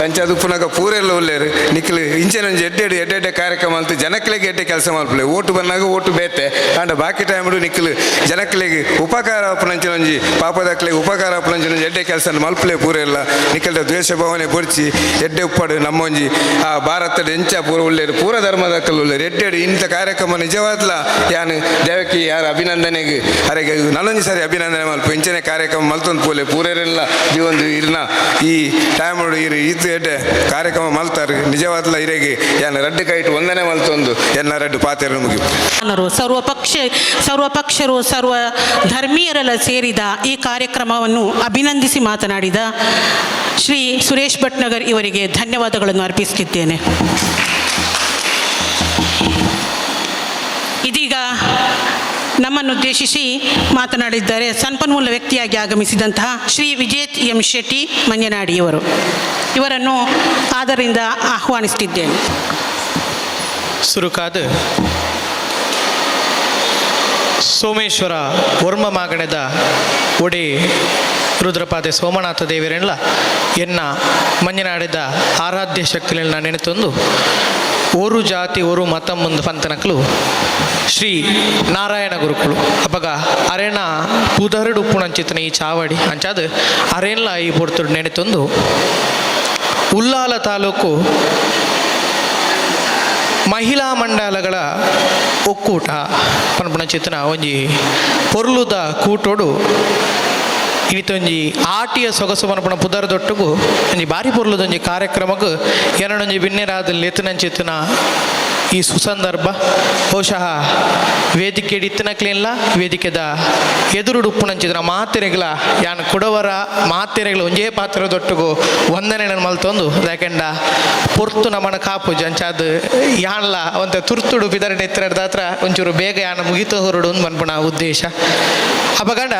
[SPEAKER 10] ಅಂಚದು ಪುನಃ ಪೂರೆಲ್ಲ ಉಳ್ಳೇರು ನಿಖಿಲ್ ಇಂಚನೆ ಒಂದು ಎಡ್ಡೆ ಕಾರ್ಯಕ್ರಮ ಅಂತ ಜನಕ್ಲೆಗೆ ಎಡ್ಡೆ ಕೆಲಸ ಮಲ್ಪಲೆ ಓಟು ಬಂದಾಗ ಓಟು ಬೇತೆ ಅಂಡ ಬಾಕಿ ಟೈಮ್ಡು ನಿಕ್ಕಲು ಜನಕ್ಲೆಗೆ ಉಪಕಾರ ಅಪ್ಪನಂಚಿನ ಒಂಜಿ ಪಾಪದಕ್ಲೆಗೆ ಉಪಕಾರ ಅಪ್ಪನಂಚಿನ ಒಂಜಿ ಎಡ್ಡೆ ಕೆಲಸ ಮಲ್ಪಲೆ ಪೂರೆಲ್ಲ ನಿಕ್ಕಲ್ದ ದ್ವೇಷ ಭಾವನೆ ಬೊಡ್ಚಿ ಎಡ್ಡೆ ಉಪ್ಪಾಡು ನಮ್ಮೊಂಜಿ ಆ ಭಾರತದ ಎಂಚ ಪೂರ ಉಳ್ಳೇರು ಪೂರ ಧರ್ಮದಕ್ಕಲು ಉಳ್ಳೇರು ಎಡ್ಡೆಡು ಇಂಥ ಕಾರ್ಯಕ್ರಮ ನಿಜವಾದ್ಲ ಯಾನು ದೇವಕ್ಕೆ ಯಾರ ಅಭಿನಂದನೆಗೆ ಅರೆಗೆ ನನ್ನೊಂದು ಸಾರಿ ಅಭಿನಂದನೆ ಮಲ್ಪ ಇಂಚನೆ ಕಾರ್ಯಕ್ರಮ ಮಲ್ತೊಂದು ಪೋಲೆ ಪೂರೆಲ್ಲ ಈ ಒಂದು ಇರ್ನ ಈ ಟೈಮ್ ಇರು ಇದು ಎಡ್ಡೆ ಕಾರ್ಯಕ್ರಮ ಮಲ್ತಾರೆ ನಿಜವಾದ್ಲ ಇರೆಗೆ ಯಾನು ರಡ್ಡು ಕೈಟು ಒಂದನೇ ಮಲ್ತೊಂದು ಎನ್ನ ರಡ್ಡು ಪಾತೆರನ್ನು ಮುಗಿ
[SPEAKER 7] ಸರ್ವಪಕ್ಷರು ಸರ್ವ ಧರ್ಮೀಯರೆಲ್ಲ ಸೇರಿದ ಈ ಕಾರ್ಯಕ್ರಮವನ್ನು ಅಭಿನಂದಿಸಿ ಮಾತನಾಡಿದ ಶ್ರೀ ಸುರೇಶ್ ಭಟ್ನಗರ್ ಇವರಿಗೆ ಧನ್ಯವಾದಗಳನ್ನು ಅರ್ಪಿಸುತ್ತಿದ್ದೇನೆ. ಇದೀಗ ನಮ್ಮನ್ನುದ್ದೇಶಿಸಿ ಮಾತನಾಡಿದ್ದಾರೆ ಸಂಪನ್ಮೂಲ ವ್ಯಕ್ತಿಯಾಗಿ ಆಗಮಿಸಿದಂತಹ ಶ್ರೀ ವಿಜೇತ್ ಎಂ ಶೆಟ್ಟಿ ಮಂಜನಾಡಿಯವರು. ಇವರನ್ನು ಆದರಿಂದ ಆಹ್ವಾನಿಸುತ್ತಿದ್ದೇನೆ.
[SPEAKER 11] ಸುರುಕಾದ ಸೋಮೇಶ್ವರ ವರ್ಮ ಮಾಗಣದ ಒಡೆ ರುದ್ರಪಾದೆ ಸೋಮನಾಥ ದೇವರೆಲ್ಲ ಎನ್ನ ಮಂಜನಾಡಿದ ಆರಾಧ್ಯ ಶಕ್ತಿಗಳನ್ನ ನೆನೆತೊಂದು ಓರು ಜಾತಿ ಓರು ಮತ ಮುಂದೆ ಪಂತನಕಲು ಶ್ರೀ ನಾರಾಯಣ ಗುರುಕುಳು ಅಪಗ ಅರೆನ ಪುದರಡು ಉಪ್ಪುಣಂಚಿತನ ಈ ಚಾವಡಿ ಅಂಚಾದ ಅರೆಲ್ಲ ಈ ಪೊರ್ತುಡು ನೆನೆತೊಂದು ಉಲ್ಲಾಲ ತಾಲೂಕು ಮಹಿಳಾ ಮಂಡಲಗಳ ಒಕ್ಕೂಟ ಪನ್ಪುಣಚಿತನ ಒಂಜಿ ಪೊರ್ಲುದ ಕೂಟೋಡು ಇನಿತೊಂಜಿ ಆಟಿಯ ಸೊಗಸು ಪನ್ಪುಣ ಪುದರದೊಟ್ಟುಗು ಒಂಜಿ ಬಾರಿ ಪೊರ್ಲುದೊಂಜಿ ಕಾರ್ಯಕ್ರಮಕ್ಕೆ ಏನೊಂಜಿ ಬಿನ್ನೆರಾದ ಲೆತನಂಚಿತನ ಈ ಸುಸಂದರ್ಭ ಬಹುಶಃ ವೇದಿಕೆ ಇತ್ತಿನಕ್ಲಿಲ್ಲ ವೇದಿಕೆದ ಎದುರುಡು ಉಪ್ಪುನಂಚಿದ್ರ ಮಾತೆರೆಗಳ ಯಾನು ಕೊಡವರ ಮಾತೆರೆಗಳು ಒಂಜೇ ಪಾತ್ರದೊಟ್ಟಿಗೂ ವಂದನೆಗಳನ್ನು ಮಲ್ತೊಂದು ಯಾಕೆಂಡ ಪೊರ್ತು ನಮ್ಮನ ಕಾಪು ಅಂಚಾದ ಯಾನ್ಲ ಒಂತೆ ತುರ್ತುಡು ಬಿದರಡೆ ಎತ್ತಿರದ ಹತ್ರ ಒಂಚೂರು ಬೇಗ ಯಾನ ಮುಗಿತು ಹೊರಡು ಮನ್ಪುಣ ಉದ್ದೇಶ ಅಪಗಂಡ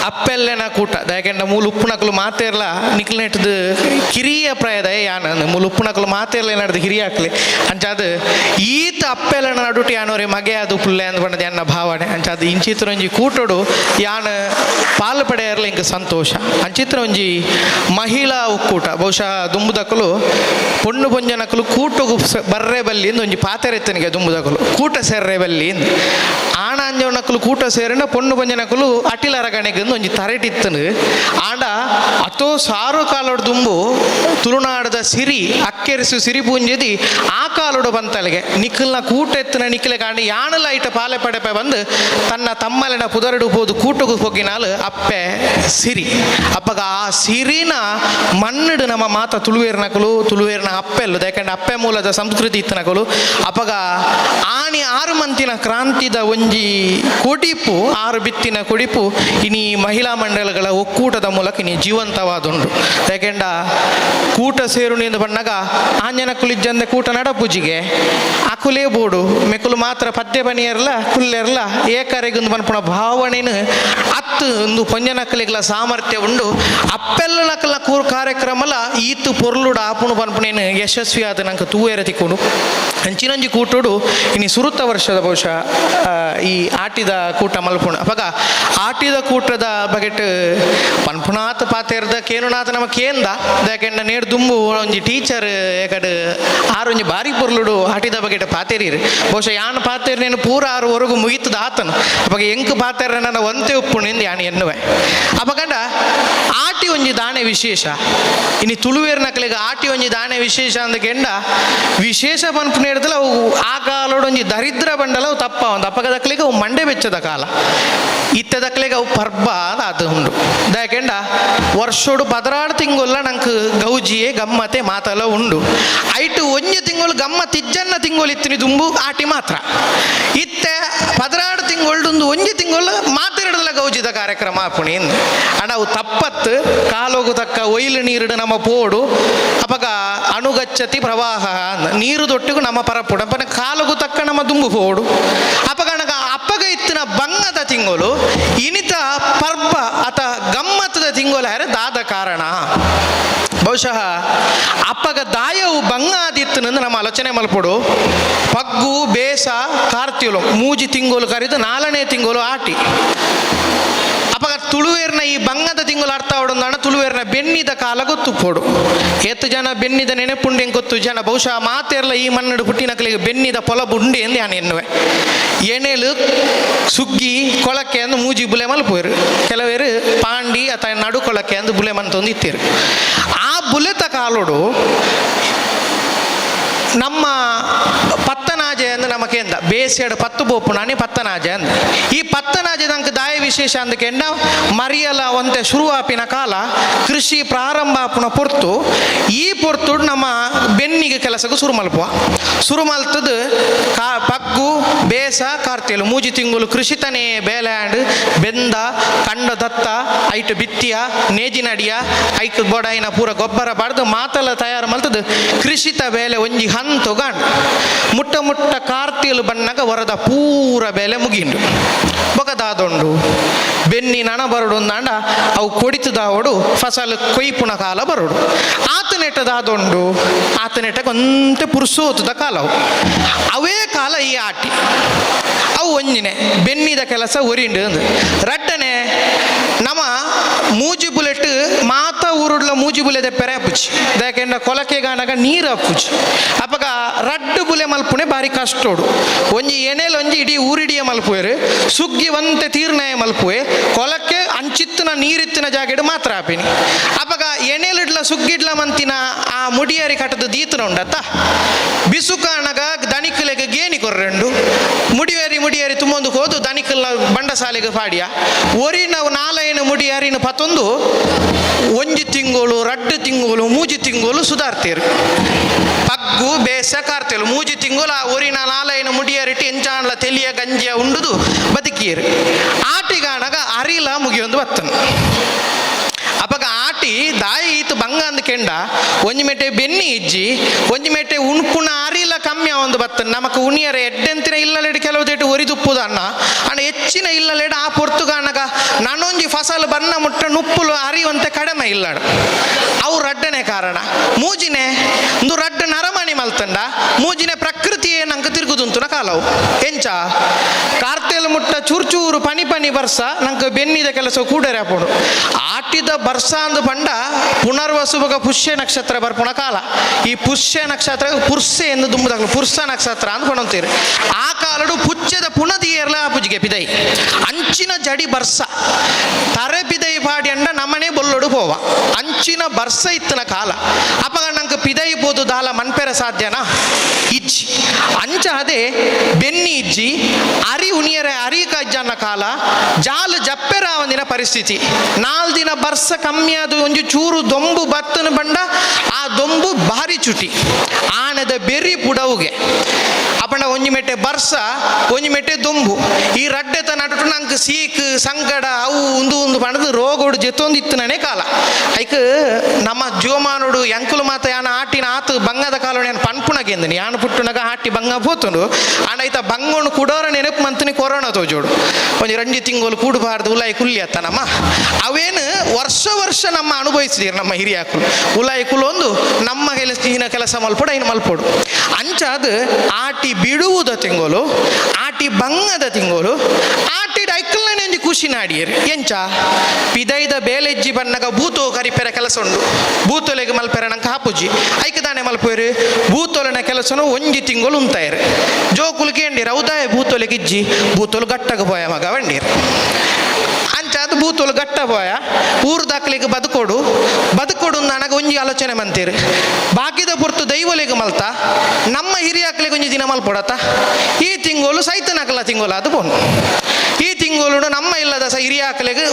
[SPEAKER 11] ಅಪ್ಪೆಲ್ಲೆನ ಕೂಟ ಯಾಕೆಂಡ ಮೂಲ ಉಪ್ಪುನಕಲು ಮಾತೇರ್ಲ ನಿಕ್ಲೆಟ್ದು ಕಿರಿಯ ಪ್ರಾಯದ ಯಾನ ಮೂಲ ಉಪ್ಪುನಕಲು ಮಾತೇರ್ಲ ನಡೆದು ಹಿರಿಯ ಹಾಕ್ಲಿ ಅಂಚಾದ ಈತ ಅಪ್ಪೆಲ್ಲನ ನಡುಟಿ ಯಾನೋರೆ ಮಗೆ ಅದು ಪುಲ್ಲೆ ಅಂದ್ಕೊಂಡದ್ದು ಯಾನ ಭಾವನೆ ಅಂಚಾದ ಇಂಚಿತ್ರ ಒಂಜಿ ಕೂಟೋಡು ಯಾನ ಪಾಲು ಪಡೆಯರ್ಲ ಇಂಕ ಸಂತೋಷ ಅಂಚಿತ್ರ ಒಂಜಿ ಮಹಿಳಾ ಒಕ್ಕೂಟ ಬಹುಶಃ ದುಂಬುದಕಲು ಪೊಣ್ಣು ಪೊಂಜನಕಲು ಕೂಟು ಬರ್ರೆ ಬಲ್ಲಿಂದ ಒಂಜಿ ಪಾತೆರೆತ್ತನಿಗೆ ದುಂಬುದಕಲು ಕೂಟ ಸೇರ್ರೆ ಬಲ್ಲಿಂದ ಆಣ ಅಂಜವನಕಲು ಕೂಟ ಸೇರಿನ ಪೊಣ್ಣು ಪೊಂಜನಕಲು ಅಟಿಲ ರಗಣೆಗೆ ಒಂಜಿ ತರೆಟಿತ್ತನು ಆಂಡ ಅಥೋ ಸಾರು ಕಾಲೋಡು ದುಂಬು ತುಳುನಾಡದ ಸಿರಿ ಅಕ್ಕೆರಿಸು ಸಿರಿ ಪೂಂಜದಿ ಆ ಕಾಲೋಡು ಬಂತಲೆಗೆ ನಿಖಲ್ನ ಕೂಟ ಎತ್ತಿನ ನಿಖಲೆ ಕಾಂಡಿ ಯಾಣಲ ಐಟ ಪಾಲೆ ಪಡೆಪೆ ಬಂದು ತನ್ನ ತಮ್ಮಲಿನ ಪುದರಡು ಹೋದು ಕೂಟುಗು ಹೋಗಿನಾಲು ಅಪ್ಪೆ ಸಿರಿ ಅಪ್ಪಗ ಆ ಸಿರಿನ ಮಣ್ಣಡು ನಮ್ಮ ಮಾತ ತುಳುವೇರಿನ ಅಪ್ಪೆಲ್ಲು ಯಾಕಂದ್ರೆ ಅಪ್ಪೆ ಮೂಲದ ಸಂಸ್ಕೃತಿ ಇತ್ತನಕಲು ಅಪ್ಪಗ ಆಣಿ 6 ಮಂತಿನ ಕ್ರಾಂತಿದ ಒಂಜಿ ಕೊಡಿಪು 6 ಬಿತ್ತಿನ ಕೊಡಿಪು ಇನಿ ಮಹಿಳಾ ಮಂಡಳಗಳ ಒಕ್ಕೂಟದ ಮೂಲಕ ಇನಿ ಜೀವಂತವಾದುಂಡು ಯಾಕೆಂಡ ಕೂಟ ಸೇರುಣಿಂದ ಬಂದಾಗ ಆಂಜನಕುಲಿಜ್ಜಂದೆ ಕೂಟ ನಡಪುಜಿಗೆ ಅಕುಲೇ ಬೋಡು ಮೆಕುಲು ಮಾತ್ರ ಪದ್ಯ ಬನಿಯರ್ಲ ಕುಲ್ಲೆರ್ಲ ಏಕರೆಗೊಂದು ಬನ್ಪುಣ ಭಾವನೆನು ಅತ್ತು ಒಂದು ಪಂಜನಕಲಿಗಳ ಸಾಮರ್ಥ್ಯ ಉಂಡು ಅಪ್ಪೆಲ್ಲನಕಲ ಕಾರ್ಯಕ್ರಮಲ ಈತು ಪೊರ್ಲುಡ ಆಪುಣು ಬನ್ಪುಣೇನು ಯಶಸ್ವಿ ಆದ ನಂಗೆ ತೂವೇರ ತಿಕ್ಕೊಂಡು ಹಂಚಿನಂಜಿ ಕೂಟೋಡು ಇನಿ ಸುರುತ್ತ ವರ್ಷದ ಬಹುಶಃ ಈ ಆಟಿದ ಕೂಟ ಮಲ್ಪುಣ ಅವಾಗ ಆಟಿದ ಕೂಟದ ಬಗೆಟ್ ಪನ್ಪುನಾಥ ಪಾತೆರ್ದ ಕೇನುನಾಥ ನಮ ಕೇಂದ ಯಾಕೆಂಡ ನೇಡು ದುಂಬು ಒಂಜಿ ಟೀಚರ್ ಯಾಕಡೆ ಆರೊಂಜಿ ಬಾರಿ ಪೊರ್ಲುಡು ಆಟಿದ ಬಗೆಟ್ ಪಾತೆರೀರು ಬಹುಶಃ ಯಾನು ಪಾತೆರ್ನೇನು ಪೂರ 6ವರೆಗೂ ಮುಗಿತದ ಆತನು ಅವಾಗ ಎಂಕ್ ಪಾತೆರ ನನ್ನ ಒಂತೆ ಉಪ್ಪುಣಿಂದ ಯಾನು ಎನ್ನುವೆ ಅಪಗಂಡ ಆಟಿ ಒಂಜಿ ದಾಣೆ ವಿಶೇಷ ಇನಿ ತುಳುವೇರ್ ನಕಲಿಗೆ ಆಟಿ ಒಂಜಿ ದಾಣೆ ವಿಶೇಷ ಅಂದ ಕೆಂಡ ವಿಶೇಷ ಪನ್ಪುನ ಹಿಡ್ದಲ್ಲ ಅವು ಆ ಕಾಲೋಡು ಒಂಜಿ ದರಿದ್ರ ಬಂಡಲ ಅವು ತಪ್ಪ ಒಂದು ಅಪಗದಕ್ಲಿಗೆ ಅವು ಮಂಡೆ ಬೆಚ್ಚದ ಕಾಲ ಇತ್ತದಕ್ಲಿಗೆ ಅವು ಪರ್ಬ ಅದು ಉಂಡು ಯಾಕೆಂಡ ವರ್ಷೋಡು 16 ತಿಂಗೊಲ್ಲ ನಂಗೆ ಗೌಜಿಯೇ ಗಮ್ಮತೆ ಮಾತಲ್ಲ ಉಂಡು ಐಟು ಒಂಜಿ ತಿಂಗಳು ಗಮ್ಮತ್ ಇಜ್ಜನ್ನ ತಿಂಗಳು ಇತ್ತಿನಿ ದುಂಬು ಆಟಿ ಮಾತ್ರ ಇತ್ತೆ 16 ತಿಂಗಳು ಒಂಜಿ ತಿಂಗಳು ಮಾತಾಡಲ್ಲ ಗೌಜಿದ ಕಾರ್ಯಕ್ರಮ ಆಪುಣಿಂದ ಅಣ್ಣ ಅವು ತಪ್ಪತ್ತು ಕಾಲೋಗು ತಕ್ಕ ಒಯ್ಲು ನೀರುಡು ನಮ್ಮ ಪೋಡು ಅಪಗ ಅಣುಗಚ್ಚತಿ ಪ್ರವಾಹ ನೀರು ದೊಟ್ಟಿಗೂ ನಮ್ಮ ಪರಪುಡ ಅಪ್ಪನ ಕಾಲೋಗು ತಕ್ಕ ನಮ್ಮ ದುಂಬು ಪೋಡು ಅಪಗಣಗ ಅಪ್ಪಗ ಇತ್ತಿನ ಬಂಗದ ತಿಂಗಳು ಇನಿತ ಪರ್ಬ ಅತ ಗಮ್ಮತ್ತದ ತಿಂಗಳು ಯಾರ ದಾದ ಕಾರಣ ಬಹುಶಃ ಅಪ್ಪಗ ದಾಯವು ಬಂಗಾದಿತ್ತನಂದು ನಮ್ಮ ಆಲೋಚನೆ ಮಲ್ಪಡು ಪಗ್ಗು ಬೇಸ ಕಾರ್ತಿಯಲು ಮೂಜಿ ತಿಂಗಳು ಕರೆದು 4ನೇ ತಿಂಗಳು ಆಟಿ ಅಪಗ ತುಳುವೇರ್ನ ಈ ಬಂಗದ ತಿಂಗಳು ಅರ್ಥ ಅವಡೊಂದಣ ತುಳುವೇರ್ನ ಬೆನ್ನಿದ ಕಾಲ ಗೊತ್ತು ಪೋಡು ಎತ್ತು ಜನ ಬೆನ್ನಿದ ನೆನೆಪುಂಡೆ ಗೊತ್ತು ಜನ ಬಹುಶಃ ಮಾತೆರ್ಲ ಈ ಮನ್ನಡು ಪುಟ್ಟಿನಕಲಿಗೆ ಬೆನ್ನಿದ ಪೊಲ ಬುಂಡೆ ಎಂದು ನಾನು ಎನ್ನುವೆ ಎಣೆಲು ಸುಗ್ಗಿ ಕೊಳಕ್ಕೆ ಅಂದು ಮೂಜಿ ಬುಲೆ ಮಲ್ಪೋರು ಕೆಲವೇರು ಪಾಂಡಿ ಅಥವಾ ನಡು ಕೊಳಕ್ಕೆ ಅಂದು ಬುಲೆ ಮಂತೊಂದು ಇತ್ತೀರು ಆ ಬುಲೆತ ಕಾಲೋಡು ನಮ್ಮ ಪತ್ತನಾಜೆ ಅಂದ್ರೆ ನಮ್ಮ ಕೇಂದ್ರ ಬೇಸಿಯಡು 10 ಬೋಪು ನಾನೇ ಪತ್ತನಾಜೆ ಅಂದ ಈ ಪತ್ತನಾಜೆ ನಂಗೆ ದಾಯ ವಿಶೇಷ ಅಂದಕೆಂಡ ಮರಿಯಲ ಒಂತೆ ಶುರುವಾಪಿನ ಕಾಲ ಕೃಷಿ ಪ್ರಾರಂಭ ಆಪುನ ಪೊರ್ತು ಈ ಪೊರ್ತು ನಮ್ಮ ಬೆನ್ನಿಗೆ ಕೆಲಸಕ್ಕೆ ಶುರು ಮಲ್ತದ್ದು ಪಗ್ಗು ಬೇಸ ಕಾರ್ತಿಯಲು ಮೂಜಿ ತಿಂಗಳು ಕೃಷಿತನೇ ಬೇಲ್ಯಾಂಡ್ ಬೆಂದ ಕಂಡ ದತ್ತ ಐಟು ಬಿತ್ತಿಯ ನೇಜಿನಡಿಯ ಐಕ್ ಗೋಡಾಯಿನ ಪೂರ ಗೊಬ್ಬರ ಬಡ್ದು ಮಾತಲ್ಲ ತಯಾರು ಮಲ್ತದ್ದು ಕೃಷಿತ ಬೇಲೆ ಒಂಜಿ ಹಂತು ಗಾಂಡು ಮುಟ್ಟ ಕಾರ್ತಿಯಲು ಬಣ್ಣಗ ವರದ ಪೂರ ಬೇಲೆ ಮುಗಿಂಡು ಬೊಗದಾದೊಂಡು ಬೆನ್ನಿ ನಣ ಬರಡು ಅಂದಾಂಡ ಅವು ಕೊಡಿತದಾವಡು ಫಸಲು ಕೊಯ್ಪುನ ಕಾಲ ಬರಡು ಆತನೆಟ್ಟದಾದೊಂಡು ಆತನೆಟ್ಟಗೆ ಒಂತೆ ಪುರುಸೋತದ ಕಾಲವು ಅವೇ ಕಾಲ ಈ ಆಟಿ ಅವು ಒಂಜಿನೆ ಬೆನ್ನಿದ ಕೆಲಸ ಒರಿಂಡು ರಡ್ಡನೆ ನಮ್ಮ ಮೂಜಿ ಬುಲೆಟ್ ಮಾತ ಊರುಡ್ಲ ಮೂಜಿ ಬುಲೆ ದೆಪ್ಪೆರೆ ಅಪ್ಪುಚಿ ಯಾಕೆಂಡ ಕೊಲಕೆ ಗಾಣಗ ನೀರು ಅಪ್ಪುಚಿ ಅಪ್ಪಗ ರಡ್ಡು ಬುಲೆ ಮಲ್ಪುನೆ ಬಾರಿ ಕಷ್ಟೋಡು ಒಂಜಿ ಎಣೆಲ್ ಒಂಜಿ ಇಡೀ ಊರಿಡಿಯ ಮಲ್ಪುವೆರು ಸುಗ್ಗಿ ಒಂತೆ ತೀರ್ಣಯ ಮಲ್ಪುವೆ ಕೊಲಕ್ಕೆ ಅಂಚಿತ್ತಿನ ನೀರಿತ್ತಿನ ಜಾಗೆಡು ಮಾತ್ರ ಆಪಿನಿ ಅಪ್ಪಗ ಎಣೆಲಿಡ್ಲ ಸುಗ್ಗಿಡ್ಲ ಮಂತಿನ ಆ ಮುಡಿಯರಿ ಕಟ್ಟದ ದೀತನ ಉಂಡತ್ತ ಬಿಸುಕಾಣಗ ದನಿಕಲೆಗೆ ಗೇಣಿ ಕೊರ್ರೆಂಡು ಮುಡಿಯೇರಿ ತುಂಬೊಂದು ಹೋದು ದನಿಕಲ್ನ ಬಂಡಸಾಲೆಗೆ ಪಾಡಿಯ ಒರಿ ನಾವು ನಾಲೈನ ಮುಡಿಯಾರಿನ ಪತ್ತೊಂದು ಒಂಜಿ ತಿಂಗಳು 2 ತಿಂಗಳು 3 ತಿಂಗಳು ಸುಧಾರ್ತೀರು ಪಗ್ಗು ಬೇಸ ಕಾರ್ತೆಲು 3 ತಿಂಗಳು ಆ ಒರಿನ ನಾಲೈನ ಮುಡಿಯಾರಿಟ್ಟು ಎಂಚಾಣ್ಲ ತೆಲಿಯ ಗಂಜಿಯ ಉಂಡುದು ಬದುಕಿಯರು ಆಟಿಗಾಣಗ ಅರಿಲ ಮುಗಿಯೊಂದು ಬತ್ತನು ಅಪಗ ಆಟಿ ದಾಯಿ ಈತು ಬಂಗ ಅಂದ ಕೆಂಡ ಒಂಜಿ ಮೆಟ್ಟೆ ಬೆನ್ನಿ ಇಜ್ಜಿ ಒಂಜಿ ಮೆಟ್ಟೆ ಉಣ್ಪುಣ ಅರಿಲ ಕಮ್ಮಿ ಒಂದು ಬತ್ತನ್ ನಮಕ್ ಉಣಿಯರೆ ಎಡ್ಡೆಂತಿನ ಇಲ್ಲಲೆಡ್ ಕೆಲವು ದೇಟು ಒರಿದುಪ್ಪುದು ಅಣ್ಣ ಹೆಚ್ಚಿನ ಇಲ್ಲಲೆಡ್ ಆ ಪೊರ್ತುಗಾಣಗ ನಾನೊಂಜಿ ಫಸಲು ಬನ್ನ ಮುಟ್ಟ ನುಪ್ಪುಲು ಅರಿಯುವಂತೆ ಕಡಿಮೆ ಇಲ್ಲಡು ಅವು ರಡ್ಡನೆ ಕಾರಣ ಮೂಜಿನೆ ಒಂದು ರಡ್ಡ ನರಮಣಿ ಮಲ್ತಂಡ ಮೂಜಿನೆ ಪ್ರಕೃತಿಯೇ ನಂಗೆ ತಿರುಗುದುಂತುನ ಕಾಲವು ಎಂಚ ಕಾರ್ತೆಲ್ ಮುಟ್ಟ ಚೂರು ಪನಿ ಬರ್ಸ ನಂಗೆ ಬೆನ್ನಿದ ಕೆಲಸ ಕೂಡರೆ ಹಾಪೋಡು ಆಟಿದ ಬರ್ಸ ಅಂದು ಬಂಡ ಪುನರ್ವಸುವಾಗ ಪುಷ್ಯ ನಕ್ಷತ್ರ ಬರ್ಪುಣ ಕಾಲ ಈ ಪುಷ್ಯ ನಕ್ಷತ್ರ ಪುರ್ಸೆ ಎಂದು ದುಂಬುದಾಗಲು ಪುರ್ಸ ನಕ್ಷತ್ರ ಅಂತ ಪಣಂತೀರಿ ಆ ಕಾಲಡು ಪುಚ್ಚದ ಪುಣದಿಯರ್ಲ ಪುಜಿಗೆ ಪಿದೈ ಅಂಚಿನ ಜಡಿ ಬರ್ಸ ತರೆ ಪಿದೈ ಪಾಡಿ ಅಂಡ ನಮ್ಮನೆ ಬೊಲ್ಲೊಡು ಪೋವ ಅಂಚಿನ ಬರ್ಸ ಇತ್ತನ ಕಾಲ ಅಪಗ ನಂಗೆ ಪಿದೈ ಬೋದು ದಾಲ ಮನ್ಪೆರ ಸಾಧ್ಯನಾ ಇಜ್ಜಿ ಅಂಚ ಅದೇ ಬೆನ್ನಿ ಇಜ್ಜಿ ಅರಿ ಉಣಿಯರೆ ಅರಿ ಕಜ್ಜನ ಕಾಲ ಜಾಲ ಜಪ್ಪೆರ ಒಂದಿನ ಪರಿಸ್ಥಿತಿ 4 ದಿನ ಬರ್ಸ ಕಮ್ಮಿ ಅದು ಒಂಜಿ ಚೂರು ದೊಂಬು ಬತ್ತನ ಬಂಡ ಆ ದೊಂಬು ಭಾರಿ ಚುಟಿ ಆಣದ ಬೆರಿ ಪುಡವುಗೆ ಅಪಂಡ ಒಂಜಿ ಮೆಟ್ಟೆ ಬರ್ಸ ಒಂಜಿ ಮೆಟ್ಟೆ ದೊಂಬು ಈ ರಡ್ಡೆತ ನಟು ನಂಗೆ ಸೀಕ್ ಸಂಕಟ ಅವು ಉಂದು ಪಣದು ರೋಗೋಡು ಜೆತ್ತೊಂದಿತ್ತನೇ ಕಾಲ ಐಕ್ ನಮ್ಮ ಜೀವಮಾನೋಡು ಎಂಕುಲು ಮಾತ ಯಾನ ಆಟಿನ ಆತು ಬಂಗದ ಕಾಲೋಣ ಏನು ಪನ್ಪುಣಗೆಂದನಿ ಯಾನು ಪುಟ್ಟುನಗ ಆಟಿ ಬಂಗ ಪೋತುಂಡು ಅಂಡ ಐತ ಬಂಗೋಣ ಕುಡೋರ ನೆನಪು ಮಂತನಿ ಕೊರೋನಾ ತೋಜೋಡು ಒಂಜಿ 2 ತಿಂಗಳು ಕೂಡಬಾರ್ದು ಉಲಾಯಿ ಕುಲ್ಲಿ ಅತ್ತನಮ್ಮ ಅವೇನು ವರ್ಷ ನಮ್ಮ ಅನುಭವಿಸಿದೀರಿ ನಮ್ಮ ಹಿರಿಯಾಕುಲು ಉಲಾಯಿ ಕುಲು ಒಂದು ನಮ್ಮ ಕೆಲಸ ಮಲ್ಪಡು ಐನು ಮಲ್ಪೋಡು ಅಂಚಾದ ಆಟಿ ಬಿಡುವುದ ತಿಂಗಳು ಆಟಿ ಬಂಗದ ತಿಂಗಳು ಆಟಿಡ್ ಐಕಲ್ನೇ ಒಂಜಿ ಖುಷಿ ನಾಡಿಯರು ಎಂಚ ಪಿದೈದ ಬೇಲೆಜ್ಜಿ ಬನ್ನಗ ಬೂತೋ ಕರಿಪೆರ ಕೆಲಸ ಉಂಡು ಬೂತೊಲೆಗೆ ಮಲ್ಪೆರ ನಂಗೆ ಹಾಪುಜಿ ಐಕದಾನೆ ಮಲ್ಪೇರು ಬೂತೊಲೆನ ಕೆಲಸನು ಒಂಜಿ ತಿಂಗಳು ಉಂತಾಯರು ಜೋಕುಲು ಕೇಂಡಿರು ಹೌದಾಯ ಬೂತೊಲೆಗೆ ಇಜ್ಜಿ ಬೂತೊಲು ಗಟ್ಟಗ ಪೋಯ ಮಗ ವಂಡೀರು ಅಂಚಾದ ಬೂತೊಲು ಗಟ್ಟ ಪೋಯ ಊರು ದಾಖಲೆಗೆ ಬದುಕೊಡು ನನಗೆ ಒಂಜಿ ಆಲೋಚನೆ ಮಂತೀರು ಬಾಕಿದ ಪುರ್ತು ದೈವಲೆಗೆ ಮಲ್ತ ನಮ್ಮ ಹಿರಿಯಾಕ್ಲೆಗೆ ಒಂಜಿ ದಿನ ಮಲ್ಪೊಡತ್ತ ಈ ತಿಂಗಳು ಸೈತನಕಲ ತಿಂಗಳು ಅದು ಬೋನು ಈ ತಿಂಗಳು ನಮ್ಮ ಇಲ್ಲದ ಹಿರಿಯಾಕ್ಲೆಗೆ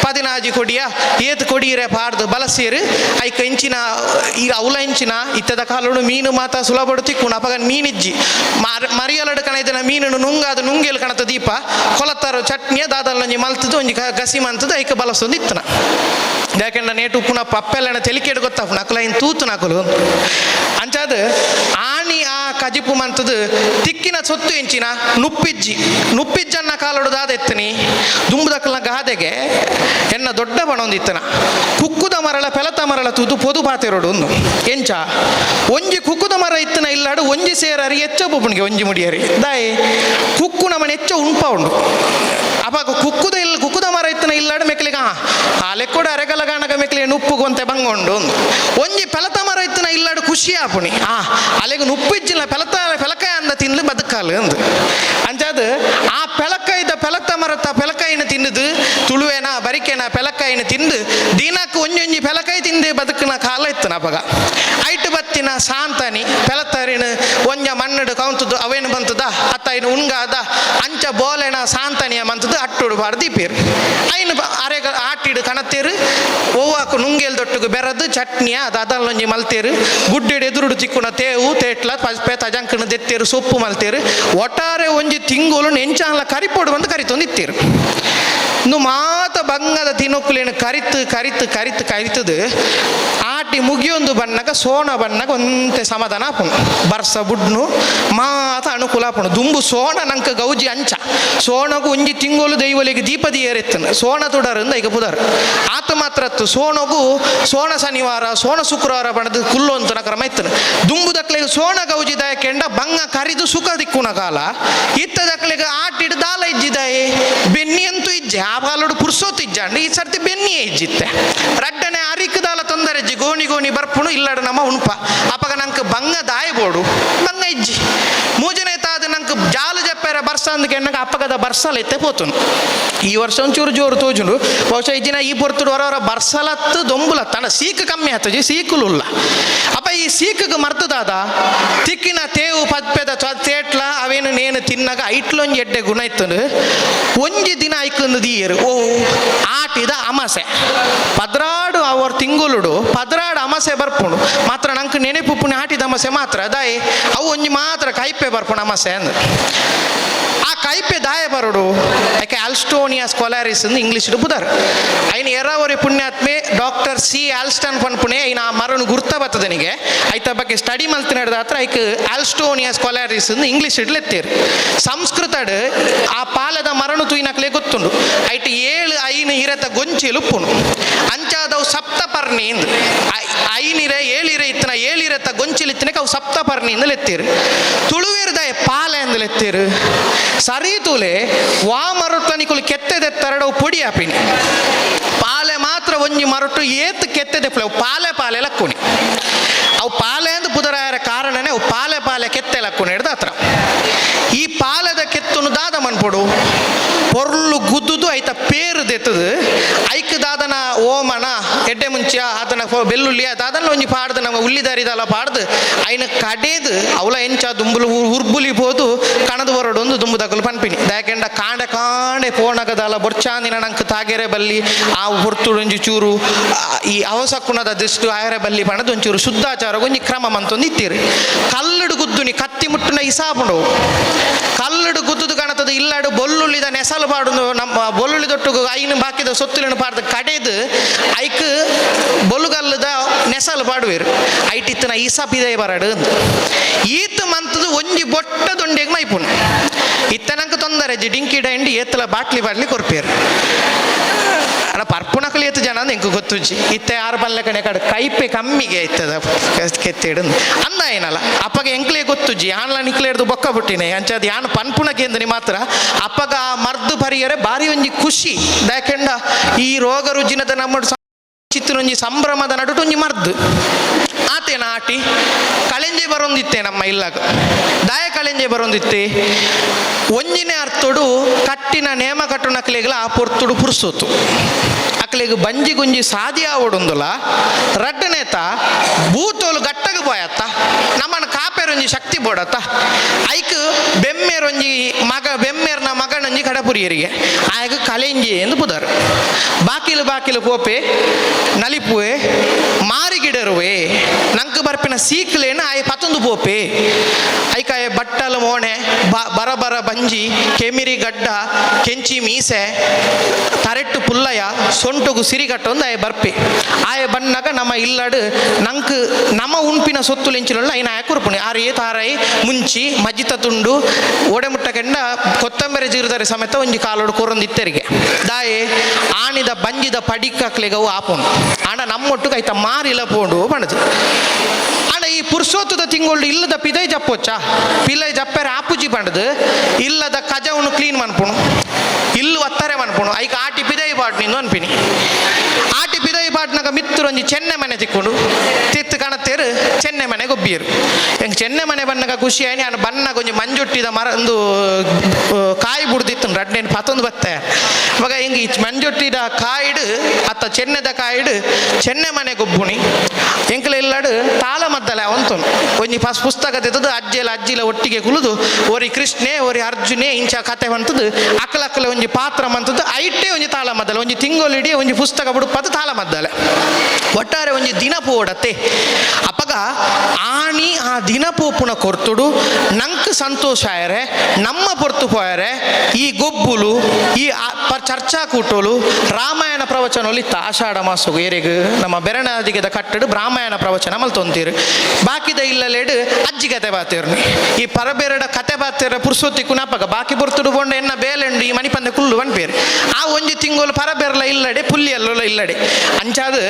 [SPEAKER 11] 16 ಕೊಡಿಯ ಏತ್ ಕೊಡಿಯರೆ ಪಾರ್ದು ಬಲಸೇರು ಐಕ ಇಂಚಿನ ಈಗ ಅವಲ ಇಂಚಿನ ಇತ್ತದ ಕಾಲೋಡು ಮೀನು ಮಾತ ಸುಲಭಡು ತಿಕ್ಕುಣ ಅಪಗ ಮೀನಿಜ್ಜಿ ಮರಿಯಲಡು ಕಣದಿನ ಮೀನು ನುಂಗಾದ ನುಂಗೇಲು ಕಣತ ದೀಪ ಕೊಲತ್ತಾರು ಚಟ್ನಿಯ ದಾದಲ್ಲೊಂಜಿ ಮಲ್ತದ್ದು ಒಂಜಿ ಗಸಿ ಮಂತದ್ದು ಐಕ ಬಲಸೊಂದು ಇತ್ತನ ಯಾಕೆಂಡ ನೇಟು ಉಪ್ಪುನ ಪಪ್ಪೆಲ್ಲನ ತೆಲಿಕೆಡು ಗೊತ್ತಾಪು ನಕಲ ಇನ್ ತೂತು ನಕಲು ಅಂಚಾದ ಆಣಿ ಆ ಕಜಿಪು ಮಂತದ್ದು ತಿಕ್ಕಿನ ಸೊತ್ತು ಎಂಚಿನ ನುಪ್ಪಿಜ್ಜನ್ನ ಕಾಲೊಡು ದಾದ ಎತ್ತನಿ ದುಂಬುದಕ್ಕಲ್ನ ಗಾದೆಗೆ ಎನ್ನ ದೊಡ್ಡ ಬಣೊಂದಿತ್ತನ ಕುಕ್ಕುದ ಮರಳ ಪೆಲತ ಮರಳ ತೂತು ಪೊದು ಪಾತೆರೋಡು ಒಂದು ಎಂಚ ಒಂಜಿ ಕುಕ್ಕುದ ಮರ ಇತ್ತನ ಇಲ್ಲಾಡು ಒಂಜಿ ಸೇರರಿ ಎಚ್ಚ ಬೊಬ್ಬನಿಗೆ ಒಂಜಿ ಮುಡಿಯರಿ ದಾಯಿ ಕುಕ್ಕು ನಮ್ಮನೆ ಹೆಚ್ಚ ಉಂಪ ಉಂಡು ಅವಾಗ ಕುಕ್ಕುದ ಮರ ಇತ್ತನ ಇಲ್ಲಾಡು ಮೆಕ್ಲಿಗೆ ಆ ಲೆಕ್ಕೋಡ ಅರೆಗಲಗಾಣಗ ಮೆಕ್ಲಿಗೆ ನುಪ್ಪುಗೊಂತೆ ಬಂಗೊಂಡು ಒಂಜಿ ಪೆಲತ ಮರ ಇತ್ತನ ಇಲ್ಲಾಡು ಖುಷಿ ಆಪುಣಿ ಅಲೆಗೆ ನುಪ್ಪಿಜ್ಜಿಲ್ಲ ಪೆಲಕಾಯ ಅಂದ ತಿನ್ಲು ಬದುಕಾಲು ಅಂದು ಅಂಚಾದ ಆ ಪೆಲತ ಮರತ ಪೆಲಕಾಯಿನ ತಿನ್ನದು ತುಳುವೇನ ಬರಿಕೆನ ಪೆಲಕಾಯಿನ ತಿಂದು ದಿನಕ್ಕೆ ಒಂಜೊಂಜಿ ಪೆಲಕಾಯಿ ತಿಂದೆ ಬದುಕಿನ ಕಾಲ ಇತ್ತನ ಅಪಗ ಐಟು ಬತ್ತಿನ ಸಾಂತಾನಿ ಪೆಲತರಿನ ಒಂಜ ಮಣ್ಣಡು ಕೌಂತದ್ದು ಅವೇನು ಬಂತದ ಅತ್ತ ಉಣ್ಗಾದ ಅಂಚ ಬೋಲೆನ ಸಾಂತಾನಿಯ ಮಂತದ್ದು ಅಟ್ಟುಡು ಬಾರ್ದಿಪ್ಪೇರು ಐನು ಅರೆಗ ಆಟಿಡು ಕಣತ್ತೇರು ಓವಾಕು ನುಂಗೇಲ್ ದೊಟ್ಟುಗು ಬೆರದು ಚಟ್ನಿಯ ಅದಲ್ಲೊಂಜಿ ಮಲ್ತೇರು ಗುಡ್ಡೆಡು ಎದುರುಡು ತಿಕ್ಕುನ ತೇವು ತೇಟ್ಲ ಪಸ್ಪೆ ತಜಂಕನ ದೆತ್ತೇರು ಸೊಪ್ಪು ಮಲ್ತೇರು ಒಟ್ಟಾರೆ ಒಂಜಿ ತಿಂಗಳು ನೆಂಚಾನ್ಲ ಕರಿಪೋಡು ಬಂದು ಕರಿತೊಂದು ಇತ್ತೇರು ಇನ್ನು ಮಾತ ಬಂಗದ ತಿನ್ನೊಕ್ಕುಲೇನು ಕರಿತದು ಆಟಿ ಮುಗಿಯೊಂದು ಬಣ್ಣಗ ಸೋನ ಬಣ್ಣಗ ಒಂತೆ ಸಮಾಧಾನ ಆಪುಣು ಬರ್ಸ ಬುಡ್ನು ಮಾತ ಅನುಕೂಲ ಆಪುಣು ದುಂಬು ಸೋನ ನಂಗೆ ಗೌಜಿ ಅಂಚ ಸೋನಗು ಒಂಜಿ ತಿಂಗಳು ದೈವಲಿಗೆ ದೀಪದಿ ಏರೆತ್ತನು ಸೋನ ತುಡರಿಂದ ಈಗ ಪುದರ್ ಆತ ಮಾತ್ರ ಸೋನಗು ಸೋನ ಶನಿವಾರ ಸೋನ ಶುಕ್ರವಾರ ಬಣ್ಣದ ಕುಲ್ಲು ಅಂತ ಕ್ರಮ ಇತ್ತನು ದುಂಬು ದಕ್ಲೆಗೆ ಸೋನ ಗೌಜಿ ದಾಯಕೆಂಡ ಬಂಗ ಕರಿದು ಸುಖ ದಿಕ್ಕುನ ಕಾಲ ಇತ್ತ ದಕ್ಲೆಗೆ ಆಟಿಡ್ ದಾಲ ಇಜ್ಜಿದಾಯಿ ಬೆನ್ನಿ ಅಂತೂ ಇಜ್ಜೆ ಆ ಬಾಲೋಡು ಪುರ್ಸೋತ್ ಇಜ್ಜಂಡು ಈ ಸರ್ತಿ ಬೆನ್ನಿಯೇ ಇಜ್ಜಿತ್ತೆ ರಡ್ಡನೆ ಅರಿಕದಾಲ ತೊಂದರೆ ಇಜ್ಜಿ ಗೋಣಿ ಬರ್ಪುಣು ಇಲ್ಲಾಡು ನಮ್ಮ ಉಣ್ಪ ಅಪಗ ನಂಗೆ ಬಂಗ ದಾಯಬೋಡು ಬಂಗ ಇಜ್ಜಿ ಮೂಜನೆ ತಾದ ನಂಗೆ ಜಾಲು ಜಪ್ಪೆರ ಬರ್ಸ ಬರ್ಸ ಅಂದಕ್ಕೆ ಎಣ್ಣಗೆ ಅಪ್ಪಗದ ಬರ್ಸಲೈತೆ ಪೋತುನು. ಈ ವರ್ಷ ಒಂಚೂರು ಜೋರು ತೋಜುಂಡು ಬಹುಶಃ ಈ ದಿನ ಈ ಪೊರ್ತುಡು ಹೊರ ಬರ್ಸಲತ್ತು ದೊಂಬುಲತ್ತ ಅಣ್ಣ ಸೀಕು ಕಮ್ಮಿ ಆಗ್ತದೆ ಸೀಕುಲುಲ್ಲ ಅಪ್ಪ ಈ ಸೀಕಿಗೆ ಮರ್ತದಾದ ತಿಕ್ಕಿನ ತೇವು ಪದ್ಪೆದ ತೇಟ್ಲ ಅವೇನು ನೇನು ತಿನ್ನಾಗ ಐಟ್ಲೊಂಜಿ ಎಡ್ಡೆ ಗುಣ ಇತ್ತು ಒಂಜಿ ದಿನ ಐಕಂದು ದೀಯರು ಓ ಆಟಿದ ಅಮಾಸೆ ಪದ್ರಾಡು ಅವ್ರ ತಿಂಗುಲುಡು ಪದ್ರಾಡು ಅಮಾಸೆ ಬರ್ಪುಂಡು ಮಾತ್ರ ನಂಗೆ ನೆನಪು ಪುಣ್ಯ ಆಟಿದ ಅಮಾಸೆ ಮಾತ್ರ ದಾಯಿ ಅವು ಒಂಜಿ ಮಾತ್ರ ಕೈಪೆ ಬರ್ಪುಂಡು ಅಮಾಸೆ ಅಂದ ಆ ಕೈಪೆ ದಾಯ ಬರೋಡು ಯಾಕೆ ಆಲ್ಸ್ಟೋನಿಯಾ ಸ್ಕಾಲರಿಸ್ ಎಂದು ಇಂಗ್ಲೀಷ್ ಬುದಾರ್ ಐನ ಎರವರಿ ಪುಣ್ಯಾತ್ಮೆ ಡಾಕ್ಟರ್ ಸಿ ಆಲ್ಸ್ಟನ್ ಪನ್ಪುಣೆ ಐನ ಆ ಮರನು ಗುರ್ತ ಬರ್ತದನಿಗೆ ಐತ ಬಗ್ಗೆ ಸ್ಟಡಿ ಮಲ್ತಿ ನಡೆದ ಹತ್ರ ಐಕ್ ಆಲ್ಸ್ಟೋನಿಯಾ ಸ್ಕಾಲರಿಸ್ ಎಂದು ಇಂಗ್ಲೀಷ್ ಇಡ್ಲೆತ್ತೇರು ಸಂಸ್ಕೃತಡ್ ಆ ಪಾಲದ ಮರನು ತುಯಿನಕ್ಲೆ ಗೊತ್ತುಂಡು ಐಟ್ 7 ಐನು ಇರತ ಗೊಂಚಿಲು ಉಪ್ಪುನು ಅಂಚಾದವು ಸಪ್ತಪರ್ಣಿ ಎಂದು ಐನಿರೆ 7 ಇತ್ತನ 7 ಇರತ ಗೊಂಚಿಲಿತ್ತಿನಕ್ಕೆ ಅವು ಸಪ್ತಪರ್ಣಿ ಎಂದು ಲೆತ್ತೇರು ತುಳುವೇರ್ದಾಯ ಪಾಲ ಎಂದು ಲೆತ್ತೇರು ಸರೀತುಲೆ ವಾ ಮರೊಟ್ಟನಿಕುಲು ಕೆತ್ತೆದೆತ್ತರಡವು ಪೊಡಿ ಆಪಿನಿ ಪಾಲೆ ಮಾತ್ರ ಒಂಜಿ ಮರೊಟ್ಟು ಏತ್ ಕೆತ್ತೆದೆ ಪಾಲೆ ಪಾಲೆ ಲಕ್ಕುನಿ ಅವು ಪಾಲೆ ಎಂದು ಪುದರಾಯರ ಕಾರಣನೇ ಅವು ಪಾಲೆ ಪಾಲೆ ಕೆತ್ತೆ ಲಕ್ಕುನಿ ಹಿಡ್ದ ಹತ್ರ ಈ ಪಾಲದ ಕೆತ್ತುನು ದಾದ ಮನ್ಪೊಡು ಪೊರ್ಲು ಗುದ್ದುದು ಐತ ಪೇರು ದೆತ್ತದು ಐಕ್ ದಾದನ ಓಮನ ಎಡ್ಡೆ ಮುಂಚ ಅದನ್ನ ಬೆಳ್ಳುಳ್ಳಿ ದಾದನ ಒಂಜಿ ಪಾಡ್ದು ನಮ್ಮ ಉಳ್ಳಿದಾರಿದಲ್ಲ ಪಾಡ್ದು ಐನ ಕಡೇದು ಅವಳ ಎಂಚ ದುಂಬುಲು ಉರ್ಬುಲಿ ಬೋದು ಕಣದು ಬರೋಡು ಒಂದು ದುಂಬು ತಗಲು ಪನ್ಪಿನಿ ಯಾಕೆಂಡ ಕಾಂಡೆ ಕಾಂಡೆ ಪೋಣಗದಲ್ಲ ಬೊರ್ಚಾಂದಿನ ನಂಗೆ ತಾಗೆರೆ ಬಲ್ಲಿ ಆ ಹೊರ್ತುಡೊಂಜಿ ಚೂರು ಈ ಅವಸಕ್ಕುಣದ ದೃಷ್ಟು ಆಯರೆ ಬಲ್ಲಿ ಪಣದು ಒಂಚೂರು ಶುದ್ಧಾಚಾರ ಒಂಜಿ ಕ್ರಮ ಮಂತೊಂದು ಇತ್ತೀರಿ ಕಲ್ಲುಡು ಗುದ್ದುನಿ ಕತ್ತಿ ಮುಟ್ಟುನ ಇಸಾಪುಂಡು ಕಲ್ಲುಡು ಗುದ್ದುದು ಕಾಣತದ ಇಲ್ಲಾಡು ಬೊಲ್ಲುಳ್ಳಿದ ನೆಸಲು ಪಾಡುದು ನಮ್ಮ ಬೊಲ್ಲುಳ್ಳಿ ದೊಟ್ಟು ಐನು ಬಾಕಿದ ಸೊತ್ತುಲಿನ ಪಾಡ್ದು ಕಡೆದು ಐಕ್ ಬೊಲ್ಲುಗಲ್ಲದ ನೆಸಲು ಪಾಡುವೇರು ಐಟಿತ್ತನ ಇಸಾಪಿದೆ ಬರಡು ಈತ ಮಂತದು ಒಂಜಿ ಬೊಟ್ಟ ದೊಂಡೆಗೆ ಮೈಪುಣ್ ಇತ್ತನಂಕ ತೊಂದರೆ ಡಿಂಕಿಡ ಎಂಡಿ ಏತಲ ಬಾಟ್ಲಿ ಕೊರ್ಪೇರು ಅಲ್ಲ ಪರ್ಪುಣಕಲಿ ಎತ್ತು ಜನ ಅಂತ ಎಂಕು ಗೊತ್ತುಜ್ಜಿ ಇತ್ತೆ 6 ಬಲ್ಲೆ ಕಡೆ ಕಡೆ ಕೈಪೆ ಕಮ್ಮಿಗೆ ಇತ್ತದ ಕೆತ್ತಿಡು ಅಂದ ಏನಲ್ಲ ಅಪ್ಪಗೆ ಎಂಕ್ಲೇ ಗೊತ್ತುಜ್ಜಿ ಆನ್ಲ ನಿಕ್ಲೇಡ್ದು ಬೊಕ್ಕ ಬಿಟ್ಟಿನಿ ಅಂಚದು ಯಾನ್ ಪನ್ಪುಣಕ್ಕೆ ಅಂದನಿ ಮಾತ್ರ ಅಪ್ಪಗ ಮರ್ದು ಪರಿಯರೆ ಬಾರಿ ಒಂಜಿ ಖುಷಿ ಯಾಕೆಂಡ ಈ ರೋಗ ರುಜಿನದ ನಮ್ಮ ಚಿತ್ತನೊಂಜಿ ಸಂಭ್ರಮದ ನಡುಟು ಒಂಜಿ ಮರ್ದು ಆತೇನ ಆಟಿ ಕಳೆಂಜೆ ಬರೊಂದಿತ್ತೆ ನಮ್ಮ ಇಲ್ಲಾಗ ದಾಯ ಕಳೆಂಜೆ ಬರೊಂದಿತ್ತೆ ಒಂಜಿನೇ ಅರ್ಥಡು ಕಟ್ಟಿನ ನೇಮ ಕಟ್ಟುನಕ್ಲೆಗ್ಲ ಆ ಪೊರ್ತುಡು ಪುರ್ಸೋತು ಅಕ್ಲೆಗ್ ಬಂಜಿ ಗುಂಜಿ ಸಾದಿ ಆವಡುಂದುಲ ರಡ್ಡನೇತ ಬೂತೋಲು ಗಟ್ಟಗೆ ಪೋಯತ್ತ ನಮ್ಮನ ಕಾಪೇರೊಂಜಿ ಶಕ್ತಿ ಬೋಡತ್ತ ಐಕ್ ಬೆಮ್ಮೇರೊಂಜಿ ಬೆಮ್ಮೇರ್ನ ಮಗನೊಂಜಿ ಕಡಪುರಿಯರಿಗೆ ಆಗ ಕಳೆಂಜಿ ಎಂದು ಬುದಾರು ಬಾಕಿಲು ಪೋಪೆ ನಲಿಪುವೆ ಮಾರಿಗಿಡರುವೆ ನಂಗೆ ಬರ್ಪಿನ ಸೀಕ್ಲೇನ ಆಯ್ ಪತ್ತೊಂದು ಪೋಪೆ ಐಕಾಯ ಬಟ್ಟಲು ಮೋಣೆ ಬರ ಬಂಜಿ ಕೆಮಿರಿ ಗಡ್ಡ ಕೆಂಚಿ ಮೀಸೆ ತರೆಟ್ಟು ಪುಲ್ಲಯ ಸೊಂಟುಗು ಸಿರಿಗಟ್ಟೊಂದು ಆಯ ಬರ್ಪೆ ಆಯ ಬಣ್ಣಗ ನಮ್ಮ ಇಲ್ಲಾಡು ನಂಕ್ ನಮ್ಮ ಉಣ್ಪಿನ ಸೊತ್ತು ಲೆಂಚಿലുള്ള ಐನ ಆಯ ಕುರುಪುಣಿ ಆರೇ ತಾರೈ ಮುಂಚಿ ಮಜ್ಜಿತ ತುಂಡು ಓಡೆ ಮುಟ್ಟ ಕೆಂಡ ಕೊತ್ತಂಬರಿ ಜೀರದರೆ ಸಮೇತ ಒಂಜಿ ಕಾಲೋಡು ಕೊರೊಂದಿತ್ತೆರಿಗೆ ದಾಯೆ ಆಣಿದ ಬಂಜಿದ ಪಡಿಕಕ್ಲೆಗವು ಆಪುಂಡು ಆಂಡ ನಮ್ಮೊಟ್ಟಿಗೆ ಆಯ್ತ ಮಾರಿಲ ಪೋಂಡು ಪಣದು ಆಂಡ ಈ ಪುರ್ಸೋತದ ತಿಂಗಳು ಇಲ್ಲದ ಪಿದೈ ಜಪ್ಪೊಚ್ಚ ಪಿಲ್ಲೈ ಜಪ್ಪರೆ ಆಪುಜಿ ಪಂಡದು ಇಲ್ಲದ ಕಜವನು ಕ್ಲೀನ್ ಮನ್ಪುಣು ಇಲ್ಲು ಒತ್ತಾರೆ ಮನ್ಪುಣು ಐಕ ಆಟಿ ಪಿದೈ ಪಾಟ್ ನಿಂದು ಅನ್ಪಿನಿ ಆಟಿ ಪಿದೈ ಪಾಟ್ನಾಗ ಮಿತ್ತರೊಂಜಿ ಚೆನ್ನೆ ಮನೆ ತಿಕ್ಕೊಂಡು ತಿತ್ತು ಕಾಣತ್ತೇರು ಚೆನ್ನೆ ಮನೆ ಗೊಬ್ಬಿಯರು ಹೆಂಗೆ ಚೆನ್ನೆ ಮನೆ ಬಣ್ಣಗ ಖುಷಿ ಆಯ್ನಿ ಆನ ಬಣ್ಣಗ ಒಂಜಿ ಮಂಜೊಟ್ಟಿದ ಮರ ಒಂದು ಕಾಯಿ ಬುಡ್ದಿತ್ತು ರಡ್ನೇನು ಪತ್ತೊಂದು ಬತ್ತೆ ಅವಾಗ ಹಿಂಗೆ ಈ ಮಂಜೊಟ್ಟಿದ ಕಾಯಿಡು ಅತ್ತ ಚೆನ್ನೆದ ಕಾಯಿಡು ಚೆನ್ನೆ ಮನೆ ಗೊಬ್ಬುಣಿ ಎಂಕಲ ಇಲ್ಲಾಡು ತಾಳ ಮದ್ದಲೆ ಅವಂತು ಒಂಜಿ ಪುಸ್ತಕ ತೆತ್ತದು ಅಜ್ಜಿಲ ಒಟ್ಟಿಗೆ ಕುಳಿದು ಓರಿ ಕೃಷ್ಣೆ ಓರಿ ಅರ್ಜುನೆ ಇಂಚ ಕತೆ ಬಂತದ್ದು ಅಕ್ಕಲಕ್ಕಲೆ ಒಂಜಿ ಪಾತ್ರ ಮಂತದ್ದು ಐಟೇ ಒಂಜಿ ತಾಳ ಮದ್ದಲೆ ಒಂಜಿ ತಿಂಗಳಿಡೀ ಒಂಜಿ ಪುಸ್ತಕ ಬುಡುಪದು ತಾಳ ಮದ್ದಲೆ ಒಟ್ಟಾರೆ ಒಂಜಿ ದಿನ ಪೋಡತ್ತೆ ಅಪ್ಪಗ ಆಣಿ ಆ ದಿನ ಪೋಪುನ ಕೊರ್ತುಡು ನಂಕ್ ಸಂತೋಷ ಆಯರೆ ನಮ್ಮ ಪೊರ್ತು ಪೋಯರೆ ಈ ಗೊಬ್ಬುಲು ಈ ಚರ್ಚಾ ಕೂಟೋಲು ರಾಮಾಯಣ ಪ್ರವಚನೋಲಿ ಇತ್ತ ಆಷಾಢ ಮಾಸಗು ಏರೆಗ್ ನಮ್ಮ ಬೆರಣದಿಗೆದ ಕಟ್ಟಡು ರಾಮಾಯಣ ಪ್ರವಚನ ಮಲ್ತೊಂತೀರು ಬಾಕಿದ ಇಲ್ಲಲೇಡು ಅಜ್ಜಿ ಕತೆ ಬಾತೇರ್ನಿ ಈ ಪರಬೇರಡ ಕತೆ ಬಾತೇರ ಪುರ್ಸೊತ್ತಿ ಕುನಪಗ ಬಾಕಿ ಪೊರ್ತುಡು ಬೋಂಡ ಎನ್ನ ಬೇಲೆಂಡು ಈ ಮಣಿಪಂದೆ ಕುಲ್ಲು ಬನ್ಪೇರು ಆ ಒಂಜಿ ತಿಂಗೋಲು ಪರಬೇರಲ ಇಲ್ಲಡೆ ಪುಲ್ಲಿಯಲ್ಲ ಇಲ್ಲಡೆ ಅಂಚಾದು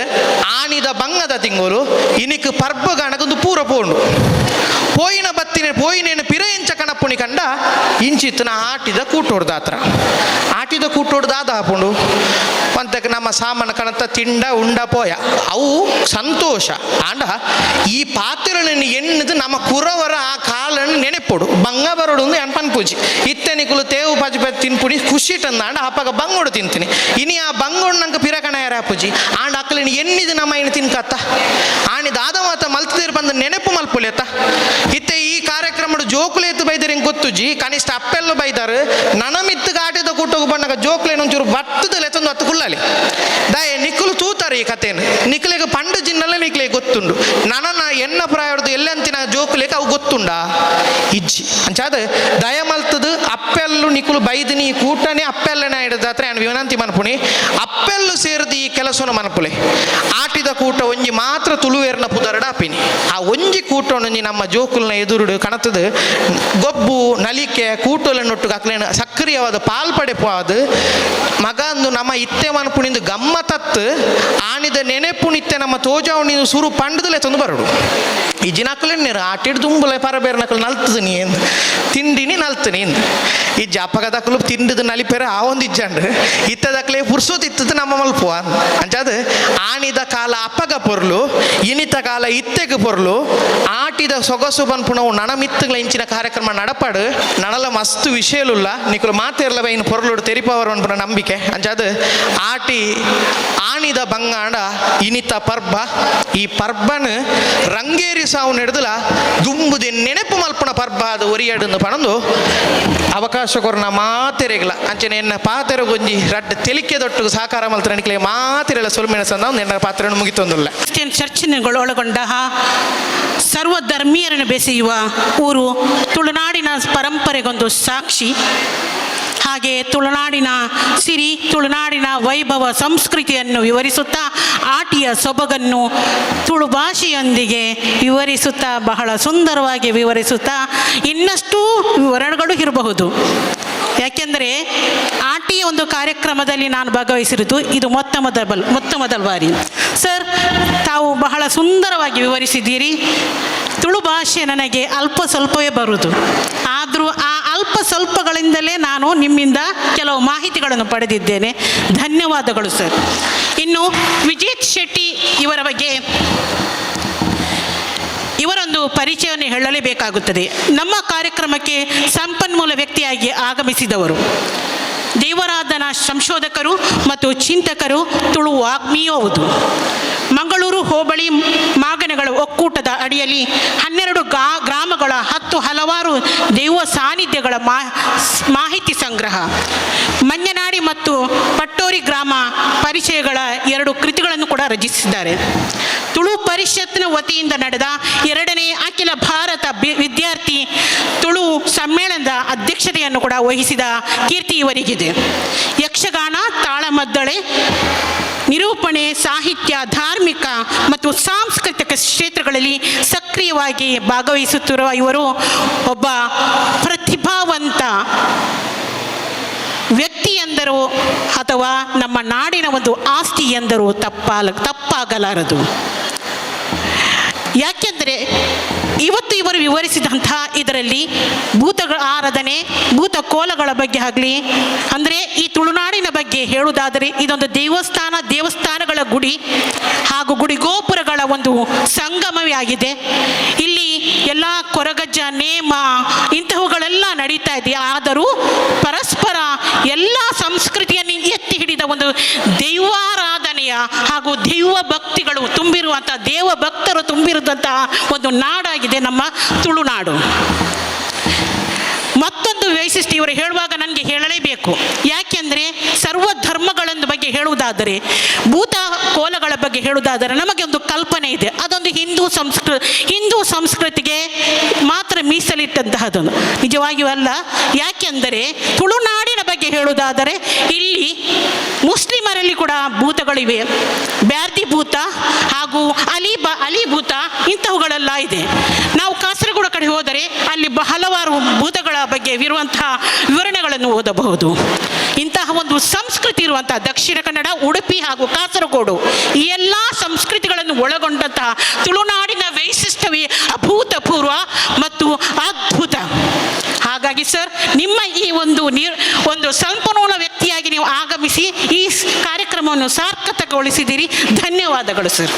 [SPEAKER 11] ಆಣಿದ ಬಂಗದ ತಿಂಗೋಲು ಇನಿಕ್ ಪರ್ಬಗಣಗೊಂದು ಪೂರ ಪೋಂಡು ಪೋಯಿನ ಬತ್ತಿನ ಪೋಯಿನೇನು ಪಿರ ಇಂಚ ಕಣಪುಣಿ ಕಂಡ ಇಂಚಿತ್ತನ ಆಟಿದ ಕೂಟೋಡ್ದ ಹತ್ರ ಆಟಿದ ಕೂಟೋಡ್ದ ಆದ ಹಾಪುಂಡು ಪಂತಕ್ಕೆ ನಮ್ಮ ಸಾಮಾನು ಕಣತ ತಿಂಡ ಉಂಡ ಪೋಯ ಅವು ಸಂತೋಷ ಆಂಡ ಈ ಪಾತ್ರಗಳನ್ನು ಎನ್ನದು ನಮ್ಮ ಕುರವರ ಆ ಕಾಲನ್ನು ನೆನೆಪೊಡು ಬಂಗ ಬರೋಡು ಒಂದು ಎನ್ ಪನ್ಪೂಜಿ ಇತ್ತೆ ನಿಕುಲು ತೇವು ಪಜಿ ಪಜಿ ತಿನ್ಪುಡಿ ಖುಷಿ ತಂದಾಂಡ ಅಪ್ಪಗ ಬಂಗೋಡು ತಿಂತೀನಿ ಇನಿ ಆ ಬಂಗೋಡು ನಂಗೆ ಪಿರಕಣ ಯಾರ ಅಪ್ಪುಜಿ ಆಂಡ ಅಕ್ಕಲಿನ ಎನ್ನಿದು ನಮ್ಮ ಏನು ತಿನ್ಕತ್ತ ಆಣಿದ ಆದ ಮಾತ ಮಲ್ತಿದ್ರು ಬಂದು ನೆನಪು ಮಲ್ಪುಲೆತ್ತ ಇತ್ತೆ ಈ ಕಾರ್ಯಕ್ರಮಡು ಜೋಕುಲೆ ಎತ್ತು ಬೈದರೆ ಹಿಂಗೆ ಗೊತ್ತುಜಿ ಕನಿಷ್ಠ ಅಪ್ಪೆಲ್ಲ ಬೈದಾರು ನನಮಿತ್ತು ಗಾಟಿದ ಕೂಟೋಗು ಬಂದಾಗ ಜೋಕುಲೇನು ಒಂಚೂರು ಬತ್ತದಲ್ಲಿ ಎತ್ತೊಂದು ಹತ್ತು ಕುಳ್ಳಲಿ ದಯ ನಿಕ್ಕಲು ತೂತಾರೆ ಈ ಕಥೆಯನ್ನು ನಿಕ್ಲೆಗೆ ಪಂಡ ಜಿನ್ನಲ್ಲ ನಿಕ್ಲೆಗೆ ಗೊತ್ತುಂಡು ನನ್ನ ಎನ್ನ ಪ್ರಾಯಡ್ದು ಎಲ್ಲಂತಿನ ಜೋಕುಲೆಗೆ ಅವು ಗೊತ್ತುಂಡ ಇಜ್ಜಿ ಅಂಚಾದ ದಯ ಮಲ್ತದು ಅಪ್ಪೆಲ್ಲು ನಿಕ್ಕಲು ಬೈದಿನಿ ಕೂಟನೇ ಅಪ್ಪೆಲ್ಲನೇ ಹಿಡಿದಾತ್ರೆ ನಾನು ವಿನಂತಿ ಮನ್ಪುಣಿ ಅಪ್ಪೆಲ್ಲು ಸೇರಿದು ಈ ಕೆಲಸವನ್ನು ಮನ್ಪುಲೆ ಆಟಿದ ಕೂಟ ಒಂಜಿ ಮಾತ್ರ ತುಳುವೇರ್ನ ಪುದರಡ ಅಪಿನಿ ಆ ಒಂಜಿ ಕೂಟ ಒಂಜಿ ನಮ್ಮ ಜೋಕುಲ್ನ ಎದುರುಡು ಕಣತದು ಗೊಬ್ಬು ನಲಿಕೆ ಕೂಟಲನ್ನೊಟ್ಟಿಗೆ ಅಕ್ಲೇನು ಸಕ್ರಿಯವಾದ ಪಾಲ್ಪಡೆಪಾದು ಮಗ ಅಂದು ನಮ್ಮ ಇತ್ತೆ ಮನ್ಪುಣಿಂದು ಗಮ್ಮತ್ತತ್ತು ಆಣಿದ ನೆನೆಪುಣಿತ್ತೆ ನಮ್ಮ ತೋಜಾವಣಿದು ಸುರು ಪಂಡದಲ್ಲೇ ತಂದು ಬರಡು ಈ ಜಿನಕ್ಕಲೇನು ಆಟಿಡ್ ತುಂಬಲೆ ಪರಬೇರೆ ನಕಲು ನಲ್ತದು ನೀ ಎಂದು ತಿಂಡಿನಿ ನಲ್ತನಿ ಎಂದು ಈ ಜಾಪಗದಕ್ಕಲು ತಿಂಡಿದು ನಲಿಪೇರೆ ಆ ಒಂದು ಇಜ್ಜಂಡು ಇತ್ತದಕ್ಕಲೇ ಪುರ್ಸೋತಿತ್ತದು ನಮ್ಮ ಮಲ್ಪುವ ಅಂಚಾದ ಆಣಿದ ಕಾಲ ಅಪ್ಪಗ ಪೊರ್ಲು ಇನಿತ ಕಾಲ ಇತ್ತೆಗೆ ಪೊರ್ಲು ಆಟಿದ ಸೊಗಸು ಬನ್ಪುಣವು ನಣಮಿತ್ತಗಳ ಇಂಚಿನ ಕಾರ್ಯಕ್ರಮ ನಡಪಾಡು ನಡಲ ಮಸ್ತ್ ವಿಷಯಲುಲ್ಲ ನಿಕಲು ಮಾತೇರ್ಲ ಬೈನ್ ಪೊರ್ಲುಡು ತೆರಿಪವರು ಅನ್ಪುನ ನಂಬಿಕೆ ಅಂಚಾದ ಆಟಿ ಆಣಿದ ಬಂಗಾಂಡ ಇನಿತ ಪರ್ಬ ಈ ಪರ್ಬನ ರಂಗೇರಿ ಸಾವು ನಡೆದಲ ದುಂಬುದೆ ನೆನಪು ಮಲ್ಪನ ಪರ್ಬ ಅದು ಒರಿಯಾಡು ಪಣಂದು ಅವಕಾಶ ಕೊರನ ಮಾತೆರೆಗಲ ಅಂಚನೆ ಎನ್ನ ಪಾತೆರ ಗೊಂಜಿ ರಡ್ಡ ತೆಲಿಕೆ ದೊಟ್ಟು ಸಾಕಾರ ಮಲ್ತರ ನಿಕ್ಲೆ ಮಾತೆರೆಲ್ಲ ಸೊಲ್ಮೆನ ಸಂದ ಎನ್ನ ಪಾತ್ರ ಮುಗಿತೊಂದಿಲ್ಲ
[SPEAKER 7] ಕ್ರಿಶ್ಚಿಯನ್ ಚರ್ಚಿನಗಳು ಒಳಗೊಂಡ ಸರ್ವಧರ್ಮೀಯರನ್ನು ಬೆಸೆಯುವ ಊರು ತುಳುನಾಡಿನ ಪರಂಪರೆಗೊಂದು ಸಾಕ್ಷಿ. ಹಾಗೆ ತುಳುನಾಡಿನ ಸಿರಿ, ತುಳುನಾಡಿನ ವೈಭವ ಸಂಸ್ಕೃತಿಯನ್ನು ವಿವರಿಸುತ್ತಾ ಆಟಿಯ ಸೊಬಗನ್ನು ತುಳು ಭಾಷೆಯೊಂದಿಗೆ ವಿವರಿಸುತ್ತಾ ಬಹಳ ಸುಂದರವಾಗಿ ವಿವರಿಸುತ್ತಾ ಇನ್ನಷ್ಟು ವಿವರಣೆಗಳು ಇರಬಹುದು. ಯಾಕೆಂದರೆ ಆಟಿಯ ಒಂದು ಕಾರ್ಯಕ್ರಮದಲ್ಲಿ ನಾನು ಭಾಗವಹಿಸಿರುವುದು ಇದು ಮೊತ್ತ ಮೊದಲ ಬಾರಿ. ಸರ್, ತಾವು ಬಹಳ ಸುಂದರವಾಗಿ ವಿವರಿಸಿದ್ದೀರಿ. ತುಳು ಭಾಷೆ ನನಗೆ ಅಲ್ಪ ಸ್ವಲ್ಪವೇ ಬರುವುದು. ಆದರೂ ಆ ಅಲ್ಪ ಸ್ವಲ್ಪಗಳಿಂದಲೇ ನಾನು ನಿಮ್ಮಿಂದ ಕೆಲವು ಮಾಹಿತಿಗಳನ್ನು ಪಡೆದಿದ್ದೇನೆ. ಧನ್ಯವಾದಗಳು ಸರ್. ಇನ್ನು ವಿಜೇತ್ ಶೆಟ್ಟಿ ಇವರ ಬಗ್ಗೆ ಇವರೊಂದು ಪರಿಚಯವನ್ನು ಹೇಳಲೇಬೇಕಾಗುತ್ತದೆ. ನಮ್ಮ ಕಾರ್ಯಕ್ರಮಕ್ಕೆ ಸಂಪನ್ಮೂಲ ವ್ಯಕ್ತಿಯಾಗಿ ಆಗಮಿಸಿದವರು, ದೇವರಾಧನ ಸಂಶೋಧಕರು ಮತ್ತು ಚಿಂತಕರು, ತುಳು ವಾಗ್ಮಿಯೂ ಹೌದು. ಮಂಗಳೂರು ಹೋಬಳಿ ಮಾಗನಗಳ ಒಕ್ಕೂಟದ ಅಡಿಯಲ್ಲಿ 12 ಗ್ರಾಮಗಳ 10 ಹಲವಾರು ದೈವ ಸಾನ್ನಿಧ್ಯಗಳ ಮಾಹಿತಿ ಸಂಗ್ರಹ, ಮഞ്ഞನಾಡಿ ಮತ್ತು ಪಟ್ಟೋರಿ ಗ್ರಾಮ ಪರಿಚಯಗಳ 2 ಕೃತಿಗಳನ್ನು ಕೂಡ ರಚಿಸಿದ್ದಾರೆ. ತುಳು ಪರಿಷತ್ನ ವತಿಯಿಂದ ನಡೆದ 2ನೇ ಅಖಿಲ ಭಾರತ ವಿದ್ಯಾರ್ಥಿ ತುಳು ಸಮ್ಮೇಳನದ ಅಧ್ಯಕ್ಷತೆಯನ್ನು ಕೂಡ ವಹಿಸಿದ ಕೀರ್ತಿ ಇವರಿಗಿದೆ. ಯಕ್ಷಗಾನ, ತಾಳಮದ್ದಳೆ, ನಿರೂಪಣೆ, ಸಾಹಿತ್ಯ, ಧಾರ್ಮಿಕ ಮತ್ತು ಸಾಂಸ್ಕೃತಿಕ ಕ್ಷೇತ್ರಗಳಲ್ಲಿ ಸಕ್ರಿಯವಾಗಿ ಭಾಗವಹಿಸುತ್ತಿರುವ ಇವರು ಒಬ್ಬ ಪ್ರತಿಭಾವಂತ ವ್ಯಕ್ತಿ ಎಂದರು ಅಥವಾ ನಮ್ಮ ನಾಡಿನ ಒಂದು ಆಸ್ತಿ ಎಂದರು ತಪ್ಪಾಗಲಾರದು. ಯಾಕೆಂದರೆ ಇವತ್ತು ಇವರು ವಿವರಿಸಿದಂತಹ ಇದರಲ್ಲಿ ಭೂತಗಳ ಆರಾಧನೆ, ಭೂತ ಕೋಲಗಳ ಬಗ್ಗೆ ಆಗಲಿ, ಅಂದರೆ ಈ ತುಳುನಾಡಿನ ಬಗ್ಗೆ ಹೇಳುವುದಾದರೆ ಇದೊಂದು ದೇವಸ್ಥಾನಗಳ ಗುಡಿ ಹಾಗೂ ಗುಡಿ ಗೋಪುರಗಳ ಒಂದು ಸಂಗಮವೇ ಆಗಿದೆ. ಇಲ್ಲಿ ಎಲ್ಲ ಕೊರಗಜ್ಜ, ನೇಮ ಇಂತಹವುಗಳೆಲ್ಲ ನಡೀತಾ ಇದೆ. ಆದರೂ ಪರಸ್ಪರ ಎಲ್ಲ ಸಂಸ್ಕೃತಿಯನ್ನು ಎತ್ತಿ ಹಿಡಿದ ಒಂದು ದೈವಾರಾಧನೆಯ ಹಾಗೂ ದೈವ ಭಕ್ತಿಗಳು ತುಂಬಿರುವಂಥ, ದೇವ ಭಕ್ತರು ತುಂಬಿರುವಂತಹ ಒಂದು ನಾಡಾಗಿದೆ ನಮ್ಮ ತುಳುನಾಡು. ಮತ್ತೊಂದು ವೈಶಿಷ್ಟ್ಯ ಇವರು ಹೇಳುವಾಗ ನನಗೆ ಹೇಳಲೇಬೇಕು. ಯಾಕೆಂದರೆ ಸರ್ವ ಧರ್ಮಗಳ ಬಗ್ಗೆ ಹೇಳುವುದಾದರೆ, ಭೂತ ಕೋಲಗಳ ಬಗ್ಗೆ ಹೇಳುವುದಾದರೆ ನಮಗೆ ಒಂದು ಕಲ್ಪನೆ ಇದೆ. ಅದೊಂದು ಹಿಂದೂ ಸಂಸ್ಕೃತಿಗೆ ಮಾತ್ರ ಮೀಸಲಿಟ್ಟಂತಹದ್ದು, ನಿಜವಾಗಿಯೂ ಅಲ್ಲ. ಯಾಕೆಂದರೆ ತುಳುನಾಡಿನ ಬಗ್ಗೆ ಹೇಳುವುದಾದರೆ ಇಲ್ಲಿ ಮುಸ್ಲಿಮರಲ್ಲಿ ಕೂಡ ಭೂತಗಳಿವೆ. ಬ್ಯಾರ್ದಿ ಭೂತ ಹಾಗೂ ಅಲಿ ಭೂತ ಇಂತಹವುಗಳೆಲ್ಲ ಇದೆ. ನಾವು ಕಾಸರಗೋಡು ಕಡೆ ಹೋದರೆ ಅಲ್ಲಿ ಹಲವಾರು ಭೂತಗಳ ಬಗ್ಗೆ ಇರುವಂತಹ ವಿವರಣೆಗಳನ್ನು ಓದಬಹುದು. ಇಂತಹ ಒಂದು ಸಂಸ್ಕೃತಿ ಇರುವಂತಹ ದಕ್ಷಿಣ ಕನ್ನಡ, ಉಡುಪಿ ಹಾಗೂ ಕಾಸರಗೋಡು ಈ ಎಲ್ಲ ಸಂಸ್ಕೃತಿಗಳನ್ನು ಒಳಗೊಂಡಂತಹ ತುಳುನಾಡಿನ ವೈಶಿಷ್ಟ್ಯವೇ ಅಭೂತಪೂರ್ವ ಮತ್ತು ಅದ್ಭುತ. ಹಾಗಾಗಿ ಸರ್, ನಿಮ್ಮ ಈ ಒಂದು ಸಂಪನ್ಮೂಲ ವ್ಯಕ್ತಿಯಾಗಿ ನೀವು ಆಗಮಿಸಿ ಈ ಕಾರ್ಯಕ್ರಮವನ್ನು ಸಾರ್ಥಕಗೊಳಿಸಿದ್ದೀರಿ. ಧನ್ಯವಾದಗಳು ಸರ್.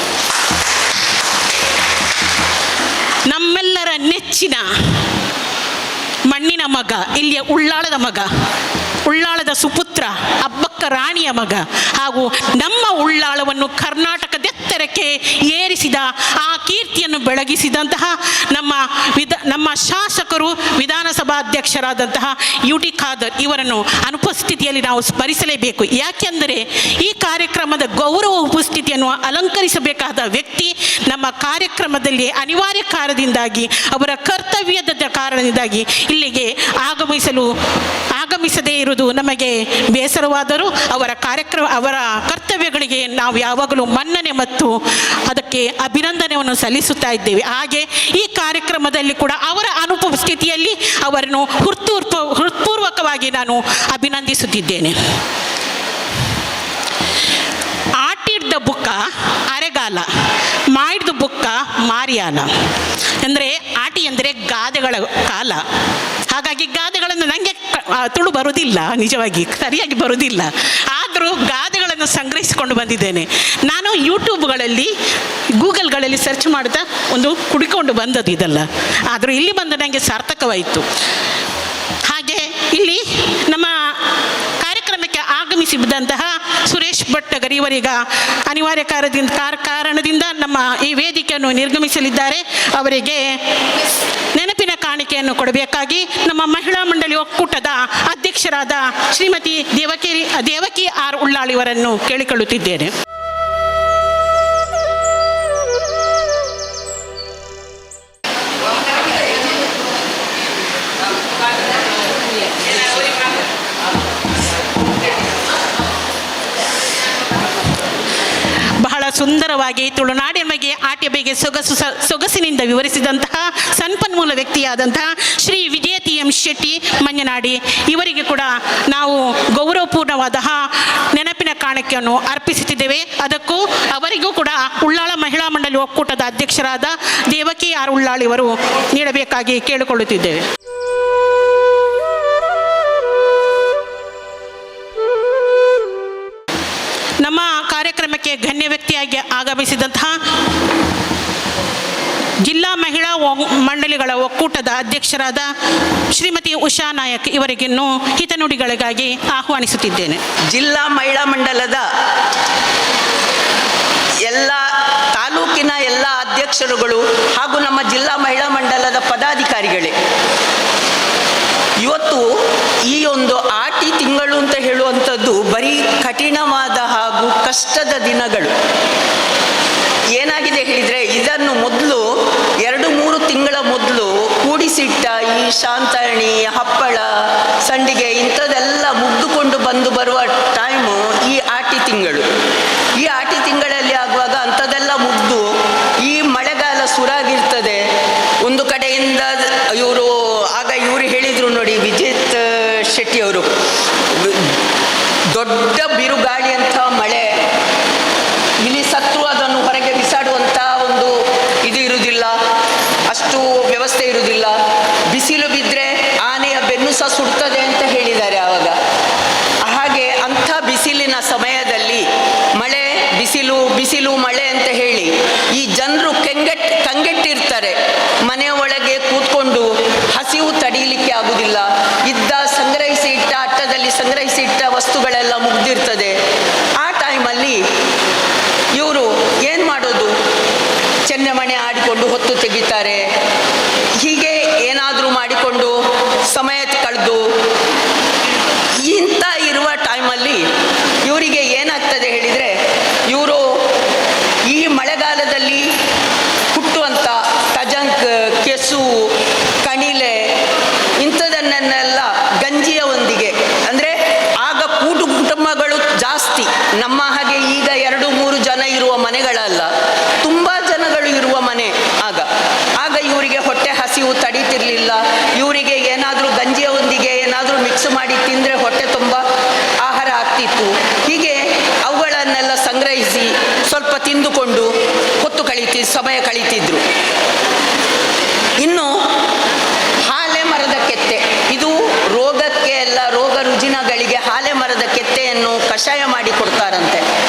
[SPEAKER 7] ನಮ್ಮೆಲ್ಲರ ನೆಚ್ಚಿನ ಮಣ್ಣಿನ ಮಗ, ಇಲ್ಲಿಯ ಉಳ್ಳಾಳದ ಮಗ, ಉಳ್ಳಾಳದ ಸುಪುತ್ರ, ಅಬ್ಬಕ್ಕ ರಾಣಿಯ ಮಗ, ಹಾಗೂ ನಮ್ಮ ಉಳ್ಳಾಳವನ್ನು ಕರ್ನಾಟಕದೆತ್ತರಕ್ಕೆ ಏರಿಸಿದ, ಆ ಕೀರ್ತಿಯನ್ನು ಬೆಳಗಿಸಿದಂತಹ ನಮ್ಮ ಶಾಸಕರು, ವಿಧಾನಸಭಾಧ್ಯಕ್ಷರಾದಂತಹ UT ಖಾದರ್ ಇವರನ್ನು ಅನುಪಸ್ಥಿತಿಯಲ್ಲಿ ನಾವು ಸ್ಮರಿಸಲೇಬೇಕು. ಯಾಕೆಂದರೆ ಈ ಕಾರ್ಯಕ್ರಮದ ಗೌರವ ಉಪಸ್ಥಿತಿಯನ್ನು ಅಲಂಕರಿಸಬೇಕಾದ ವ್ಯಕ್ತಿ ನಮ್ಮ ಕಾರ್ಯಕ್ರಮದಲ್ಲಿ ಅನಿವಾರ್ಯ ಕಾರಣದಿಂದಾಗಿ, ಅವರ ಕರ್ತವ್ಯದ ಕಾರಣದಿಂದಾಗಿ ಇಲ್ಲಿಗೆ ಆಗಮಿಸದೇ ಇರುವುದು ನಮಗೆ ಬೇಸರವಾದರೂ ಅವರ ಕರ್ತವ್ಯಗಳಿಗೆ ನಾವು ಯಾವಾಗಲೂ ಮನ್ನಣೆ ಮತ್ತು ಅದಕ್ಕೆ ಅಭಿನಂದನೆಯನ್ನು ಸಲ್ಲಿಸುತ್ತಾ ಇದ್ದೇವೆ. ಹಾಗೆ ಈ ಕಾರ್ಯಕ್ರಮದಲ್ಲಿ ಕೂಡ ಅವರ ಅನುಪಸ್ಥಿತಿಯಲ್ಲಿ ಅವರನ್ನು ಹೃತ್ಪೂರ್ವಕವಾಗಿ ನಾನು ಅಭಿನಂದಿಸುತ್ತಿದ್ದೇನೆ. ಆಟಿಡ್ದ ಬುಕ್ಕ ಅರೆಗಾಲ, ಮಾಡಿದ ಬುಕ್ಕ ಮಾರಿಯಾಲ. ಅಂದರೆ ಆಟಿ ಅಂದರೆ ಗಾದೆಗಳ ಕಾಲ. ಹಾಗಾಗಿ ಗಾದೆಗಳನ್ನು ನನಗೆ ತುಳು ಬರುವುದಿಲ್ಲ, ನಿಜವಾಗಿ ಸರಿಯಾಗಿ ಬರುವುದಿಲ್ಲ. ಆದರೂ ಗಾದೆಗಳನ್ನು ಸಂಗ್ರಹಿಸಿಕೊಂಡು ಬಂದಿದ್ದೇನೆ. ನಾನು ಯೂಟ್ಯೂಬ್ಗಳಲ್ಲಿ, ಗೂಗಲ್ಗಳಲ್ಲಿ ಸರ್ಚ್ ಮಾಡ್ತಾ ಕುಡಿಕೊಂಡು ಬಂದದ್ದು ಇದೆಲ್ಲ. ಆದರೂ ಇಲ್ಲಿ ಬಂದು ನನಗೆ ಸಾರ್ಥಕವಾಯಿತು. ಹಾಗೆ ಇಲ್ಲಿ ನಮ್ಮ ಕಾರ್ಯಕ್ರಮಕ್ಕೆ ಆಗಮಿಸಿದಂತಹ ಸುರೇಶ್ ಭಟ್ಟಗರ್ ಇವರೀಗ ಅನಿವಾರ್ಯ ಕಾರಣದಿಂದ ನಮ್ಮ ಈ ವೇದಿಕೆಯನ್ನು ನಿರ್ಗಮಿಸಲಿದ್ದಾರೆ. ಅವರಿಗೆ ನೆನಪಿನ ಕಾಣಿಕೆಯನ್ನು ಕೊಡಬೇಕಾಗಿ ನಮ್ಮ ಮಹಿಳಾ ಮಂಡಳಿ ಒಕ್ಕೂಟದ ಅಧ್ಯಕ್ಷರಾದ ಶ್ರೀಮತಿ ದೇವಕಿ ಆರ್ ಉಳ್ಳಾಳ್ ಇವರನ್ನು ಕೇಳಿಕೊಳ್ಳುತ್ತಿದ್ದೇನೆ. ಬಹಳ ಸುಂದರವಾಗಿ ತುಳುನಾಡಿನ ಬಗ್ಗೆ ಆಟಿಯ ಬಗ್ಗೆ ಸೊಗಸಿನಿಂದ ವಿವರಿಸಿದಂತಹ ಸಂಪನ್ಮೂಲ ವ್ಯಕ್ತಿಯಾದಂತಹ ಶ್ರೀ ವಿಜಯ TM ಶೆಟ್ಟಿ ಮಂಜನಾಡಿ ಇವರಿಗೆ ಕೂಡ ನಾವು ಗೌರವಪೂರ್ಣವಾದ ನೆನಪಿನ ಕಾಣಿಕೆಯನ್ನು ಅರ್ಪಿಸುತ್ತಿದ್ದೇವೆ. ಅದಕ್ಕೂ ಅವರಿಗೂ ಕೂಡ ಉಳ್ಳಾಳ ಮಹಿಳಾ ಮಂಡಳಿ ಒಕ್ಕೂಟದ ಅಧ್ಯಕ್ಷರಾದ ದೇವಕಿ ಆರ್ ಉಳ್ಳಾಳ್ ಇವರು ನೀಡಬೇಕಾಗಿ ಕೇಳಿಕೊಳ್ಳುತ್ತಿದ್ದೇವೆ. ನಮ್ಮ ಕಾರ್ಯಕ್ರಮಕ್ಕೆ ಗಣ್ಯ ವ್ಯಕ್ತಿಯಾಗಿ ಆಗಮಿಸಿದಂತಹ ಜಿಲ್ಲಾ ಮಹಿಳಾ ಮಂಡಳಿಗಳ ಒಕ್ಕೂಟದ ಅಧ್ಯಕ್ಷರಾದ ಶ್ರೀಮತಿ ಉಷಾ ನಾಯಕ್ ಇವರಿಗಿನ್ನು ಹಿತನುಡಿಗಳಿಗಾಗಿ ಆಹ್ವಾನಿಸುತ್ತಿದ್ದೇನೆ.
[SPEAKER 12] ಜಿಲ್ಲಾ ಮಹಿಳಾ ಮಂಡಲದ ತಾಲೂಕಿನ ಎಲ್ಲ ಅಧ್ಯಕ್ಷರುಗಳು ಹಾಗೂ ನಮ್ಮ ಜಿಲ್ಲಾ ಮಹಿಳಾ ಮಂಡಲದ ಪದಾಧಿಕಾರಿಗಳೇ, ಇವತ್ತು ಈ ಒಂದು ಆಟಿ ತಿಂಗಳು ಅಂತ ಹೇಳುವಂಥದ್ದು ಬರೀ ಕಠಿಣವಾದ ಹಾಗೂ ಕಷ್ಟದ ದಿನಗಳು. ಏನಾಗಿದೆ ಹೇಳಿದರೆ, ಇದನ್ನು ಮೊದಲು 2-3 ತಿಂಗಳ ಮೊದಲು ಕೂಡಿಸಿಟ್ಟ ಈ ಶಾಂತಣಿ, ಹಪ್ಪಳ, ಸಂಡಿಗೆ ಇಂಥದ್ದೆಲ್ಲ ಮುಗ್ದುಕೊಂಡು ಬರುವ ಟೈಮು ಈ ಆಟಿ ತಿಂಗಳು. ಈ ಆಟಿ ತಿಂಗಳಲ್ಲಿ ಆಗುವಾಗ ಅಂಥದ್ದೆಲ್ಲ ಮುಗ್ದು ಈ ಮಳೆಗಾಲ ಸುರಾಗಿರ್ತದೆ. ಒಂದು ಕಡೆಯಿಂದ ಇವರು ಹೇಳಿದರು ನೋಡಿ, ವಿಜಿತ್ ಶೆಟ್ಟಿ ಅವರು, ದೊಡ್ಡ ಬಿರುಗಾಳಿ ಅಂತ ಮಳೆ, ಇಲ್ಲಿ ಸತ್ತು ಅದನ್ನು ಹೊರಗೆ ಬಿಸಾಡುವಂಥ ಒಂದು ಇದು ಇರುವುದಿಲ್ಲ, ಅಷ್ಟು ವ್ಯವಸ್ಥೆ ಇರುವುದಿಲ್ಲ. ಬಿಸಿಲು ಬಿದ್ದರೆ ಆನೆಯ ಬೆನ್ನು ಸಹ ಸುಡ್ತದೆ ಅಂತ ಹೇಳಿದ್ದಾರೆ ಆವಾಗ. ಹಾಗೆ ಅಂಥ ಬಿಸಿಲಿನ ಸಮಯದಲ್ಲಿ ಮಳೆ, ಬಿಸಿಲು ಮಳೆ ಅಂತ ಹೇಳಿ ಈ ಜನರು ಕಂಗೆಟ್ಟಿರ್ತಾರೆ. ಮನೆಯ ಒಳಗೆ ಕೂತ್ಕೊಂಡು ಹಸಿವು ತಡೀಲಿಕ್ಕೆ ಆಗುವುದಿಲ್ಲ. ಅಟ್ಟದಲ್ಲಿ ಸಂಗ್ರಹಿಸಿ ಇಟ್ಟ ವಸ್ತುಗಳೆಲ್ಲ ಮುಗ್ದಿರ್ತದೆ. ಆ ಟೈಮಲ್ಲಿ ಇವರು ಏನು ಮಾಡೋದು, ಚೆನ್ನೆಮಣೆ ಆಡಿಕೊಂಡು ಹೊತ್ತು ತೆಗಿತಾರೆ. ಹೀಗೆ ಏನಾದರೂ ಮಾಡಿಕೊಂಡು ಸಮಯ ಕಳೆದು ಇಂಥ ಇರುವ ಟೈಮಲ್ಲಿ ಇವರಿಗೆ ಏನಾಗ್ತದೆ ಹೇಳಿದರೆ, ಇವರು ಈ ಮಳೆಗಾಲದಲ್ಲಿ ಹುಟ್ಟುವಂಥ ಕಜಂಕ್, ಕೆಸು, ಕಣಿಲೆ ಇಂಥದನ್ನೆಲ್ಲ ಗಂಜಿಯ ಒಂದಿಗೆ, ಅಂದರೆ ಆಗ ಕುಟುಂಬಗಳು ಜಾಸ್ತಿ. ನಮ್ಮ ಹಾಗೆ ಈಗ 2-3 ಜನ ಇರುವ ಮನೆಗಳಲ್ಲ, ತುಂಬ ಜನಗಳು ಇರುವ ಮನೆ. ಆಗ ಇವರಿಗೆ ಹೊಟ್ಟೆ ಹಸಿವು ತಡೀತಿರ್ಲಿಲ್ಲ. ಇವರಿಗೆ ಏನಾದರೂ ಗಂಜಿಯ ಒಂದಿಗೆ ಏನಾದರೂ ಮಿಕ್ಸ್ ಮಾಡಿ ತಿಂದರೆ ಹೊಟ್ಟೆ ತುಂಬ ಆಹಾರ ಆಗ್ತಿತ್ತು. ಹೀಗೆ ಅವುಗಳನ್ನೆಲ್ಲ ಸಂಗ್ರಹಿಸಿ ಸ್ವಲ್ಪ ತಿಂದುಕೊಂಡು ಸಮಯ ಕಳೀತಿದ್ರು. ಇನ್ನು ಹಾಲೆ ಮರದ ಕೆತ್ತೆ, ಇದು ರೋಗಕ್ಕೆ ಎಲ್ಲ ರೋಗ ರುಜಿನಗಳಿಗೆ ಹಾಲೆ ಮರದ ಕೆತ್ತೆಯನ್ನು ಕಷಾಯ ಮಾಡಿ ಕೊಡ್ತಾರಂತೆ.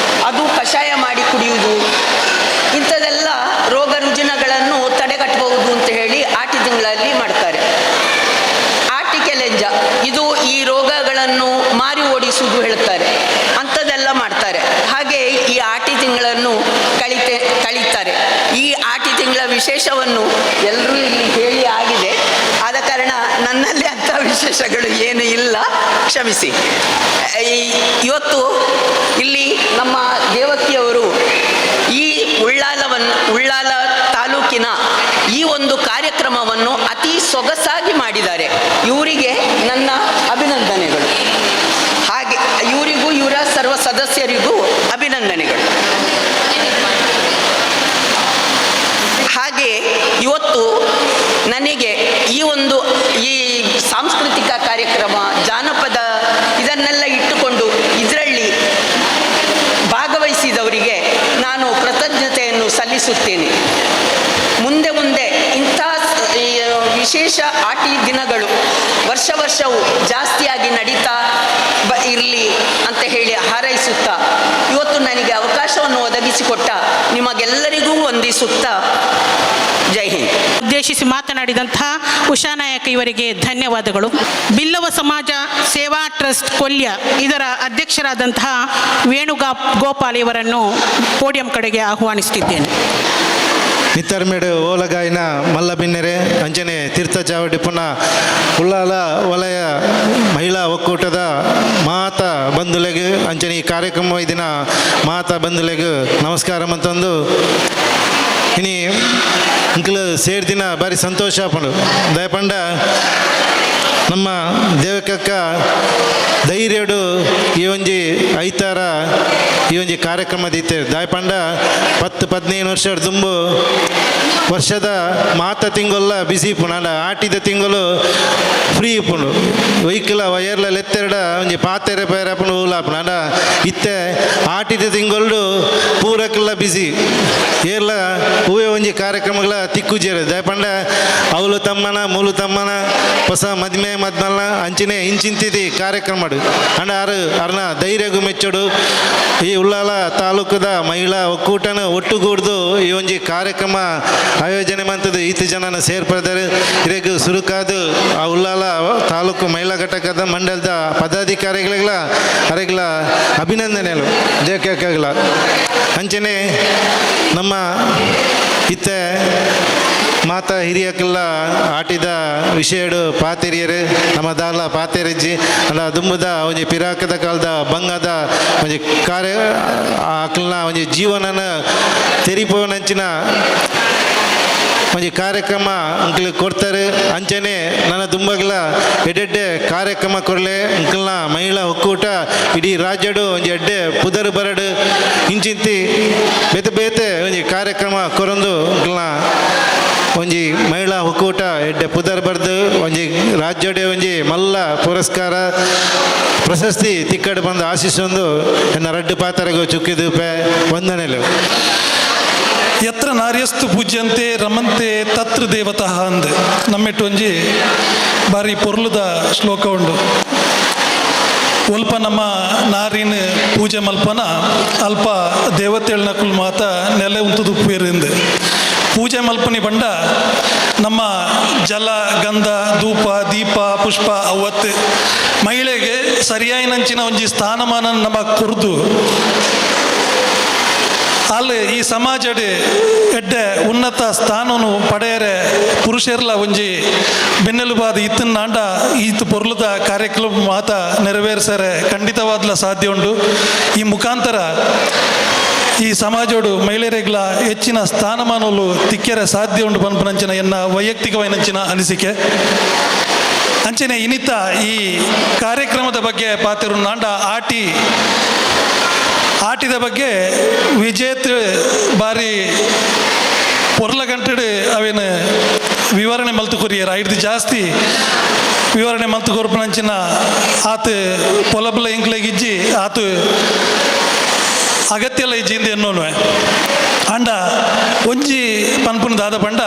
[SPEAKER 12] ಅದು ಕಷಾಯ ಮಾಡಿ ಕುಡಿಯುವುದು, ಇಂಥದೆಲ್ಲ ರೋಗ ರುಜಿನಗಳನ್ನು ತಡೆಗಟ್ಟಬಹುದು ಅಂತ ಹೇಳಿ ಆಟಿ ತಿಂಗಳಲ್ಲಿ ಮಾಡ್ತಾರೆ. ಆಟಿ ಇನ್ಫ್ಲುಯೆಂಜಾ ಇದು ಈ ರೋಗಗಳನ್ನು ಮಾರಿ ಓಡಿಸುವುದು ಹೇಳ್ತಾರೆ, ಅಂಥದ್ದೆಲ್ಲ ಮಾಡ್ತಾರೆ. ಹಾಗೆ ಈ ಆಟಿ ತಿಂಗಳನ್ನು ಕಳೀತಾರೆ. ಈ ಆಟಿ ತಿಂಗಳ ವಿಶೇಷವನ್ನು ಎಲ್ಲರೂ ಇಲ್ಲಿ ಹೇಳಿ ಆಗಿದೆ, ಆದ ಕಾರಣ ನನ್ನಲ್ಲಿ ಅಂಥ ವಿಶೇಷಗಳು ಏನು ಇಲ್ಲ, ಕ್ಷಮಿಸಿ. ಇವತ್ತು ಇಲ್ಲಿ ನಮ್ಮ ದೇವಕಿಯವರು ಈ ಉಳ್ಳಾಲ ತಾಲೂಕಿನ ಈ ಒಂದು ಕಾರ್ಯಕ್ರಮವನ್ನು ಅತಿ ಸೊಗಸಾಗಿ ಮಾಡಿದ್ದಾರೆ. ಇವರಿಗೆ ನನ್ನ ಅಭಿನಂದನೆಗಳು. ಹಾಗೆ ಇವರಿಗೂ ಇವರ ಸರ್ವ ಸದಸ್ಯರಿಗೂ ಅಭಿನಂದನೆಗಳು. ಹಾಗೆ ಇವತ್ತು ನನಗೆ ಈ ಸಾಂಸ್ಕೃತಿಕ ಕಾರ್ಯಕ್ರಮ, ಜಾನಪದ ಇದನ್ನೆಲ್ಲ ಇಟ್ಟುಕೊಂಡು ಇದರಲ್ಲಿ ಭಾಗವಹಿಸಿದವರಿಗೆ ನಾನು ಕೃತಜ್ಞತೆಯನ್ನು ಸಲ್ಲಿಸುತ್ತೇನೆ. ಮುಂದೆ ಇಂಥ ವಿಶೇಷ ಆಟಿ ದಿನಗಳು ವರ್ಷವೂ ಜಾಸ್ತಿಯಾಗಿ ನಡೀತಾ ಇರಲಿ ಅಂತ ಹೇಳಿ ಹಾರೈಸುತ್ತಾ, ಇವತ್ತು ನನಗೆ ಅವಕಾಶವನ್ನು ಒದಗಿಸಿಕೊಟ್ಟ ನಿಮಗೆಲ್ಲರಿಗೂ ವಂದಿಸುತ್ತಾ ಜೈ ಹಿಂದ್.
[SPEAKER 7] ಉದ್ದೇಶಿಸಿ ಮಾತನಾಡಿದಂತಹ ಉಷಾ ನಾಯಕ್ ಇವರಿಗೆ ಧನ್ಯವಾದಗಳು. ಬಿಲ್ಲವ ಸಮಾಜ ಸೇವಾ ಟ್ರಸ್ಟ್ ಕೊಲ್ಯ ಇದರ ಅಧ್ಯಕ್ಷರಾದಂತಹ ವೇಣುಗೋಪಾಲ್ ಇವರನ್ನು ಪೋಡಿಯಂ ಕಡೆಗೆ ಆಹ್ವಾನಿಸುತ್ತಿದ್ದೇನೆ.
[SPEAKER 13] ನಿತ್ತರ್ಮೇಡು ಓಲಗಾಯಿನ ಮಲ್ಲಬಿನ್ನೆರೆ ಅಂಜನೆ ತೀರ್ಥ ಚಾವಡಿ ಪುನಃ ಉಳ್ಳಾಲ ವಲಯ ಮಹಿಳಾ ಒಕ್ಕೂಟದ ಮಾತಾ ಬಂಧುಲೆಗೆ ಅಂಚನೆ ಈ ಕಾರ್ಯಕ್ರಮ ದಿನ ಮಾತಾ ಬಂಧುಲೆಗೆ ನಮಸ್ಕಾರ ಅಂತಂದು ಇನಿ ಅಂಕಲ್ ಸೇರ್ದಿನ ಭಾರಿ ಸಂತೋಷ ಪಂಡು ದಯಪಂಡ ನಮ್ಮ ದೇವಕಕ್ಕ ಧೈರ್ಯಡು ಈ ಒಂಜಿ ಐತಾರ ಈ ಒಂಜಿ ಕಾರ್ಯಕ್ರಮ ದೀತೇವೆ ದಾಯಪಂಡ 10-15 ವರ್ಷ ದುಂಬು ವರ್ಷದ ಮಾತ ತಿಂಗೊಲ್ಲ ಬಿಸಿ ಪುಣ ಆಟಿದ ತಿಂಗಳು ಫ್ರೀ ಪುಂಡು ವೆಹಿಕಲ್ ವಯರ್ಲ ಲೆತ್ತೆರಡ ಒಂಜಿ ಪಾತೆರೆ ಪೇರಪುಣ ಊಲಾಪುಣ ಅಂಡ ಇತ್ತೆ ಆಟಿದ ತಿಂಗಳು ಪೂರಕ್ಕೆಲ್ಲ ಬಿಸಿ ಏರ್ಲ ಹೂವೆ ಒಂಜಿ ಕಾರ್ಯಕ್ರಮಗಳ ತಿಕ್ಕುಜೇರು ದಯಪಂಡ ಅವಳು ತಮ್ಮನ ಮೂಲು ತಮ್ಮನ ಹೊಸ ಮದ್ಮೆ ಮದ್ಮಲ್ಲ ಅಂಚಿನೇ ಇಂಚಿಂತಿದಿ ಕಾರ್ಯಕ್ರಮ ಅಂಡ ಅರ್ನ ಧೈರ್ಯಗೂ ಮೆಚ್ಚಡು ಈ ಉಳ್ಳಾಲ ತಾಲೂಕದ ಮಹಿಳಾ ಒಕ್ಕೂಟನ ಒಟ್ಟುಗೂಡ್ದು ಈ ಒಂಜಿ ಕಾರ್ಯಕ್ರಮ ಆಯೋಜನೆ ಮಂತದ್ದು ಈತು ಜನನ ಸೇರ್ಪಡ್ತಾರೆ. ಇದಕ್ಕೆ ಸುರುಕಾದು ಆ ಉಳ್ಳಾಲ ತಾಲೂಕು ಮಹಿಳಾ ಘಟಕದ ಮಂಡಲದ ಪದಾಧಿಕಾರಿಗಳಿಗಳ ಅರೆಗಳ ಅಭಿನಂದನೆಗಳು ದೇವಕಾಗಲ ಅಂಚನೆ ನಮ್ಮ ಇತ್ತೆ ಮಾತಾ ಹಿರಿಯಕ್ಕೆಲ್ಲ ಆಟಿದ ವಿಷಯಡು ಪಾತೆರಿಯರು ನಮ್ಮ ದಾಲ ಪಾತೆರಜ್ಜಿ ಅಲ್ಲ ದುಂಬದ ಒಂಜಿ ಪಿರಾಕದ ಕಾಲದ ಬಂಗದ ಒಂಜಿ ಕಾರ್ಯ ಆಕಲ್ನ ಒಂಜಿ ಜೀವನನ ತೆರಿಪೋನಂಚಿನ ಒಂಜಿ ಕಾರ್ಯಕ್ರಮ ಅಂಕಲ್ ಕೊಡ್ತಾರೆ ಅಂಚನೆ ನನ್ನ ದುಂಬಗಲ ಎಡ್ಡೆ ಕಾರ್ಯಕ್ರಮ ಕೊರಲೆ ಅಂಕಲ್ನ ಮಹಿಳಾ ಒಕ್ಕೂಟ ಇಡೀ ರಾಜ್ಯಡು ಒಂಜಿ ಎಡ್ಡೆ ಪುದರ್ ಬರಡು ಇಂಚಿಂತಿ ಬೇತೆ ಒಂಜಿ ಕಾರ್ಯಕ್ರಮ ಕೊರಂದು ಅಂಕಲ್ನ ಒಂಜಿ ಮಹಿಳಾ ಒಕ್ಕೂಟ ಎಡ್ಡೆ ಪುದರ್ ಬರ್ದು ಒಂಜಿ ರಾಜ್ಯಡೆ ಒಂಜಿ ಮಲ್ಲ ಪುರಸ್ಕಾರ ಪ್ರಶಸ್ತಿ ತಿಕ್ಕಡು ಬಂದು ಆಶಿಸೊಂದು ಎನ್ನ ರಡ್ಡು ಪಾತರೆಗೂ ಚುಕ್ಕಿದು ವಂದನೆಲು.
[SPEAKER 14] ಯತ್ರ ನಾರ್ಯಸ್ತು ಪೂಜ್ಯಂತೆ ರಮಂತೆ ತತ್ರ ದೇವತಃ ಅಂದ್ ನಮ್ಮೆಟ್ಟು ಒಂಜಿ ಬಾರಿ ಪೊರ್ಲುದ ಶ್ಲೋಕ ಉಂಡು. ಒಲ್ಪ ನಮ್ಮ ನಾರಿನ ಪೂಜೆ ಮಲ್ಪನ ಅಲ್ಪ ದೇವತೆಳ್ನಕುಲ್ ಮಾತ ನೆಲೆ ಉಂತದು ಉಪ್ಪೇರಿಂದ ಪೂಜೆ ಮಲ್ಪನಿ ಬಂಡ ನಮ್ಮ ಜಲ ಗಂಧ ಧೂಪ ದೀಪ ಪುಷ್ಪ ಅವತ್ತು ಮಹಿಳೆಗೆ ಸರಿಯಾಯಿನಂಚಿನ ಒಂಜಿ ಸ್ಥಾನಮಾನ ನಮ್ಮ ಕೊರ್ದು ಅಲ್ಲಿ ಈ ಸಮಾಜಡ್ ಎಡ್ಡೆ ಉನ್ನತ ಸ್ಥಾನವನ್ನು ಪಡೆಯರೆ ಪುರುಷರ್ಲ ಒಂಜಿ ಬೆನ್ನೆಲುಬಾದ ಇತ್ತನ್ನಾಂಡ ಈತು ಪೊರ್ಲುದ ಕಾರ್ಯಕ್ರಮ ಮಾತ ನೆರವೇರಿಸರೆ ಖಂಡಿತವಾದ್ಲ ಸಾಧ್ಯ ಉಂಡು. ಈ ಮುಖಾಂತರ ಈ ಸಮಾಜೋಡು ಮಹಿಳೆಯರಿಗಳ ಹೆಚ್ಚಿನ ಸ್ಥಾನಮಾನಗಳು ತಿಕ್ಕೆರೆ ಸಾಧ್ಯ ಉಂಡು ಪನ್ಪನಂಚಿನ ಎನ್ನ ವೈಯಕ್ತಿಕವೈನಂಚಿನ ಅನಿಸಿಕೆ ಅಂಚನೆ ಇನಿತ ಈ ಕಾರ್ಯಕ್ರಮದ ಬಗ್ಗೆ ಪಾತಿರು ನಾಂಡ ಆಟಿದ ಬಗ್ಗೆ ವಿಜೇತ ಬಾರಿ ಪೊರ್ಲಗಂಟಡು ಅವೇನು ವಿವರಣೆ ಮಲ್ತು ಕೊರಿಯರು ಐದು ಜಾಸ್ತಿ ವಿವರಣೆ ಮಲ್ತು ಕೊರ್ಪನಂಚಿನ ಆತು ಪೊಲಬಲ ಇಂಕ್ಲೆಗಿಜ್ಜಿ ಆತು ಅಗತ್ಯಲ್ಲ ಇಜ್ಜಿಂದ ಎನ್ನೋನು ಅಂಡ ಒಂಜಿ ಪನ್ಪುನ ದಾದ ಪಂಡ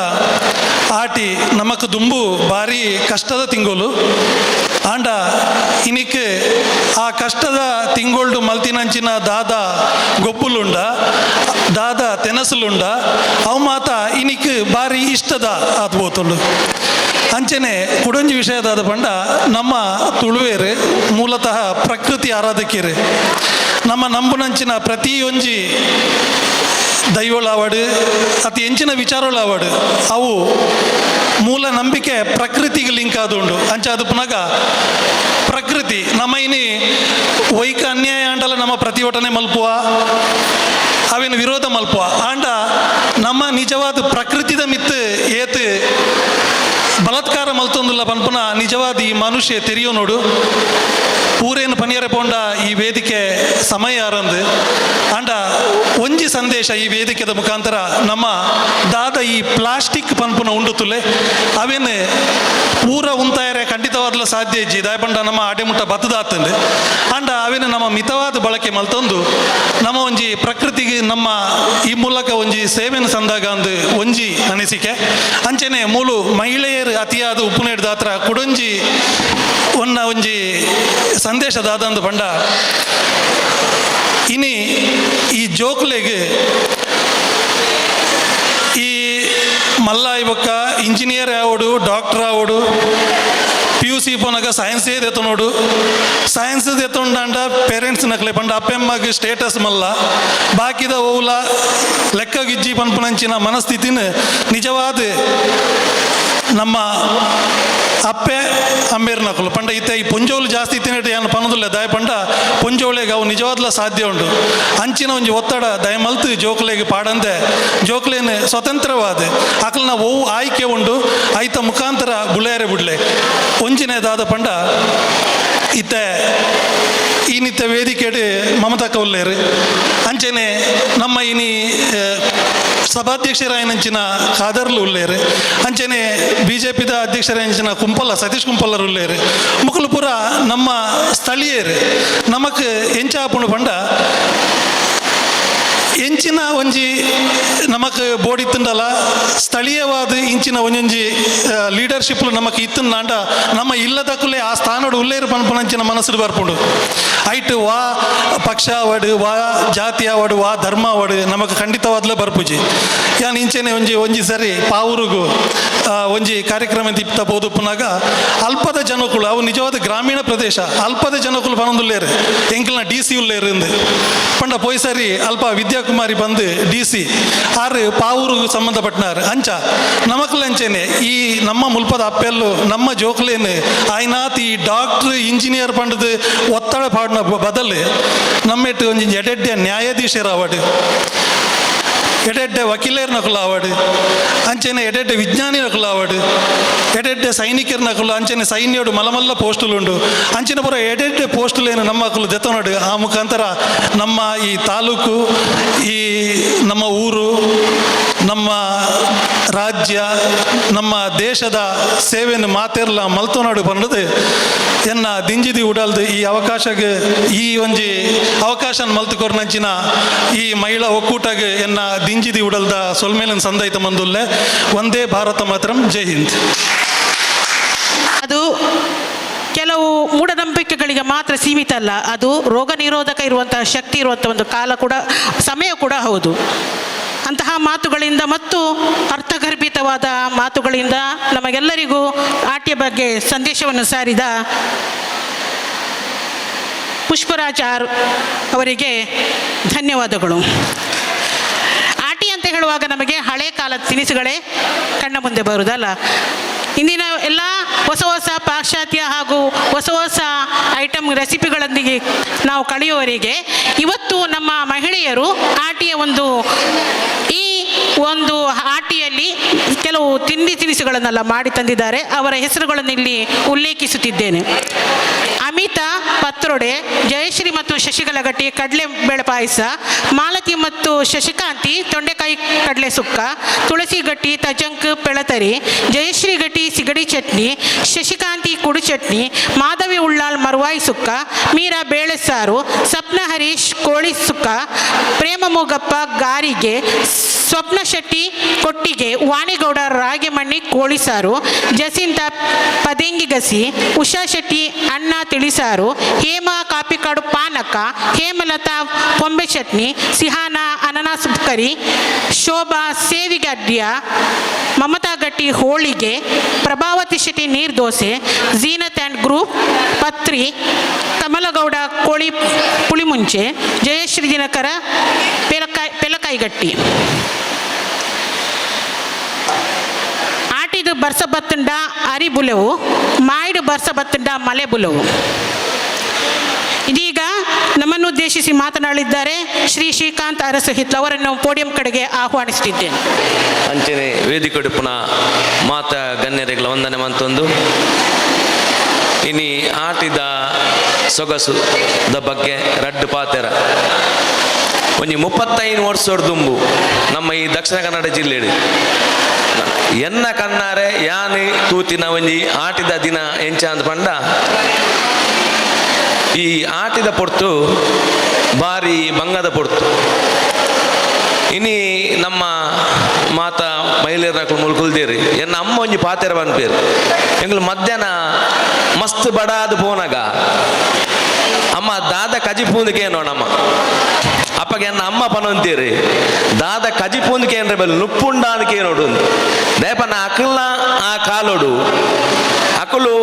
[SPEAKER 14] ಆಟಿ ನಮಕ್ ದುಂಬು ಭಾರಿ ಕಷ್ಟದ ತಿಂಗೋಲು ಆಂಡ ಇನಿಕ್ ಆ ಕಷ್ಟದ ತಿಂಗೋಲ್ಡು ಮಲ್ತಿನಂಚಿನ ದಾದ ಗೊಬ್ಬುಲುಂಡ ದಾದ ತೆನಸುಲುಂಡ ಅವು ಮಾತ ಇನಿಕ್ ಭಾರಿ ಇಷ್ಟದ ಆತ್ ಬೋತುಂಡು ಅಂಚನೆ ಕುಡೊಂಜಿ ವಿಷಯದಾದ ಪಂಡ ನಮ್ಮ ತುಳುವೇರು ಮೂಲತಃ ಪ್ರಕೃತಿ ಆರಾಧಕರು. ನಮ್ಮ ನಂಬುನಂಚಿನ ಪ್ರತಿಯೊಂಜಿ ದೈವಳಾವಡು ಅತಿ ಹೆಂಚಿನ ವಿಚಾರಗಳಾವಡು ಅವು ಮೂಲ ನಂಬಿಕೆ ಪ್ರಕೃತಿಗೆ ಲಿಂಕ್ ಆದುಂಡು. ಅಂಚ ಅದು ಪುನಗ ಪ್ರಕೃತಿ ನಮ್ಮ ಇನಿ ವೈಕ ಅನ್ಯಾಯ ಆಂಡಲ ನಮ್ಮ ಪ್ರತಿಭಟನೆ ಮಲ್ಪುವ ಅವೇನು ವಿರೋಧ ಮಲ್ಪುವ ಆಂಡ ನಮ್ಮ ನಿಜವಾದ ಪ್ರಕೃತಿದ ಮಿತ್ತು ಏತು ಬಲಾತ್ಕಾರ ಮಲ್ತೊಂದುಲ್ಲ ಪನ್ಪುನ ನಿಜವಾದ ಈ ಮನುಷ್ಯ ತೆರೆಯೋ ನೋಡು ಪೂರೇನು ಪನಿಯರೆ ಪೋಂಡ ಈ ವೇದಿಕೆ ಸಮಯ ಆರಂದು ಅಂಡ ಒಂಜಿ ಸಂದೇಶ ಈ ವೇದಿಕೆದ ಮುಖಾಂತರ ನಮ್ಮ ದಾದ ಈ ಪ್ಲಾಸ್ಟಿಕ್ ಪನ್ಪುನ ಉಂಡುತ್ತುಲೆ ಅವೇನು ಪೂರ ಉಂತಾಯರೆ ಖಂಡಿತವಾದ್ಲ ಸಾಧ್ಯ ಇಜ್ಜಿ ದಾಯಪಂಡ ನಮ್ಮ ಅಡೆಮುಟ್ಟ ಬತ್ತದಾತಂದು ಅಂಡ ಅವೇನು ನಮ್ಮ ಮಿತವಾದ ಬಳಕೆ ಮಲ್ತೊಂದು ನಮ್ಮ ಒಂಜಿ ಪ್ರಕೃತಿಗೆ ನಮ್ಮ ಈ ಮೂಲಕ ಒಂಜಿ ಸೇವೆನ ಸಂದಾಗ ಅಂದು ಒಂಜಿ ಅನಿಸಿಕೆ ಅಂಚನೆ ಮೂಲು ಮಹಿಳೆಯರು ಅತಿಯಾದ ಉಪ್ಪುನೇಡು ದಾತ್ರ ಕುಡೊಂಜಿ ಒನ್ನ ಒಂಜಿ ಸಂದೇಶ ದಾದಂದು ಪಂಡ ಇನಿ ಈ ಜೋಕ್ಲೆಗೆ ಈ ಮಲ್ಲ ಇವಕ್ಕ ಇಂಜಿನಿಯರ್ ಆವಡು ಡಾಕ್ಟರ್ ಆವಡು PUC ಪೋನಾಗ ಸೈನ್ಸೇ ಎತ್ತನೋಡು ಸೈನ್ಸ್ ಎತ್ತೊಂಡಾಂಡ ಪೇರೆಂಟ್ಸ್ ನಕ್ಲೆ ಪಂಡ ಅಪ್ಪೆಮ್ಮಗೆ ಸ್ಟೇಟಸ್ ಮಲ್ಲ ಬಾಕಿದ ಓಲ ಲೆಕ್ಕಗಿಜ್ಜಿ ಪನ್ಪುನಂಚಿನ ಮನಸ್ಥಿತಿನ ನಿಜವಾದ ನಮ್ಮ ಅಪ್ಪೆ ಅಂಬೇರ್ ನಕಲು ಪಂಡ ಇತ್ತೆ ಈ ಪುಂಜೋಲು ಜಾಸ್ತಿ ತಿನ್ನಟ್ಟು ಏನು ಪನ್ನದಿಲ್ಲ ದಯ ಪಂಡ ಪುಂಜೋಳೆಗೆ ಅವು ನಿಜವಾದ್ಲ ಸಾಧ್ಯ ಉಂಟು ಅಂಚಿನ ಒಂಜಿ ಒತ್ತಡ ದಯಮಲ್ತು ಜೋಕ್ಲೆಗೆ ಪಾಡಂದೆ ಜೋಕ್ಲೇನು ಸ್ವತಂತ್ರವಾದ ಅಕಲ್ನ ಓವು ಆಯ್ಕೆ ಉಂಡು ಐತ ಮುಖಾಂತರ ಬುಳೇರೆ ಬಿಡ್ಲೆ ಒಂಜಿನೇದಾದ ಪಂಡ ಇತ್ತೆ ಈ ನಿತ್ಯ ವೇದಿಕೆಡು ಮಮತಾ ಕೌಲ್ಲೇರು ಅಂಚನೆ ನಮ್ಮ ಇನಿ ಸಭಾಧ್ಯಕ್ಷರಾಯನಂಚಿನ ಖಾದರ್ಲು ಉಳ್ಳೇರು ಅಂಚನೆ BJPದ ಅಧ್ಯಕ್ಷರಾಯಂಚಿನ ಕುಂಪಲ್ಲ ಸತೀಶ್ ಕುಂಪಲ್ಲರು ಉಳ್ಳೇರು ಮುಕ್ಕಲು ಪೂರ ನಮ್ಮ ಸ್ಥಳೀಯರು ನಮಕ್ ಎಂಚಾಪುಣು ಪಂಡ ಎಂಚಿನ ಒಂಜಿ ನಮಕ್ ಬೋರ್ಡ್ ಇತ್ತಂಡಲ್ಲ ಸ್ಥಳೀಯವಾದ ಇಂಚಿನ ಒಂಜೊಂಜಿ ಲೀಡರ್ಶಿಪ್ಲು ನಮಕ್ ಇತ್ತಂದಾಂಡ ನಮ್ಮ ಇಲ್ಲದಕ್ಕಲೇ ಆ ಸ್ಥಾನಡು ಉಲ್ಲೇರು ಪನ್ಪನಂಚಿನ ಮನಸ್ಸು ಬರ್ಪುಂಡು ಐಟ್ ವಾ ಪಕ್ಷ ಅವಡು ವಾ ಜಾತಿ ಅವಡು ವಾ ಧರ್ಮ ಅವಡು ನಮಕ್ ಖಂಡಿತವಾದ್ಲೇ ಬರ್ಪುಜಿ ಯಾನ್ ಇಂಚೆನೆ ಒಂಜಿ ಸರಿ ಪಾವೂರಿಗೂ ಒಂಜಿ ಕಾರ್ಯಕ್ರಮ ತಿಪ್ತ ಬೋದು ಪುನಾಗ ಅಲ್ಪದ ಜನಕುಲು ಅವು ನಿಜವಾದ ಗ್ರಾಮೀಣ ಪ್ರದೇಶ ಅಲ್ಪದ ಜನಕುಲು ಪನೊಂದುಲ್ಲೇರು ಎಂಕಲ್ನ DC ಉಲ್ಲೇರು ಪಂಡ ಪೋಯ್ ಸರಿ ಅಲ್ಪ ವಿದ್ಯಾಕುಮಾರಿ ಬಂದು DC ಆರು ಪಾವೂರಿಗೂ ಸಂಬಂಧಪಟ್ಟನಾರು ಅಂಚ ನಮಕ್ಲಂಚೆನೆ ಈ ನಮ್ಮ ಮುಲ್ಪದ ಅಪ್ಪೆಲ್ಲು ನಮ್ಮ ಜೋಕ್ಲೇನು ಆಯ್ನಾತ್ ಈ ಡಾಕ್ಟ್ರ್ ಇಂಜಿನಿಯರ್ ಪಂಡದು ಒತ್ತಡ ಪಾಡ್ನ ಬದಲು ನಮ್ಮೆಟ್ಟು ಒಂಜಿ ಎಡೆಡ್ಡೆ ನ್ಯಾಯಾಧೀಶರ ಅವಾರ್ಡು ಎಡೆಡ್ಡೆ ವಕೀಲರ್ ನಕಲು ಅವಾರ್ಡು ಅಂಚೆನೆ ಎಡೆಡ್ಡೆ ವಿಜ್ಞಾನಿ ನಕಲು ಅವಾರ್ಡು ಎಡೆಡ್ಡೆ ಸೈನಿಕರ ನಕಲು ಅಂಚೆನೆ ಸೈನ್ಯೋಡು ಮಲಮಲ್ಲ ಪೋಸ್ಟುಲುಂಡು ಅಂಚಿನ ಪುರ ಎಡೆಡ್ಡೆ ಪೋಸ್ಟುಲೇನು ನಮ್ಮ ಮಕ್ಕಳು ದೆತ್ತನೋಡು ಆ ಮುಖಾಂತರ ನಮ್ಮ ಈ ತಾಲೂಕು ಈ ನಮ್ಮ ಊರು ನಮ್ಮ ರಾಜ್ಯ ನಮ್ಮ ದೇಶದ ಸೇವೆಯನ್ನು ಮಾತೆರ್ಲ ಮಲ್ತೋನಾಡು ಪನ್ನದು ಎನ್ನ ದಿಂಜಿದಿ ಉಡಲ್ದು ಈ ಅವಕಾಶಗೆ ಈ ಒಂಜಿ ಅವಕಾಶ ಮಲ್ತುಕೊರ್ನಂಚಿನ ಈ ಮಹಿಳಾ ಒಕ್ಕೂಟಗೆ ಎನ್ನ ದಿಂಜಿದಿ ಉಡಲ್ದ ಸೊಲ್ಮೇಲನ್ ಸಂದೈತ ಮಂದುಲ್ಲೆ ಒಂದೇ ಭಾರತ ಮಾತ್ರಂ ಜೈ ಹಿಂದ್.
[SPEAKER 7] ಅದು ಕೆಲವು ಮೂಢನಂಬಿಕೆಗಳಿಗೆ ಮಾತ್ರ ಸೀಮಿತ ಅಲ್ಲ, ಅದು ರೋಗ ನಿರೋಧಕ ಇರುವಂತಹ ಶಕ್ತಿ ಇರುವಂಥ ಒಂದು ಕಾಲ ಕೂಡ ಸಮಯ ಕೂಡ ಹೌದು. ಅಂತಹ ಮಾತುಗಳಿಂದ ಮತ್ತು ಅರ್ಥಗರ್ಭಿತವಾದ ಮಾತುಗಳಿಂದ ನಮಗೆಲ್ಲರಿಗೂ ಆಟಿಯ ಬಗ್ಗೆ ಸಂದೇಶವನ್ನು ಸಾರಿದ ಪುಷ್ಪರಾಜ್ ಅವರಿಗೆ ಧನ್ಯವಾದಗಳು. ಆಟಿ ಅಂತ ಹೇಳುವಾಗ ನಮಗೆ ಹಳೆ ಕಾಲದ ತಿನಿಸುಗಳೇ ಕಣ್ಣ ಮುಂದೆ ಬರುವುದಲ್ಲ. ಇಂದಿನ ಎಲ್ಲ ಹೊಸ ಹೊಸ ಪಾಶ್ಚಾತ್ಯ ಹಾಗೂ ಹೊಸ ಹೊಸ ಐಟಮ್ ರೆಸಿಪಿಗಳೊಂದಿಗೆ ನಾವು ಕಳೆಯುವವರೆಗೆ ಇವತ್ತು ನಮ್ಮ ಮಹಿಳೆಯರು ಆಟಿಯ ಈ ಒಂದು ಆಟಿಯಲ್ಲಿ ಕೆಲವು ತಿಂಡಿ ತಿನಿಸುಗಳನ್ನೆಲ್ಲ ಮಾಡಿ ತಂದಿದ್ದಾರೆ. ಅವರ ಹೆಸರುಗಳನ್ನು ಇಲ್ಲಿ ಉಲ್ಲೇಖಿಸುತ್ತಿದ್ದೇನೆ. ಅಮಿತಾ ಪತ್ರೊಡೆ, ಜಯಶ್ರೀ ಮತ್ತು ಶಶಿಕಲಾ ಗಟ್ಟಿ ಕಡಲೆಬೇಳೆ ಪಾಯಸ, ಮಾಲತಿ ಮತ್ತು ಶಶಿಕಾಂತಿ ತೊಂಡೆಕಾಯಿ ಕಡಲೆ ಸುಕ್ಕ, ತುಳಸಿ ಗಟ್ಟಿ ತಜಂಕ್ ಪೆಳತರಿ, ಜಯಶ್ರೀ ಗಟ್ಟಿ ಸಿಗಡಿ ಚಟ್ನಿ, ಶಶಿಕಾಂತಿ ಕುಡು ಚಟ್ನಿ, ಮಾಧವಿ ಉಳ್ಳಾಲ್ ಮರುವಾಯಿ ಸುಕ್ಕ, ಮೀರಾ ಬೇಳೆಸಾರು, ಸಪ್ನ ಹರೀಶ್ ಕೋಳಿ ಸುಕ್ಕ, ಪ್ರೇಮ ಮೂಗಪ್ಪ ಗಾರಿಗೆ, ಸ್ವಪ್ನ ಶೆಟ್ಟಿ ಕೊಟ್ಟಿಗೆ, ವಾಣಿಗೌಡ ರಾಗೆಮಣ್ಣಿ ಕೋಳಿ ಸಾರು, ಜಸಿಂತ ಪದಿಂಗಿಗಸಿ, ಉಷಾ ಶೆಟ್ಟಿ ಅನ್ನ ತಿಳಿಸಾರು, ಹೇಮಾ ಕಾಪಿಕಾಡು ಪಾನಕ, ಹೇಮಲತಾ ಪೊಂಬೆ ಚಟ್ನಿ, ಸಿಹಾನ ಅನನಾಸ್ ಕರಿ, ಶೋಭಾ ಸೇವಿಗಡ್ಯ, ಮಮತಾ ಗಟ್ಟಿ ಹೋಳಿಗೆ, ಪ್ರಭಾವತಿ ಶೆಟ್ಟಿ ನೀರು ದೋಸೆ, ಝೀನತ್ ಆ್ಯಂಡ್ ಗ್ರೂಪ್ ಪತ್ರಿ, ಕಮಲಗೌಡ ಕೋಳಿ ಪುಳಿಮುಂಚೆ, ಜಯಶ್ರೀ ದಿನಕರ ಪೆಲಕಾಯಿಗಟ್ಟಿ. ಆಟಿದು ಬರ್ಸ ಬತ್ತಂಡ ಅರಿ ಬುಲೆವು, ಮಾಯ್ಡು ಬರ್ಸ ಬತ್ತಂಡ ಮಲೆ ಬುಲೆವು. ಇದೀಗ ನಮ್ಮನ್ನು ಉದ್ದೇಶಿಸಿ ಮಾತನಾಡಿದ್ದಾರೆ ಶ್ರೀ ಶ್ರೀಕಾಂತ್ ಅರಸಹಿತ್ ಅವರನ್ನು ಪೋಡಿಯಂ ಕಡೆಗೆ ಆಹ್ವಾನಿಸುತ್ತಿದ್ದೇನೆ.
[SPEAKER 15] ಅಂಚನೆ ವೇದಿಕೆ ಪುನಃ ಮಾತ ಗಣ್ಯರಿಗಳ ವಂದನೆ ಮಂತೊಂದು ಇನಿ ಆಟಿದ ಸೊಗಸುದ ಬಗ್ಗೆ ರಡ್ಡು ಪಾತೆರ ಒಂಜಿ 35 ವರ್ಷದ ದುಂಬು ನಮ್ಮ ಈ ದಕ್ಷಿಣ ಕನ್ನಡ ಜಿಲ್ಲೆಯಲ್ಲಿ ಎನ್ನ ಕನ್ನಾರೆ ಯಾನಿ ತೂತಿನ ಒಂಜಿ ಆಟಿದ ದಿನ ಎಂಚ ಅಂದ್ ಪಂಡ ಈ ಆಟಿದ ಪೊರ್ತು ಬಾರಿ ಬಂಗದ ಪೊರ್ತು ಇನಿ ನಮ್ಮ ಮಾತ ಮಹಿಳೆಯರ ಮುಲ್ಕುಲ್ದೇರಿ ಎನ್ನ ಅಮ್ಮ ಒಂಜಿ ಪಾತೆರ ಬನ್ಪೇರು ಎಂಗ್ಲು ಮಧ್ಯಾಹ್ನ ಮಸ್ತ್ ಬಡಾದ ಪೋನಾಗ ಅಮ್ಮ ದಾದ ಕಜಿಪೂಂದಕೇನೋ ನಮ್ಮ ಅಪ್ಪಗೆ ಎನ್ನ ಅಮ್ಮ ಪನೊಂತೀರಿ ದಾದ ಕಜಿಪೂಂದಕೇನ್ರೆ ಬಲ್ ನುಪ್ಪುಂಡಾದಕ್ಕೆ ನೋಡು ದೇಪನ ಅಕಲ್ನ ಆ ಕಾಲೋಡು ಅಕಲು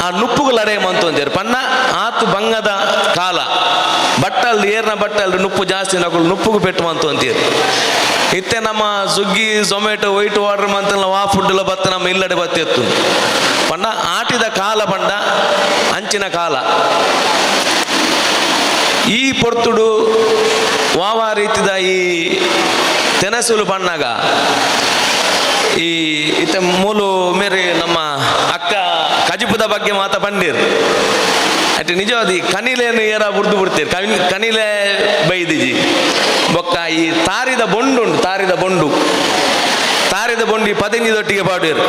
[SPEAKER 15] ಆ ನುಪ್ಪುಗಳರೆ ಮಂತೊಂದೇರು ಪನ್ನ ಆತು ಬಂಗದ ಕಾಲ ಬಟ್ಟಲ್ ಏರ್ನ ಬಟ್ಟಲ್ ನುಪ್ಪು ಜಾಸ್ತಿ ನಕಲು ನುಪ್ಪುಗೂ ಪೆಟ್ಟು ಮಂತೊಂತೀರಿ ಇತ್ತೆ ನಮ್ಮ ಸ್ವಿಗ್ಗಿ ಝೊಮ್ಯಾಟೊ ವೈಟ್ ಆರ್ಡರ್ ಮಂತಲ್ಲ ವಾ ಫುಡ್ಲ ಬತ್ತ ನಮ್ಮ ಇಲ್ಲಡೆ ಬತ್ತೆತ್ತು ಪಂಡ ಆಟಿದ ಕಾಲ ಪಂಡ ಅಂಚಿನ ಕಾಲ ಈ ಪೊರ್ತುಡು ವಾವ ರೀತಿದ ಈ ತೆನಸುಲು ಪಣ್ಣಾಗ ಈ ಇತ್ತೆ ಮೂಲು ಮೇರೆ ನಮ್ಮ ಅಕ್ಕ ಕಜಿಪುದ ಬಗ್ಗೆ ಮಾತ ಪಂಡೀರು ಅಟ್ ನಿಜವಾದಿ ಕನಿಲೇನು ಏರ ಬುಡ್ದು ಬಿಡ್ತೀರಿ ಕನಿಲೆ ಬೈದಿಜಿ ಬೊಕ್ಕ ಈ ತಾರಿದ ಬೊಂಡು ಉಂಟು ತಾರಿದ ಬೊಂಡಿ 15 ಪಾಡೀರು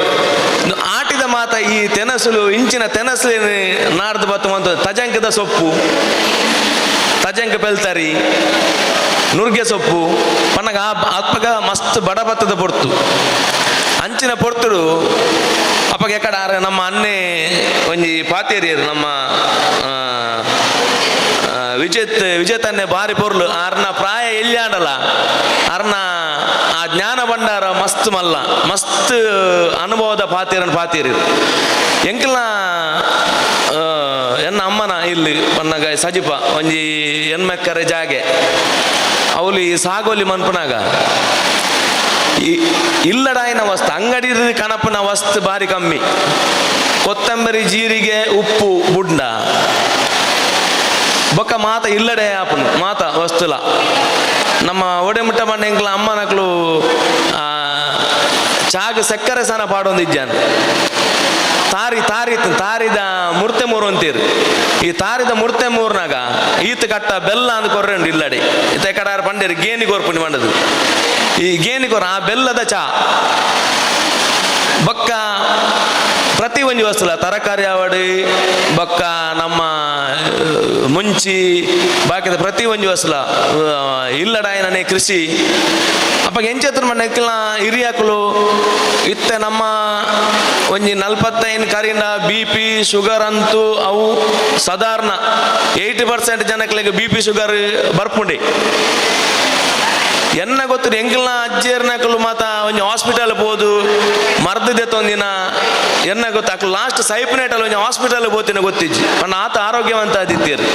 [SPEAKER 15] ಆಟಿದ ಮಾತ ಈ ತೆನಸುಲು ಇಂಚಿನ ತೆನಸು ನಾಡ್ದು ಬತ್ತು ಮಂತ ತಜಂಕದ ಸೊಪ್ಪು ತಜಂಕ ಬೆಲ್ತರಿ ನುರ್ಗೆ ಸೊಪ್ಪು ಪನ್ನಗ ಅಪ್ಪಗ ಮಸ್ತ್ ಬಡ ಭತ್ತದ ಪೊರ್ತು ಅಂಚಿನ ಪೊರ್ತುಡು ಅಪ್ಪಗೆ ಎಕಡ ನಮ್ಮ ಅನ್ನೆ ಒಂಜಿ ಪಾತೇರಿಯರು ನಮ್ಮ ವಿಜೇತನ್ನೇ ಬಾರಿ ಪೊರ್ಲು ಅರ್ನ ಪ್ರಾಯ ಎಲ್ಲಿಯಾಡಲ್ಲ ಅರ್ನ ಆ ಜ್ಞಾನ ಭಂಡಾರ ಮಸ್ತ್ ಮಲ್ಲ ಮಸ್ತ್ ಅನುಭವದ ಪಾತೀರಿ ಎಂಕಲ್ನ ಎನ್ನ ಅಮ್ಮನ ಇಲ್ಲಿ ಪನ್ನಗ ಸಜಿಪ ಒಂಜಿ ಎನ್ಮೆಕ್ಕರೆ ಜಾಗೆ ಅವಲಿ ಸಾಗೋಲಿ ಮನ್ಪನಾಗ ಇಲ್ಲಡಾಯಿನ ವಸ್ತು ಅಂಗಡಿ ಕಣಪನ ವಸ್ತು ಬಾರಿ ಕಮ್ಮಿ ಕೊತ್ತಂಬರಿ ಜೀರಿಗೆ ಉಪ್ಪು ಬುಡ್ಡ ಬೊಕ್ಕ ಮಾತ ಇಲ್ಲಡೆ ಆಪನ್ ಮಾತ ವಸ್ತುಲ ನಮ್ಮ ಒಡೆ ಮುಟ್ಟ ಬಂಡ ಎಂಕ್ಲ ಅಮ್ಮನಕ್ಲು ಚಾಗ ಸಕ್ಕರೆ ಸನ ಪಾಡೊಂದಿಜ್ಜಾನ ತಾರಿದ ಮುರ್ತೆ ಮೂರು ಅಂತೀರು ಈ ತಾರಿದ ಮುರ್ತೆ ಮೂರ್ನಾಗ ಈತ ಕಟ್ಟ ಬೆಲ್ಲ ಅಂದ್ ಕೊರ್ರೆಂಡು ಇಲ್ಲಡೆ ಈತ ಕಡಾರ ಪಂಡೇರಿ ಗೇನಿ ಕೊರ್ಪುನಿ ಮಂಡದು ಈ ಗೇನಿ ಕೊರ ಆ ಬೆಲ್ಲದ ಚಾ ಬೊಕ್ಕ ಪ್ರತಿ ಒಂಜಿ ವಸ್ತುಲ ತರಕಾರಿ ಆವಡಿ ಬೊಕ್ಕ ನಮ್ಮ ಮುಂಚಿ ಬಾಕಿದ ಪ್ರತಿ ಒಂಜಿ ವಸ್ತುಲ ಇಲ್ಲಡಾಯನೇ ಕೃಷಿ ಅಪ್ಪ ಎಂಚತ್ರ ಮನೆಕ್ಲ ಹಿರಿಯಕ್ಕಳು ಇತ್ತೆ ನಮ್ಮ ಒಂಜಿ 45 ಕರಿಂದ BP ಶುಗರ್ ಅಂತೂ ಅವು ಸಾಧಾರಣ 80% ಜನಕ್ಲಿಗೆ BP ಶುಗರ್ ಬರ್ಪುಂಡಿ ಎನ್ನ ಗೊತ್ತಿರಿ ಎಂಕಲ್ನ ಅಜ್ಜೇರ್ನಕಲು ಮಾತ ಒಂಜಿ ಹಾಸ್ಪಿಟಲ್ ಹೋದು ಮರ್ದದೆ ತೊಂದಿನ ಎನ್ನ ಗೊತ್ತ ಅಕ್ಲು ಲಾಸ್ಟ್ ಸೈಪನೇಟಲ್ಲಿ ಒಂಜಿ ಹಾಸ್ಪಿಟಲ್ ಹೋತಿನ ಗೊತ್ತಿಜ್ಜಿ ಪಣ್ಣ ಆತ ಆರೋಗ್ಯವಂತ ಆದಿತ್ತೀರಿ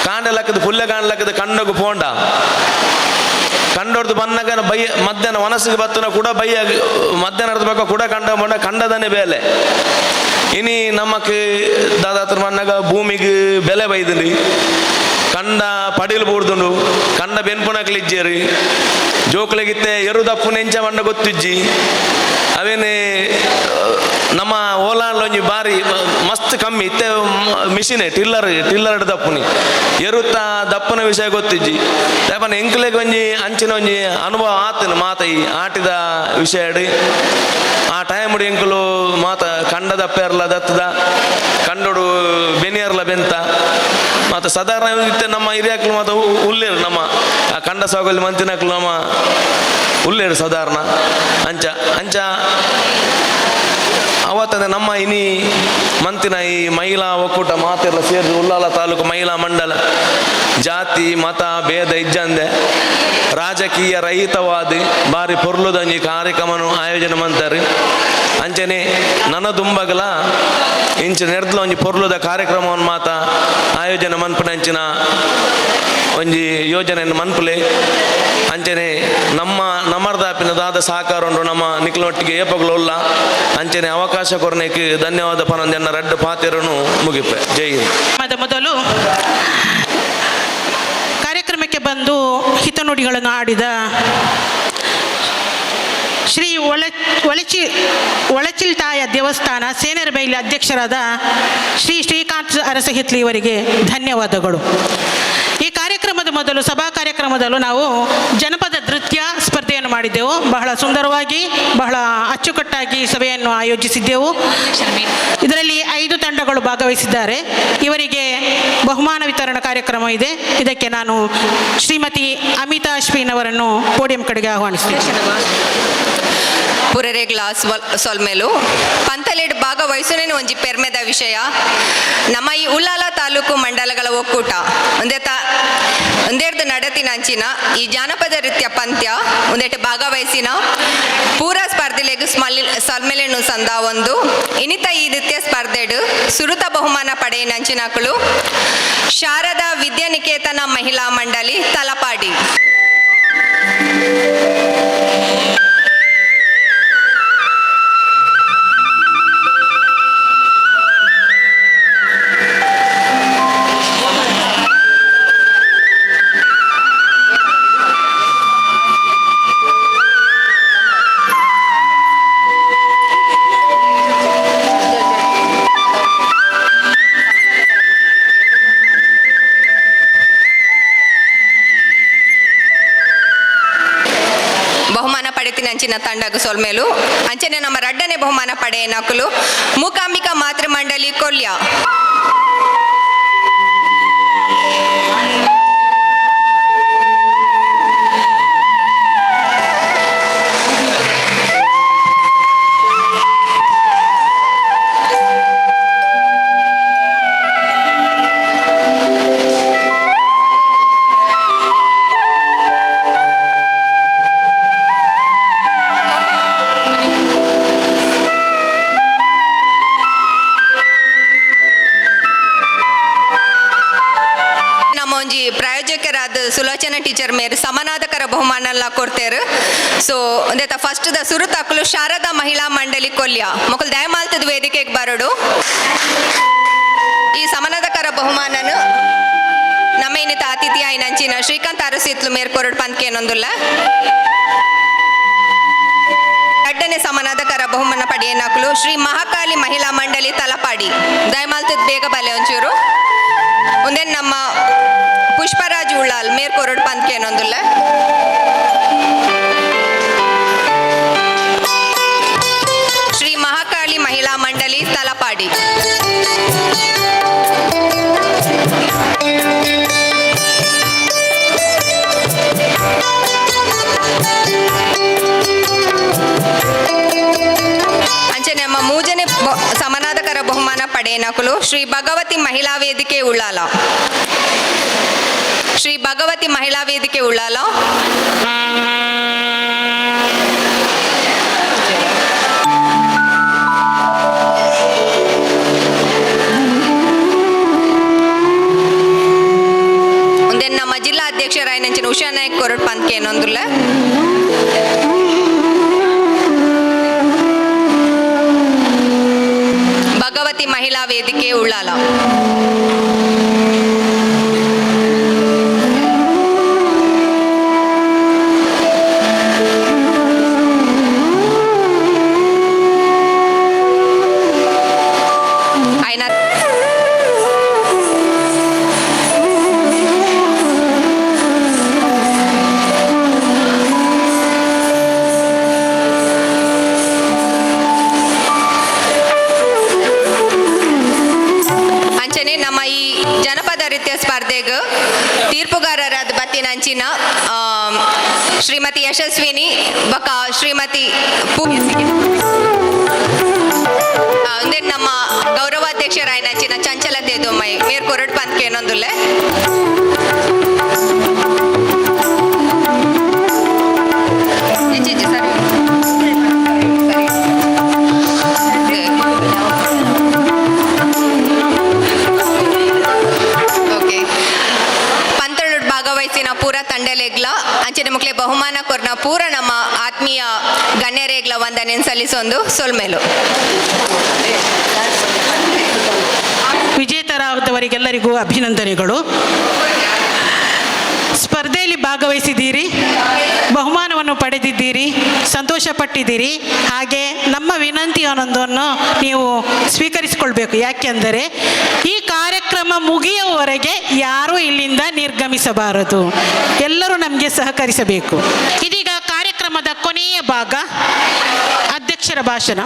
[SPEAKER 15] ಕಾಂಡಲಕ್ಕದ ಪುಲ್ಲೆ ಕಾಂಡಲಕ್ಕದ ಕಣ್ಣಗು ಪೋಂಡ ಕಂಡೊಡ್ದು ಬನ್ನಗ ಬಯ್ಯ ಮಧ್ಯಾಹ್ನ ವನಸಿಗೆ ಬತ್ತನ ಕೂಡ ಬಯ್ಯ ಮಧ್ಯಾಹ್ನದ ಬಗ್ಗೆ ಕೂಡ ಕಂಡದನೆ ಬೇಲೆ ಇನಿ ನಮಕ್ ದಾದಾತ್ರ ಬನ್ನಗ ಭೂಮಿಗೆ ಬೆಲೆ ಬೈದ್ರಿ ಕಂಡ ಪಡಿಲು ಬೂಡ್ದುಂಡು ಕಂಡ ಬೆನ್ಪುನಕ್ಲಿಜ್ಜೇರಿ ಜೋಕ್ಲೆಗಿತ್ತೆ ಎರುದಪ್ಪು ನೆಂಚ ಮಂಡ ಗೊತ್ತಿಜ್ಜಿ ಅವೇನೆ ನಮ್ಮ ಓಲಾಂಡ್ಲೊಂಜಿ ಬಾರಿ ಮಸ್ತ್ ಕಮ್ಮಿ ಇತ್ತೆ ಮಿಷಿನೇ ಟಿಲ್ಲರ್ ದಪ್ಪುನಿ ಎರುತ್ತ ದಪ್ಪನ ವಿಷಯ ಗೊತ್ತಿಜ್ಜಿ ಯಾಪನ ಎಂಕ್ಲೆಗೆ ಒಂಜಿ ಅಂಚಿನ ಒಂಜಿ ಅನುಭವ ಆತನು ಮಾತ ಈ ಆಟಿದ ವಿಷಯ ಆ ಟೈಮ್ ಎಂಕಲು ಮಾತ ಕಂಡ ದಪ್ಪೆರ್ಲ ದತ್ತದ ಕಂಡೋಡು ಬೆನಿ ಮಣಿಯರ್ಲ ಬೆಂತ ಮತ್ತು ಸಾಧಾರಣ ಇತ್ತೆ ನಮ್ಮ ಹಿರಿಯಾಕ್ಲು ಮತ್ತು ಉಲ್ಲೇರು ನಮ್ಮ ಕಂಡ ಸಾಗಲ್ಲಿ ಮಂತಿನಕ್ಲು ನಮ್ಮ ಉಲ್ಲೇರು ಸಾಧಾರಣ ಅಂಚ ಅಂಚ ಅವತ್ತಂದ್ರೆ ನಮ್ಮ ಇನಿ ಮಂತಿನ ಈ ಮಹಿಳಾ ಒಕ್ಕೂಟ ಮಾತೆಲ್ಲ ಸೇರಿ ಉಳ್ಳಾಲ ತಾಲೂಕು ಮಹಿಳಾ ಮಂಡಲ ಜಾತಿ ಮತ ಭೇದ ಇಜ್ಜಂದೆ ರಾಜಕೀಯ ರಹಿತವಾದಿ ಬಾರಿ ಪೊರ್ಲುದಂಜಿ ಕಾರ್ಯಕ್ರಮನು ಆಯೋಜನೆ ಮಾಡ್ತಾರೆ ಅಂಚನೆ ನನ್ನ ದುಂಬಗಲ ಇಂಚ ನೆರೆದ್ಲ ಒಂಜಿ ಪೊರ್ಲುದ ಕಾರ್ಯಕ್ರಮವನ್ನು ಮಾತ ಆಯೋಜನೆ ಮನ್ಪುನಂಚಿನ ಒಂಜಿ ಯೋಜನೆಯನ್ನು ಮನ್ಪುಲೆ ಅಂಚನೆ ನಮ್ಮರ್ದಾಪಿನದಾದ ಸಹಕಾರ ಉಂಟು ನಮ್ಮ ನಿಕ್ಲೊಟ್ಟಿಗೆ ಏಪಗಳುಲ್ಲ ಅಂಚನೆ ಅವಕಾಶ ಕೊರನೆಗೆ ಧನ್ಯವಾದ ಪನೊಂದೆನ್ನ ರಡ್ಡು ಪಾತೆರನು ಮುಗಿಪೆ ಜೈ ಹಿಂದ್.
[SPEAKER 7] ಮೊದಲು ಕಾರ್ಯಕ್ರಮಕ್ಕೆ ಬಂದು ಹಿತನುಡಿಗಳನ್ನು ಆಡಿದ ಶ್ರೀ ಒಳಚಿಲ್ಟಾಯ ದೇವಸ್ಥಾನ ಸೇನೆರಬೈಲಿ ಅಧ್ಯಕ್ಷರಾದ ಶ್ರೀ ಶ್ರೀಕಾಂತ್ ಅರಸಹಿತ್ಲಿ ಇವರಿಗೆ ಧನ್ಯವಾದಗಳು. ಈ ಕಾರ್ಯಕ್ರಮದ ಮೊದಲು ಸಭಾ ಕಾರ್ಯಕ್ರಮದಲ್ಲೂ ನಾವು ಜನಪದ ನೃತ್ಯ ಸ್ಪರ್ಧೆಯನ್ನು ಮಾಡಿದ್ದೆವು. ಬಹಳ ಸುಂದರವಾಗಿ ಬಹಳ ಅಚ್ಚುಕಟ್ಟಾಗಿ ಸಭೆಯನ್ನು ಆಯೋಜಿಸಿದ್ದೆವು. ಇದರಲ್ಲಿ 5 ತಂಡಗಳು ಭಾಗವಹಿಸಿದ್ದಾರೆ. ಇವರಿಗೆ ಬಹುಮಾನ ವಿತರಣಾ ಕಾರ್ಯಕ್ರಮ ಇದೆ. ಇದಕ್ಕೆ ನಾನು ಶ್ರೀಮತಿ ಅಮಿತಾ ಅಶ್ವಿನ್ ಅವರನ್ನು ಪೋಡಿಯಂ ಕಡೆಗೆ ಆಹ್ವಾನಿಸ್ತೀನಿ.
[SPEAKER 16] ಪುರರೆ ಗ್ಲಾಸ್ ಸೊಲ್ಮೇಲು ಪಂತಲೆಡ್ ಭಾಗವಹಿಸುನೇನು ಒಂಜಿ ಪೆರ್ಮೆದ ವಿಷಯ. ನಮ್ಮ ಈ ಉಳ್ಳಾಲ ತಾಲೂಕು ಮಂಡಲಗಳ ಒಕ್ಕೂಟ ಒಂದೆರಡು ನಡತಿನಂಚಿನ ಈ ಜಾನಪದ ನೃತ್ಯ ಪಂದ್ಯ ಒಂದೆಟ್ಟು ಭಾಗವಹಿಸಿನ ಪೂರ ಸ್ಪರ್ಧೆಲೆಗ್ ಸೊಲ್ಮೇಲೆನು ಸಂದ ಒಂದು ಇನಿತ ಈ ನೃತ್ಯ ಸ್ಪರ್ಧೆಡು ಸುರುತ ಬಹುಮಾನ ಪಡೆಯಿನಂಚಿನಕಳು ಶಾರದಾ ವಿದ್ಯಾನಿಕೇತನ ಮಹಿಳಾ ಮಂಡಳಿ ತಲಪಾಡಿ. ಅಂಚಿನ ತಂಡಗ ಸೊಲ್ಮೇಲು ಅಂಚನೆ ನಮ್ಮ ರಡ್ಡನೇ ಬಹುಮಾನ ಪಡೆಯ ನಕಲು ಮೂಕಾಂಬಿಕಾ ಮಾತೃ ಮಂಡಳಿ ಕೊಲ್ಯ. ಪ್ರಾಯೋಜಕರಾದ ಸುಲೋಚನಾ ಟೀಚರ್ ಮೇರೆ ಸಮಾನಾಧಕರ ಬಹುಮಾನ ಕೊಡ್ತೇರು. ಸೊ ಒಂದೇತ ಫಸ್ಟ್ ದ ಸುರುತಕ್ಕಲು ಶಾರದಾ ಮಹಿಳಾ ಮಂಡಳಿ ಕೊಲ್ಯ ಮಕ್ಕಳು ದಯಮಾಲ್ತದ ವೇದಿಕೆಗೆ ಬರೋಡು. ಈ ಸಮಾನಾಧಕರ ಬಹುಮಾನನು ನಮ್ಮ ಇನ್ನಿತ ಅತಿಥಿ ಆಯ್ನಂಚಿನ ಶ್ರೀಕಾಂತ್ ಅರಸಿತ್ಲು ಮೇರ್ ಕೊರಡು ಪಂದ್ಕೆ ಏನೊಂದುಲ್ಲ. ಎರಡನೇ ಸಮಾನಾಧಕರ ಬಹುಮಾನ ಪಡೆಯನಕಲು ಶ್ರೀ ಮಹಾಕಾಳಿ ಮಹಿಳಾ ಮಂಡಳಿ ತಲಪಾಡಿ ದಯಮಾಲ್ತದ ಬೇಗ ಬಲೆ ಒಂಚೂರು. ಒಂದೇ ನಮ್ಮ ಪುಷ್ಪರಾಜ್ ಉಳ್ಳಾಲ್ ಮೇರ್ ಕೊರಡು ಪಂದ್ಕೆ ಏನೊಂದುಲ್ಲ. ಶ್ರೀ ಮಹಾಕಾಳಿ ಮಹಿಳಾ ಮಂಡಳಿ ತಲಪಾಡಿ. ಅಂಚೆ ನಮ್ಮ ಮೂಜನೆ ಸಮಾನಾಧಕರ ಬಹುಮಾನ ಪಡೆಯನಕಲು ಶ್ರೀ ಭಗವತಿ ಮಹಿಳಾ ವೇದಿಕೆ ಉಳ್ಳಾಲ. ಶ್ರೀ ಭಗವತಿ ಮಹಿಳಾ ವೇದಿಕೆ ಉಳ್ಳಾಲ. ಒಂದೇ ನಮ್ಮ ಜಿಲ್ಲಾ ಅಧ್ಯಕ್ಷರಾಯನಂಚಿನ ಉಷಾ ನಾಯಕ್ ಕೊರಡು ಪಂದ್ಕೆ ಏನೊಂದುಲ್ಲ. ಭಗವತಿ ಮಹಿಳಾ ವೇದಿಕೆ ಉಳ್ಳಾಲ. ನಮ್ಮ ಸ್ಪರ್ಧೆಗೆ ತೀರ್ಪುಗಾರರಾದ ಬತ್ತಿನಂಚಿನ ಶ್ರೀಮತಿ ಯಶಸ್ವಿನಿ ಬಕ ಶ್ರೀಮತಿ ಒಂದೇ ನಮ್ಮ ಗೌರವಾಧ್ಯಕ್ಷರಾಯನಂಚಿನ ಚಂಚಲತೆ ದೊಮ್ಮೈ ಮೇರ್ ಕೊರಡ್ ಪಂತ್ಕೆ ಏನೊಂದುಲ್ಲೆ ಭಾಗವಹಿಸಿನ ಪೂರ ತಂಡಲೇಗ್ಲ ಅಂಚನೆ ಮುಕ್ಲೆ ಬಹುಮಾನ ಕೊರ್ನ ಪೂರ ನಮ್ಮ ಆತ್ಮೀಯ ಗಣ್ಯರೇಗ್ಲ ವಂದನೆ ಸಲ್ಲಿಸೊಂದು ಸೊಲ್ಮೇಲು
[SPEAKER 7] ವಿಜೇತರಾದವರಿಗೆಲ್ಲರಿಗೂ ಅಭಿನಂದನೆಗಳು. ಸ್ಪರ್ಧೆಯಲ್ಲಿ ಭಾಗವಹಿಸಿದ್ದೀರಿ, ಬಹುಮಾನವನ್ನು ಪಡೆದಿದ್ದೀರಿ, ಸಂತೋಷಪಟ್ಟಿದ್ದೀರಿ. ಹಾಗೆ ನಮ್ಮ ವಿನಂತಿಯೊಂದನ್ನು ನೀವು ಸ್ವೀಕರಿಸಿಕೊಳ್ಬೇಕು. ಯಾಕೆಂದರೆ ಈ ಕಾರ್ಯಕ್ರಮ ಮುಗಿಯುವವರೆಗೆ ಯಾರೂ ಇಲ್ಲಿಂದ ನಿರ್ಗಮಿಸಬಾರದು. ಎಲ್ಲರೂ ನಮಗೆ ಸಹಕರಿಸಬೇಕು. ಇದೀಗ ಕಾರ್ಯಕ್ರಮದ ಕೊನೆಯ ಭಾಗ ಅಧ್ಯಕ್ಷರ ಭಾಷಣ.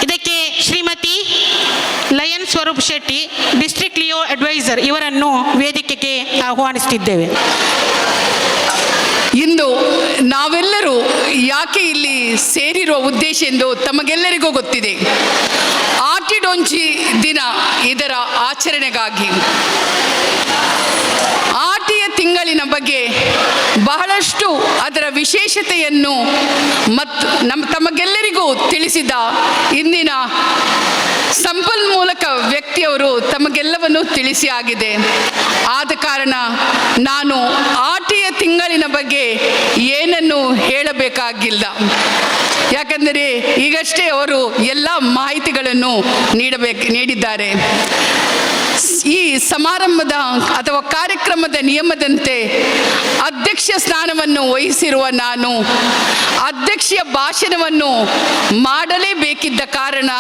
[SPEAKER 7] ಇದಕ್ಕೆ Shrimati lion Swaroop Shetty, district Leo adviser ಇವರನ್ನು ವೇದಿಕೆಗೆ ಆಹ್ವಾನಿಸುತ್ತಿದ್ದೇವೆ.
[SPEAKER 17] ಇಂದು ನಾವೆಲ್ಲರೂ ಯಾಕೆ ಇಲ್ಲಿ ಸೇರಿರುವ ಉದ್ದೇಶ ಎಂದು ತಮಗೆಲ್ಲರಿಗೂ ಗೊತ್ತಿದೆ. ಆಟಿಡೊಂಚಿ ದಿನ ಇದರ ಆಚರಣೆಗಾಗಿ ಆಟಿಯ ತಿಂಗಳಿನ ಬಗ್ಗೆ ಬಹಳಷ್ಟು ಅದರ ವಿಶೇಷತೆಯನ್ನು ಮತ್ತು ತಮಗೆಲ್ಲರಿಗೂ ತಿಳಿಸಿದ ಇಂದಿನ ಸಂಪನ್ಮೂಲಕ ವ್ಯಕ್ತಿಯವರು ತಮಗೆಲ್ಲವನ್ನು ತಿಳಿಸಿ ಆಗಿದೆ. ಆದ ಕಾರಣ ನಾನು ಆಟಿಯ ತಿಂಗಳಿನ ಬಗ್ಗೆ ಏನನ್ನು ಹೇಳಬೇಕಾಗಿಲ್ಲ. ಯಾಕಂದರೆ ಈಗಷ್ಟೇ ಅವರು ಎಲ್ಲ ಮಾಹಿತಿಗಳನ್ನು ನೀಡಿದ್ದಾರೆ. ಈ ಸಮಾರಂಭದ ಅಥವಾ ಕಾರ್ಯಕ್ರಮದ ನಿಯಮದಂತೆ ಅಧ್ಯಕ್ಷ ಸ್ಥಾನವನ್ನು ವಹಿಸಿರುವ ನಾನು ಅಧ್ಯಕ್ಷೀಯ ಭಾಷಣವನ್ನು ಮಾಡಲೇಬೇಕಿದ್ದ ಕಾರಣ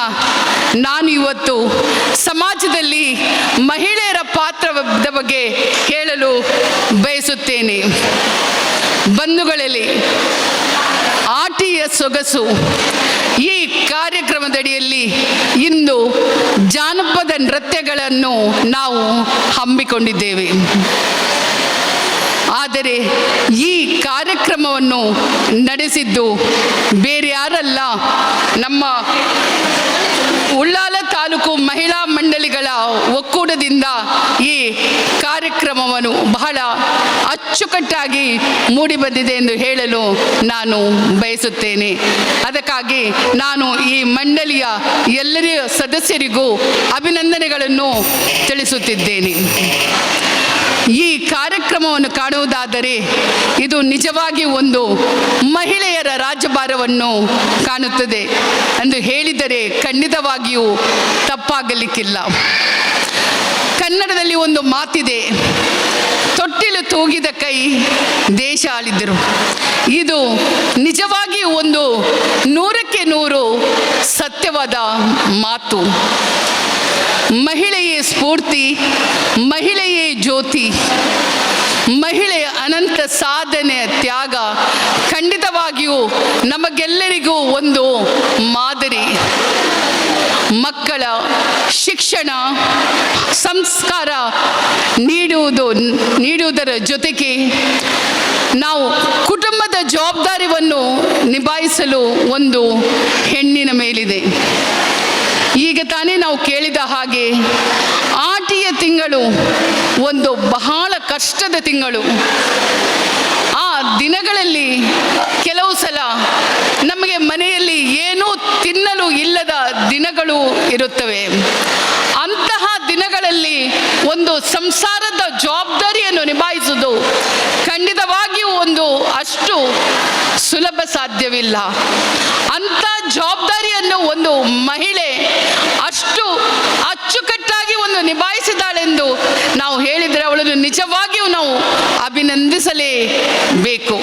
[SPEAKER 17] ನಾನು ಇವತ್ತು ಸಮಾಜದಲ್ಲಿ ಮಹಿಳೆಯರ ಪಾತ್ರದ ಬಗ್ಗೆ ಹೇಳಲು ಬಯಸುತ್ತೇನೆ. ಬಂಧುಗಳಲ್ಲಿ ಆಟಿಯ ಸೊಗಸು ಈ ಕಾರ್ಯಕ್ರಮದಡಿಯಲ್ಲಿ ಇಂದು ಜಾನಪದ ನೃತ್ಯಗಳನ್ನು ನಾವು ಹಮ್ಮಿಕೊಂಡಿದ್ದೇವೆ. ಆದರೆ ಈ ಕಾರ್ಯಕ್ರಮವನ್ನು ನಡೆಸಿದ್ದು ಬೇರೆ ಯಾರಲ್ಲ, ನಮ್ಮ ಉಳ್ಳಾಲ ತಾಲೂಕು ಮಹಿಳಾ ಮಂಡಳಿಗಳ ಒಕ್ಕೂಟದಿಂದ ಈ ಕಾರ್ಯಕ್ರಮವನ್ನು ಬಹಳ ಅಚ್ಚುಕಟ್ಟಾಗಿ ಮೂಡಿಬಂದಿದೆ ಎಂದು ಹೇಳಲು ನಾನು ಬಯಸುತ್ತೇನೆ. ಅದಕ್ಕಾಗಿ ನಾನು ಈ ಮಂಡಳಿಯ ಎಲ್ಲರ ಸದಸ್ಯರಿಗೂ ಅಭಿನಂದನೆಗಳನ್ನು ತಿಳಿಸುತ್ತಿದ್ದೇನೆ. ಈ ಕಾರ್ಯಕ್ರಮವನ್ನು ಕಾಣುವುದಾದರೆ ಇದು ನಿಜವಾಗಿ ಒಂದು ಮಹಿಳೆಯರ ರಾಜ್ಯಭಾರವನ್ನು ಕಾಣುತ್ತದೆ ಎಂದು ಹೇಳಿದರೆ ಖಂಡಿತವಾಗಿಯೂ ತಪ್ಪಾಗಲಿಕ್ಕಿಲ್ಲ. ಕನ್ನಡದಲ್ಲಿ ಒಂದು ಮಾತಿದೆ, ತೊಟ್ಟಿಲು ತೂಗಿದ ಕೈ ದೇಶ ಆಳಿದರು. ಇದು ನಿಜವಾಗಿ ಒಂದು 100ಕ್ಕೆ 100 ಸತ್ಯವಾದ ಮಾತು. ಮಹಿಳೆಯೇ ಸ್ಫೂರ್ತಿ, ಮಹಿಳೆಯೇ ಜ್ಯೋತಿ, ಮಹಿಳೆಯ ಅನಂತ ಸಾಧನೆಯ ತ್ಯಾಗ ಖಂಡಿತವಾಗಿಯೂ ನಮಗೆಲ್ಲರಿಗೂ ಒಂದು ಮಾದರಿ. ಮಕ್ಕಳ ಶಿಕ್ಷಣ ಸಂಸ್ಕಾರ ನೀಡುವುದರ ಜೊತೆಗೆ ನಾವು ಕುಟುಂಬದ ಜವಾಬ್ದಾರಿಯನ್ನು ನಿಭಾಯಿಸಲು ಒಂದು ಹೆಣ್ಣಿನ ಮೇಲಿದೆ. ಈಗ ತಾನೇ ನಾವು ಕೇಳಿದ ಹಾಗೆ ಆಟಿಯ ತಿಂಗಳು ಒಂದು ಬಹಳ ಕಷ್ಟದ ತಿಂಗಳು. ಆ ದಿನಗಳಲ್ಲಿ ಕೆಲವು ಸಲ ನಮಗೆ ಮನೆಯಲ್ಲಿ ಏನೂ ತಿನ್ನಲು ಇಲ್ಲದ ದಿನಗಳು ಇರುತ್ತವೆ. ಅಂತಹ ದಿನಗಳಲ್ಲಿ ಒಂದು ಸಂಸಾರದ ಜವಾಬ್ದಾರಿಯನ್ನು ನಿಭಾಯಿಸುವುದು ಖಂಡಿತವಾಗಿಯೂ ಒಂದು ಅಷ್ಟು ಸುಲಭ ಸಾಧ್ಯವಿಲ್ಲ. ಅಂಥ ಜವಾಬ್ದಾರಿಯನ್ನು ಒಂದು ಮಹಿಳೆ ಅಷ್ಟು ಅಚ್ಚುಕಟ್ಟಾಗಿ ಒಂದು ನಿಭಾಯಿಸಿದಾಳೆಂದು ನಾವು ಹೇಳಿದರೆ ಅವಳನ್ನು ನಿಜವಾಗಿಯೂ ನಾವು ಅಭಿನಂದಿಸಲೇಬೇಕು.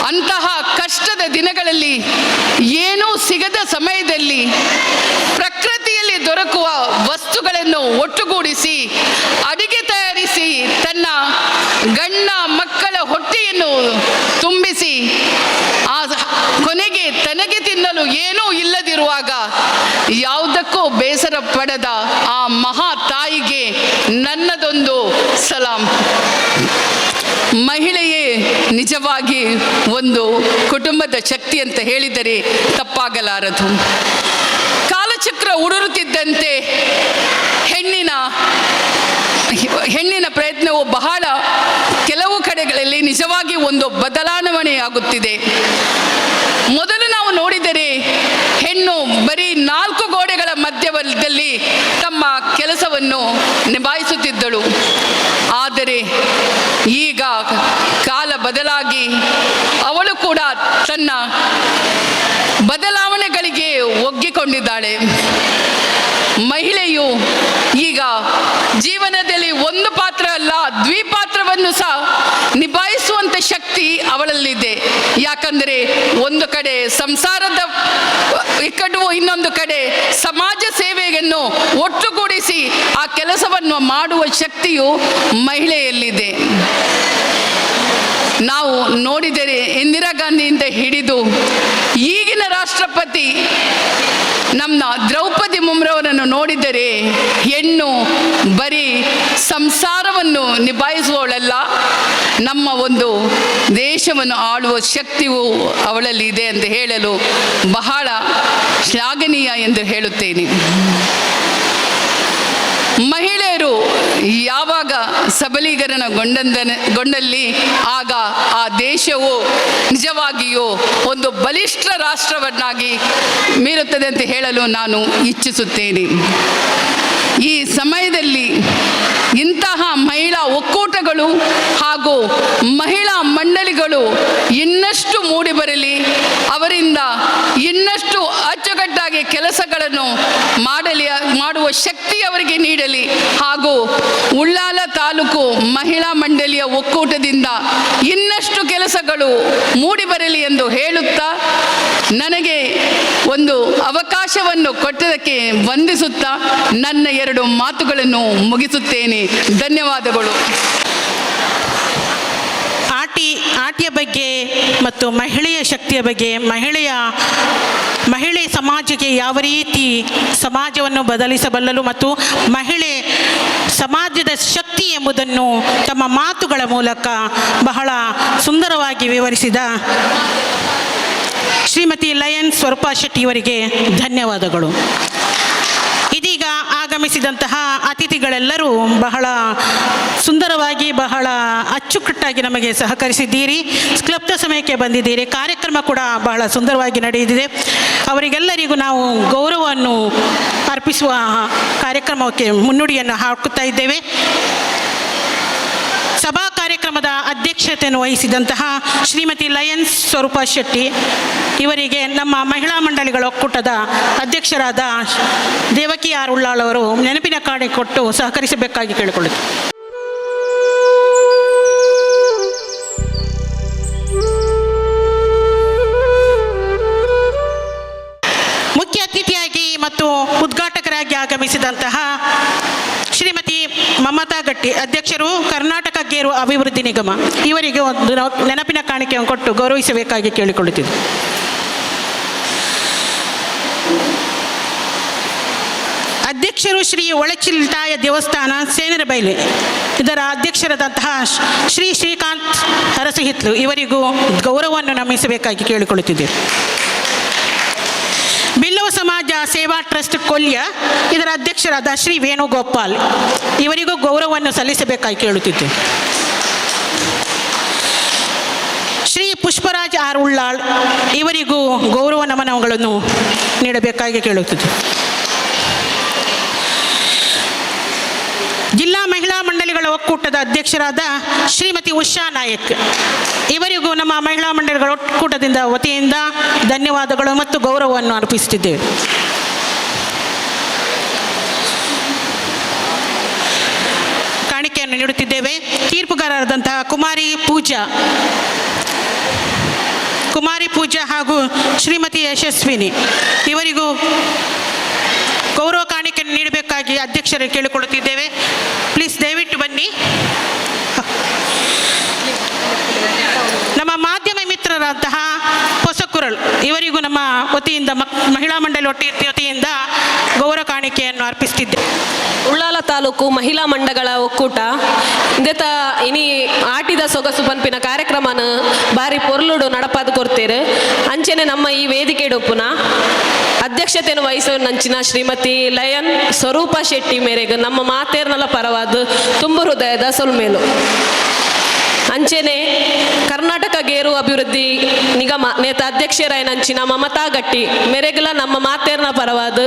[SPEAKER 17] ಅಂತಹ ಕಷ್ಟದ ದಿನಗಳಲ್ಲಿ ಏನೂ ಸಿಗದ ಸಮಯದಲ್ಲಿ ಪ್ರಕೃತಿಯಲ್ಲಿ ದೊರಕುವ ವಸ್ತುಗಳನ್ನು ಒಟ್ಟುಗೂಡಿಸಿ ಅಡಿಗೆ ತಯಾರಿಸಿ ತನ್ನ ಗಂಡ ಮಕ್ಕಳ ಹೊಟ್ಟೆಯನ್ನು ತುಂಬಿಸಿ ಆ ಕೊನೆಗೆ ತನಗೆ ತಿನ್ನಲು ಏನೂ ಇಲ್ಲದಿರುವಾಗ ಯಾವುದಕ್ಕೂ ಬೇಸರ ಪಡದ ಆ ಮಹಾ ನನ್ನದೊಂದು ಸಲಾಂ. ಮಹಿಳೆಯೇ ನಿಜವಾಗಿ ಒಂದು ಕುಟುಂಬದ ಶಕ್ತಿ ಅಂತ ಹೇಳಿದರೆ ತಪ್ಪಾಗಲಾರದು. ಕಾಲಚಕ್ರ ಉಡುರುತ್ತಿದ್ದಂತೆ ಹೆಣ್ಣಿನ ಪ್ರಯತ್ನವು ಬಹಳ ಕೆಲವು ಕಡೆಗಳಲ್ಲಿ ನಿಜವಾಗಿ ಒಂದು ಬದಲಾವಣೆಯಾಗುತ್ತಿದೆ. ಮೊದಲು ನಾವು ನೋಡಿದರೆ ಹೆಣ್ಣು ಬರೀ 4 ಗೋಡೆಗಳ ಮಧ್ಯದಲ್ಲಿ ತಮ್ಮ ಕೆಲಸವನ್ನು ನಿಭಾಯಿಸುತ್ತಿದ್ದಳು. ಆದರೆ ಈಗ ಕಾಲ ಬದಲಾಗಿ ಅವಳು ಕೂಡ ತನ್ನ ಬದಲಾವಣೆಗಳಿಗೆ ಒಗ್ಗಿಕೊಂಡಿದ್ದಾಳೆ. ಮಹಿಳೆಯು ಈಗ ಜೀವನದಲ್ಲಿ ಒಂದು ಪಾತ್ರ ಅಲ್ಲ, ದ್ವಿಪಾತ್ರವನ್ನು ಸಹ ನಿಭಾಯಿಸುವಂಥ ಶಕ್ತಿ ಅವಳಲ್ಲಿದೆ. ಯಾಕಂದರೆ ಒಂದು ಕಡೆ ಸಂಸಾರದ ಇಕ್ಕಟ್ಟು, ಇನ್ನೊಂದು ಕಡೆ ಸಮಾಜ ಸೇವೆಯನ್ನು ಒಟ್ಟುಗೂಡಿಸಿ ಆ ಕೆಲಸವನ್ನು ಮಾಡುವ ಶಕ್ತಿಯು ಮಹಿಳೆಯಲ್ಲಿದೆ. ನಾವು ನೋಡಿದರೆ ಇಂದಿರಾ ಗಾಂಧಿಯಿಂದ ಹಿಡಿದು ಈಗಿನ ರಾಷ್ಟ್ರಪತಿ ನಮ್ಮ ದ್ರೌಪದಿ ಮುರ್ಮುರವರನ್ನು ನೋಡಿದರೆ ಹೆಣ್ಣು ಬರೀ ಸಂಸಾರವನ್ನು ನಿಭಾಯಿಸುವವಳಲ್ಲ, ನಮ್ಮ ಒಂದು ದೇಶವನ್ನು ಆಳುವ ಶಕ್ತಿಯು ಅವಳಲ್ಲಿ ಇದೆ ಎಂದು ಹೇಳಲು ಬಹಳ ಶ್ಲಾಘನೀಯ ಎಂದು ಹೇಳುತ್ತೇನೆ. ಮಹಿಳೆಯರು ಯಾವಾಗ ಸಬಲೀಕರಣಗೊಂಡಲ್ಲಿ ಆಗ ಆ ದೇಶವು ನಿಜವಾಗಿಯೂ ಒಂದು ಬಲಿಷ್ಠ ರಾಷ್ಟ್ರವನ್ನಾಗಿ ಮೀರುತ್ತದೆ ಅಂತ ಹೇಳಲು ನಾನು ಇಚ್ಛಿಸುತ್ತೇನೆ. ಈ ಸಮಯದಲ್ಲಿ ಇಂತಹ ಮಹಿಳಾ ಒಕ್ಕೂಟಗಳು ಹಾಗೂ ಮಹಿಳಾ ಮಂಡಳಿಗಳು ಇನ್ನಷ್ಟು ಮೂಡಿಬರಲಿ, ಅವರಿಂದ ಇನ್ನಷ್ಟು ಅಚ್ಚುಕಟ್ಟಾಗಿ ಕೆಲಸಗಳನ್ನು ಮಾಡುವ ಶಕ್ತಿ ಅವರಿಗೆ ನೀಡಲಿ, ಹಾಗೂ ಉಳ್ಳಾಲ ತಾಲೂಕು ಮಹಿಳಾ ಮಂಡಳಿಯ ಒಕ್ಕೂಟದಿಂದ ಇನ್ನಷ್ಟು ಕೆಲಸಗಳು ಮೂಡಿಬರಲಿ ಎಂದು ಹೇಳುತ್ತಾ, ನನಗೆ ಒಂದು ಅವಕಾಶವನ್ನು ಕೊಟ್ಟದಕ್ಕೆ ವಂದಿಸುತ್ತಾ ನನ್ನ 2 ಮಾತುಗಳನ್ನು ಮುಗಿಸುತ್ತೇನೆ. ಧನ್ಯವಾದಗಳು.
[SPEAKER 7] ಆಟಿಯ ಬಗ್ಗೆ ಮತ್ತು ಮಹಿಳೆಯ ಶಕ್ತಿಯ ಬಗ್ಗೆ, ಮಹಿಳೆ ಸಮಾಜಕ್ಕೆ ಯಾವ ರೀತಿ ಸಮಾಜವನ್ನು ಬದಲಿಸಬಲ್ಲಲು ಮತ್ತು ಮಹಿಳೆ ಸಮಾಜದ ಶಕ್ತಿ ಎಂಬುದನ್ನು ತಮ್ಮ ಮಾತುಗಳ ಮೂಲಕ ಬಹಳ ಸುಂದರವಾಗಿ ವಿವರಿಸಿದ ಶ್ರೀಮತಿ ಲಯನ್ ಸ್ವರೂಪಾ ಶೆಟ್ಟಿ ಇವರಿಗೆ ಧನ್ಯವಾದಗಳು. ಇದೀಗ ಆಗಮಿಸಿದಂತಹ ಅತಿಥಿಗಳೆಲ್ಲರೂ ಬಹಳ ಸುಂದರವಾಗಿ ಬಹಳ ಅಚ್ಚುಕಟ್ಟಾಗಿ ನಮಗೆ ಸಹಕರಿಸಿದ್ದೀರಿ. ಕ್ಲಬ್ದ ಸಮಯಕ್ಕೆ ಬಂದಿದ್ದೀರಿ. ಕಾರ್ಯಕ್ರಮ ಕೂಡ ಬಹಳ ಸುಂದರವಾಗಿ ನಡೆದಿದೆ. ಅವರಿಗೆಲ್ಲರಿಗೂ ನಾವು ಗೌರವವನ್ನು ಅರ್ಪಿಸುವ ಕಾರ್ಯಕ್ರಮಕ್ಕೆ ಮುನ್ನುಡಿಯನ್ನು ಹಾಕುತ್ತಾ ಇದ್ದೇವೆ. ಸಭಾ ಕಾರ್ಯಕ್ರಮದ ಅಧ್ಯಕ್ಷತೆಯನ್ನು ವಹಿಸಿದಂತಹ ಶ್ರೀಮತಿ ಲಯನ್ ಸ್ವರೂಪಾ ಶೆಟ್ಟಿ ಇವರಿಗೆ ನಮ್ಮ ಮಹಿಳಾ ಮಂಡಳಿಗಳ ಒಕ್ಕೂಟದ ಅಧ್ಯಕ್ಷರಾದ ದೇವಕಿ ಆರ್ ಉಳ್ಳಾಳ್ ಅವರು ನೆನಪಿನ ಕಾರ್ಡ್ ಕೊಟ್ಟು ಸಹಕರಿಸಬೇಕಾಗಿ ಕೇಳಿಕೊಳ್ಳುತ್ತೇವೆ. ಮುಖ್ಯ ಅತಿಥಿಯಾಗಿ ಮತ್ತು ಉದ್ಘಾಟಕರಾಗಿ ಆಗಮಿಸಿದಂತಹ ಶ್ರೀಮತಿ ಮಮತಾ ಗಟ್ಟಿ, ಅಧ್ಯಕ್ಷರು ಕರ್ನಾಟಕ ಗೇರು ಅಭಿವೃದ್ಧಿ ನಿಗಮ, ಇವರಿಗೆ ಒಂದು ನೆನಪಿನ ಕಾಣಿಕೆಯನ್ನು ಕೊಟ್ಟು ಗೌರವಿಸಬೇಕಾಗಿ ಕೇಳಿಕೊಳ್ಳುತ್ತಿದ್ದೆ. ಅಧ್ಯಕ್ಷರು ಶ್ರೀ ಒಳಚಿಲ್ತಾಯ ದೇವಸ್ಥಾನ ಸೇನರಬೈಲೆ, ಇದರ ಅಧ್ಯಕ್ಷರಾದಂತಹ ಶ್ರೀ ಶ್ರೀಕಾಂತ್ ಹರಸಹಿತ್ಲು ಇವರಿಗೂ ಗೌರವವನ್ನು ನಮಿಸಬೇಕಾಗಿ ಕೇಳಿಕೊಳ್ಳುತ್ತಿದ್ದೆ. ಬಿಲ್ಲವ ಸಮಾಜ ಸೇವಾ ಟ್ರಸ್ಟ್ ಕೊಲ್ಯ, ಇದರ ಅಧ್ಯಕ್ಷರಾದ ಶ್ರೀ ವೇಣುಗೋಪಾಲ್ ಇವರಿಗೂ ಗೌರವವನ್ನು ಸಲ್ಲಿಸಬೇಕಾಗಿ ಕೇಳುತ್ತಿದ್ದೆ. ಶ್ರೀ ಪುಷ್ಪರಾಜ್ ಆರ್ ಉಳ್ಳಾಳ್ ಇವರಿಗೂ ಗೌರವ ನಮನಗಳನ್ನು ನೀಡಬೇಕಾಗಿ ಕೇಳುತ್ತಿದ್ದೆ. ಜಿಲ್ಲಾ ಮಹಿಳಾ ಮಂಡಳಿಗಳ ಒಕ್ಕೂಟದ ಅಧ್ಯಕ್ಷರಾದ ಶ್ರೀಮತಿ ಉಷಾ ನಾಯಕ್ ಇವರಿಗೂ ನಮ್ಮ ಮಹಿಳಾ ಮಂಡಳಿಗಳ ಒಕ್ಕೂಟದಿಂದ ವತಿಯಿಂದ ಧನ್ಯವಾದಗಳು ಮತ್ತು ಗೌರವವನ್ನು ಅರ್ಪಿಸುತ್ತಿದ್ದೇವೆ. ಕಾಣಿಕೆಯನ್ನು ನೀಡುತ್ತಿದ್ದೇವೆ. ತೀರ್ಪುಗಾರರಾದಂತಹ ಕುಮಾರಿ ಪೂಜಾ ಹಾಗೂ ಶ್ರೀಮತಿ ಯಶಸ್ವಿನಿ ಇವರಿಗೂ ಗೌರವ ಕಾಣಿಕೆಯನ್ನು ನೀಡಬೇಕಾಗಿ ಅಧ್ಯಕ್ಷರಿಗೆ ಕೇಳಿಕೊಳ್ಳುತ್ತಿದ್ದೇವೆ. ಪ್ಲೀಸ್ ದಯವಿಟ್ಟು ಬನ್ನಿ. ನಮ್ಮ ಮಾಧ್ಯಮ ಮಿತ್ರರಾದಂತಹ ಹೊಸಕು ನೆತ್ಕುರಳ್ ಇವರಿಗೂ ನಮ್ಮ ವತಿಯಿಂದ ಮಹಿಳಾ ಮಂಡಳಿ ವತಿಯಿಂದ ಗೌರವ ಕಾಣಿಕೆಯನ್ನು ಅರ್ಪಿಸುತ್ತಿದ್ದೆ.
[SPEAKER 18] ಉಳ್ಳಾಲ ತಾಲೂಕು ಮಹಿಳಾ ಮಂಡಗಳ ಒಕ್ಕೂಟ ಇಂದೆತ ಇನಿ ಆಟಿದ ಸೊಗಸು ಪನ್ಪಿನ ಕಾರ್ಯಕ್ರಮನ ಬಾರಿ ಪೊರ್ಲುಡು ನಡಪಾದು ಕೊಡ್ತೇರು. ಅಂಚೆನೆ ನಮ್ಮ ಈ ವೇದಿಕೆ ಡೊಪ್ಪುನ ಅಧ್ಯಕ್ಷತೆಯನ್ನು ವಹಿಸುವಂಚಿನ ಶ್ರೀಮತಿ ಲಯನ್ ಸ್ವರೂಪ ಶೆಟ್ಟಿ ಮೇರೆಗೆ ನಮ್ಮ ಮಾತೇರ್ನಲ ಪರವಾದ ತುಂಬ ಹೃದಯದ ಸೊಲ್ಮೇಲು. ಅಂಚೆನೆ ಕರ್ನಾಟಕ ಗೇರು ಅಭಿವೃದ್ಧಿ ನಿಗಮ ನೇತ ಅಧ್ಯಕ್ಷರಾಯನಂಚಿನ ಮಮತಾ ಗಟ್ಟಿ ಮೆರೆಗಲ ನಮ್ಮ ಮಾತೇರ್ನ ಪರವಾದ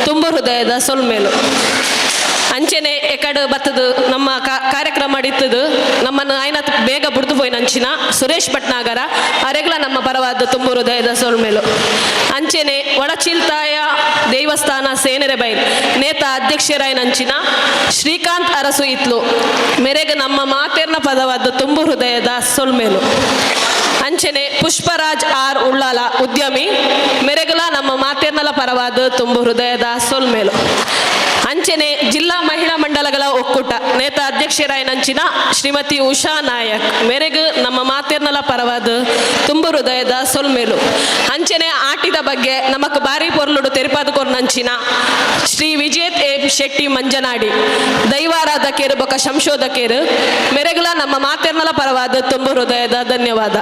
[SPEAKER 18] ತುಂಬ ಹೃದಯದ ಸೊಲ್ಮೇಲು. ಅಂಚೆನೆ ಎಕಡು ಬತ್ತದು ನಮ್ಮ ಕಾರ್ಯಕ್ರಮ ಅಡಿತದು ನಮ್ಮನ್ನು ಆಯ್ನ ಬೇಗ ಬಿಡ್ದು ಪೋಯ್ನಂಚಿನ ಸುರೇಶ್ ಭಟ್ನಾಗರ ಅರೆಗ್ಲ ನಮ್ಮ ಪರವಾದ ತುಂಬ ಹೃದಯದ ಸೊಲ್ಮೇಲು. ಅಂಚೆನೆ ಒಳಚಿಲ್ತಾಯ ದೇವಸ್ಥಾನ ಸೇನೆರೆ ಬೈಲ್ ನೇತ ಅಧ್ಯಕ್ಷರಾಯನಂಚಿನ ಶ್ರೀಕಾಂತ್ ಅರಸು ಇತ್ಲು ಮೆರೆಗೆ ನಮ್ಮ ಮಾತೇರ್ನ ಪದವಾದ ತುಂಬ ಹೃದಯದ ಸೊಲ್ಮೇಲು. ಅಂಚೆನೆ ಪುಷ್ಪರಾಜ್ ಆರ್ ಉಳ್ಳಾಲ ಉದ್ಯಮಿ ಮೆರೆಗಲ ನಮ್ಮ ಮಾತೇರ್ನಲ ಪರವಾದ ತುಂಬ ಹೃದಯದ ಸೊಲ್ಮೇಲು. ಅಂಚೆನೆ ಜಿಲ್ಲಾ ಮಹಿಳಾ ಮಂಡಲಗಳ ಒಕ್ಕೂಟ ನೇತ ಅಧ್ಯಕ್ಷರಾಯನಂಚಿನ ಶ್ರೀಮತಿ ಉಷಾ ನಾಯಕ್ ಮೆರೆಗು ನಮ್ಮ ಮಾತೇರ್ನಲ ಪರವಾದ ತುಂಬ ಹೃದಯದ ಸೊಲ್ಮೇಲು. ಅಂಚೆನೆ ಆಟಿದ ಬಗ್ಗೆ ನಮಕ್ ಬಾರಿ ಪೊರ್ಲುಡು ತೆರಿಪಾದು ಕೊರ್ನಂಚಿನ ಶ್ರೀ ವಿಜೇತ್ ಎ ಶೆಟ್ಟಿ ಮಂಜನಾಡಿ ದೈವಾರಾಧಕೇರು ಬೊಕ ಸಂಶೋಧಕೇರು ಮೆರೆಗಲ ನಮ್ಮ ಮಾತೇರ್ನಲ ಪರವಾದ ತುಂಬ ಹೃದಯದ ಧನ್ಯವಾದ.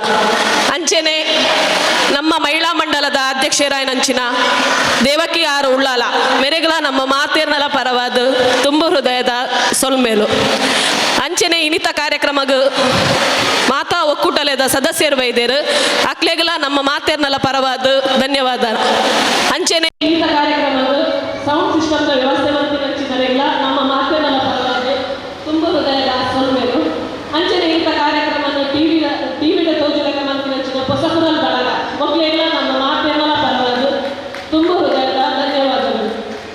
[SPEAKER 18] ಅಂಚೆನೆ ನಮ್ಮ ಮಹಿಳಾ ಮಂಡಲದ ಅಧ್ಯಕ್ಷರಾಯನಂಚಿನ ದೇವಕಿ ಆರ್ ಉಳ್ಳಾಲ ಮೆರೆಗಲ ನಮ್ಮ ಮಾತೇರ್ನಲ ಪರವಾದ ತುಂಬ ಹೃದಯದ ಸೊಲ್ಮೇಲು. ಅಂಚೆನೆ ಇನಿತ ಕಾರ್ಯಕ್ರಮಗ ಮಾತಾ ಒಕ್ಕೂಟಲೆದ ಸದಸ್ಯರು ವೈದ್ಯರು ಅಕ್ಲೆಗಲ ನಮ್ಮ ಮಾತೇರ್ನಲ ಪರವಾದ ಧನ್ಯವಾದ. ಅಂಚೆನೆ ಇನಿತ ಕಾರ್ಯಕ್ರಮದ ಸೌಂಡ್ ಸಿಸ್ಟಮ್ದ ವ್ಯವಸ್ಥೆ ಮಂತಿನಂಚಿನರೆಲ್ಲ ನಮ್ಮ ಮಾತೇರ್ನಲ ಪರವಾದ ತುಂಬ ಹೃದಯದ ಸೊಲ್ಮೇಲು. ಅಂಚೆನೆ ಇನಿತ ಕಾರ್ಯಕ್ರಮದ ಟಿವಿದ ತೋಜುಲಕ ಮಂತಿನಂಚಿನ ಹೊಸಪುರಲ್ ಬಳಗ ಮಕ್ಕಳೆಲ್ಲ ನಮ್ಮ ಮಾತೇರ್ನಲ ಪರವಾದ ತುಂಬ ಹೃದಯದ ಧನ್ಯವಾದಗಳು.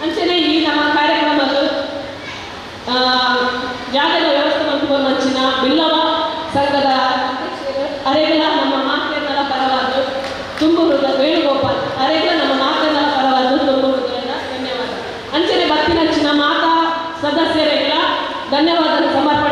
[SPEAKER 18] ಅಂಚೆನೆ ಈ ನಮ್ಮ ಕಾರ್ಯಕ್ರಮದ ಜಾಗದ ವ್ಯವಸ್ಥೆ ಮಂತ್ರಿನಂಚಿನ ಬಿಲ್ಲವ ಸಂಘದ ಅರೆಗಲ ನಮ್ಮ ಮಾತೇರ್ನಲ ಪರವಾದ ತುಂಬ ಹೃದಯ ವೇಣುಗೋಪಾಲ್ ಅರೆಗಲ ನಮ್ಮ ಮಾತೇರ್ನಲ ಪರವಾದ ತುಂಬ ಹೃದಯದ ಧನ್ಯವಾದ. ಅಂಚೆನೆ ಬತ್ತಿನಂಚಿನ ಮಾತಾ ಸದಸ್ಯರೆಲ್ಲ ಧನ್ಯವಾದ ಸಮರ್ಪಣೆ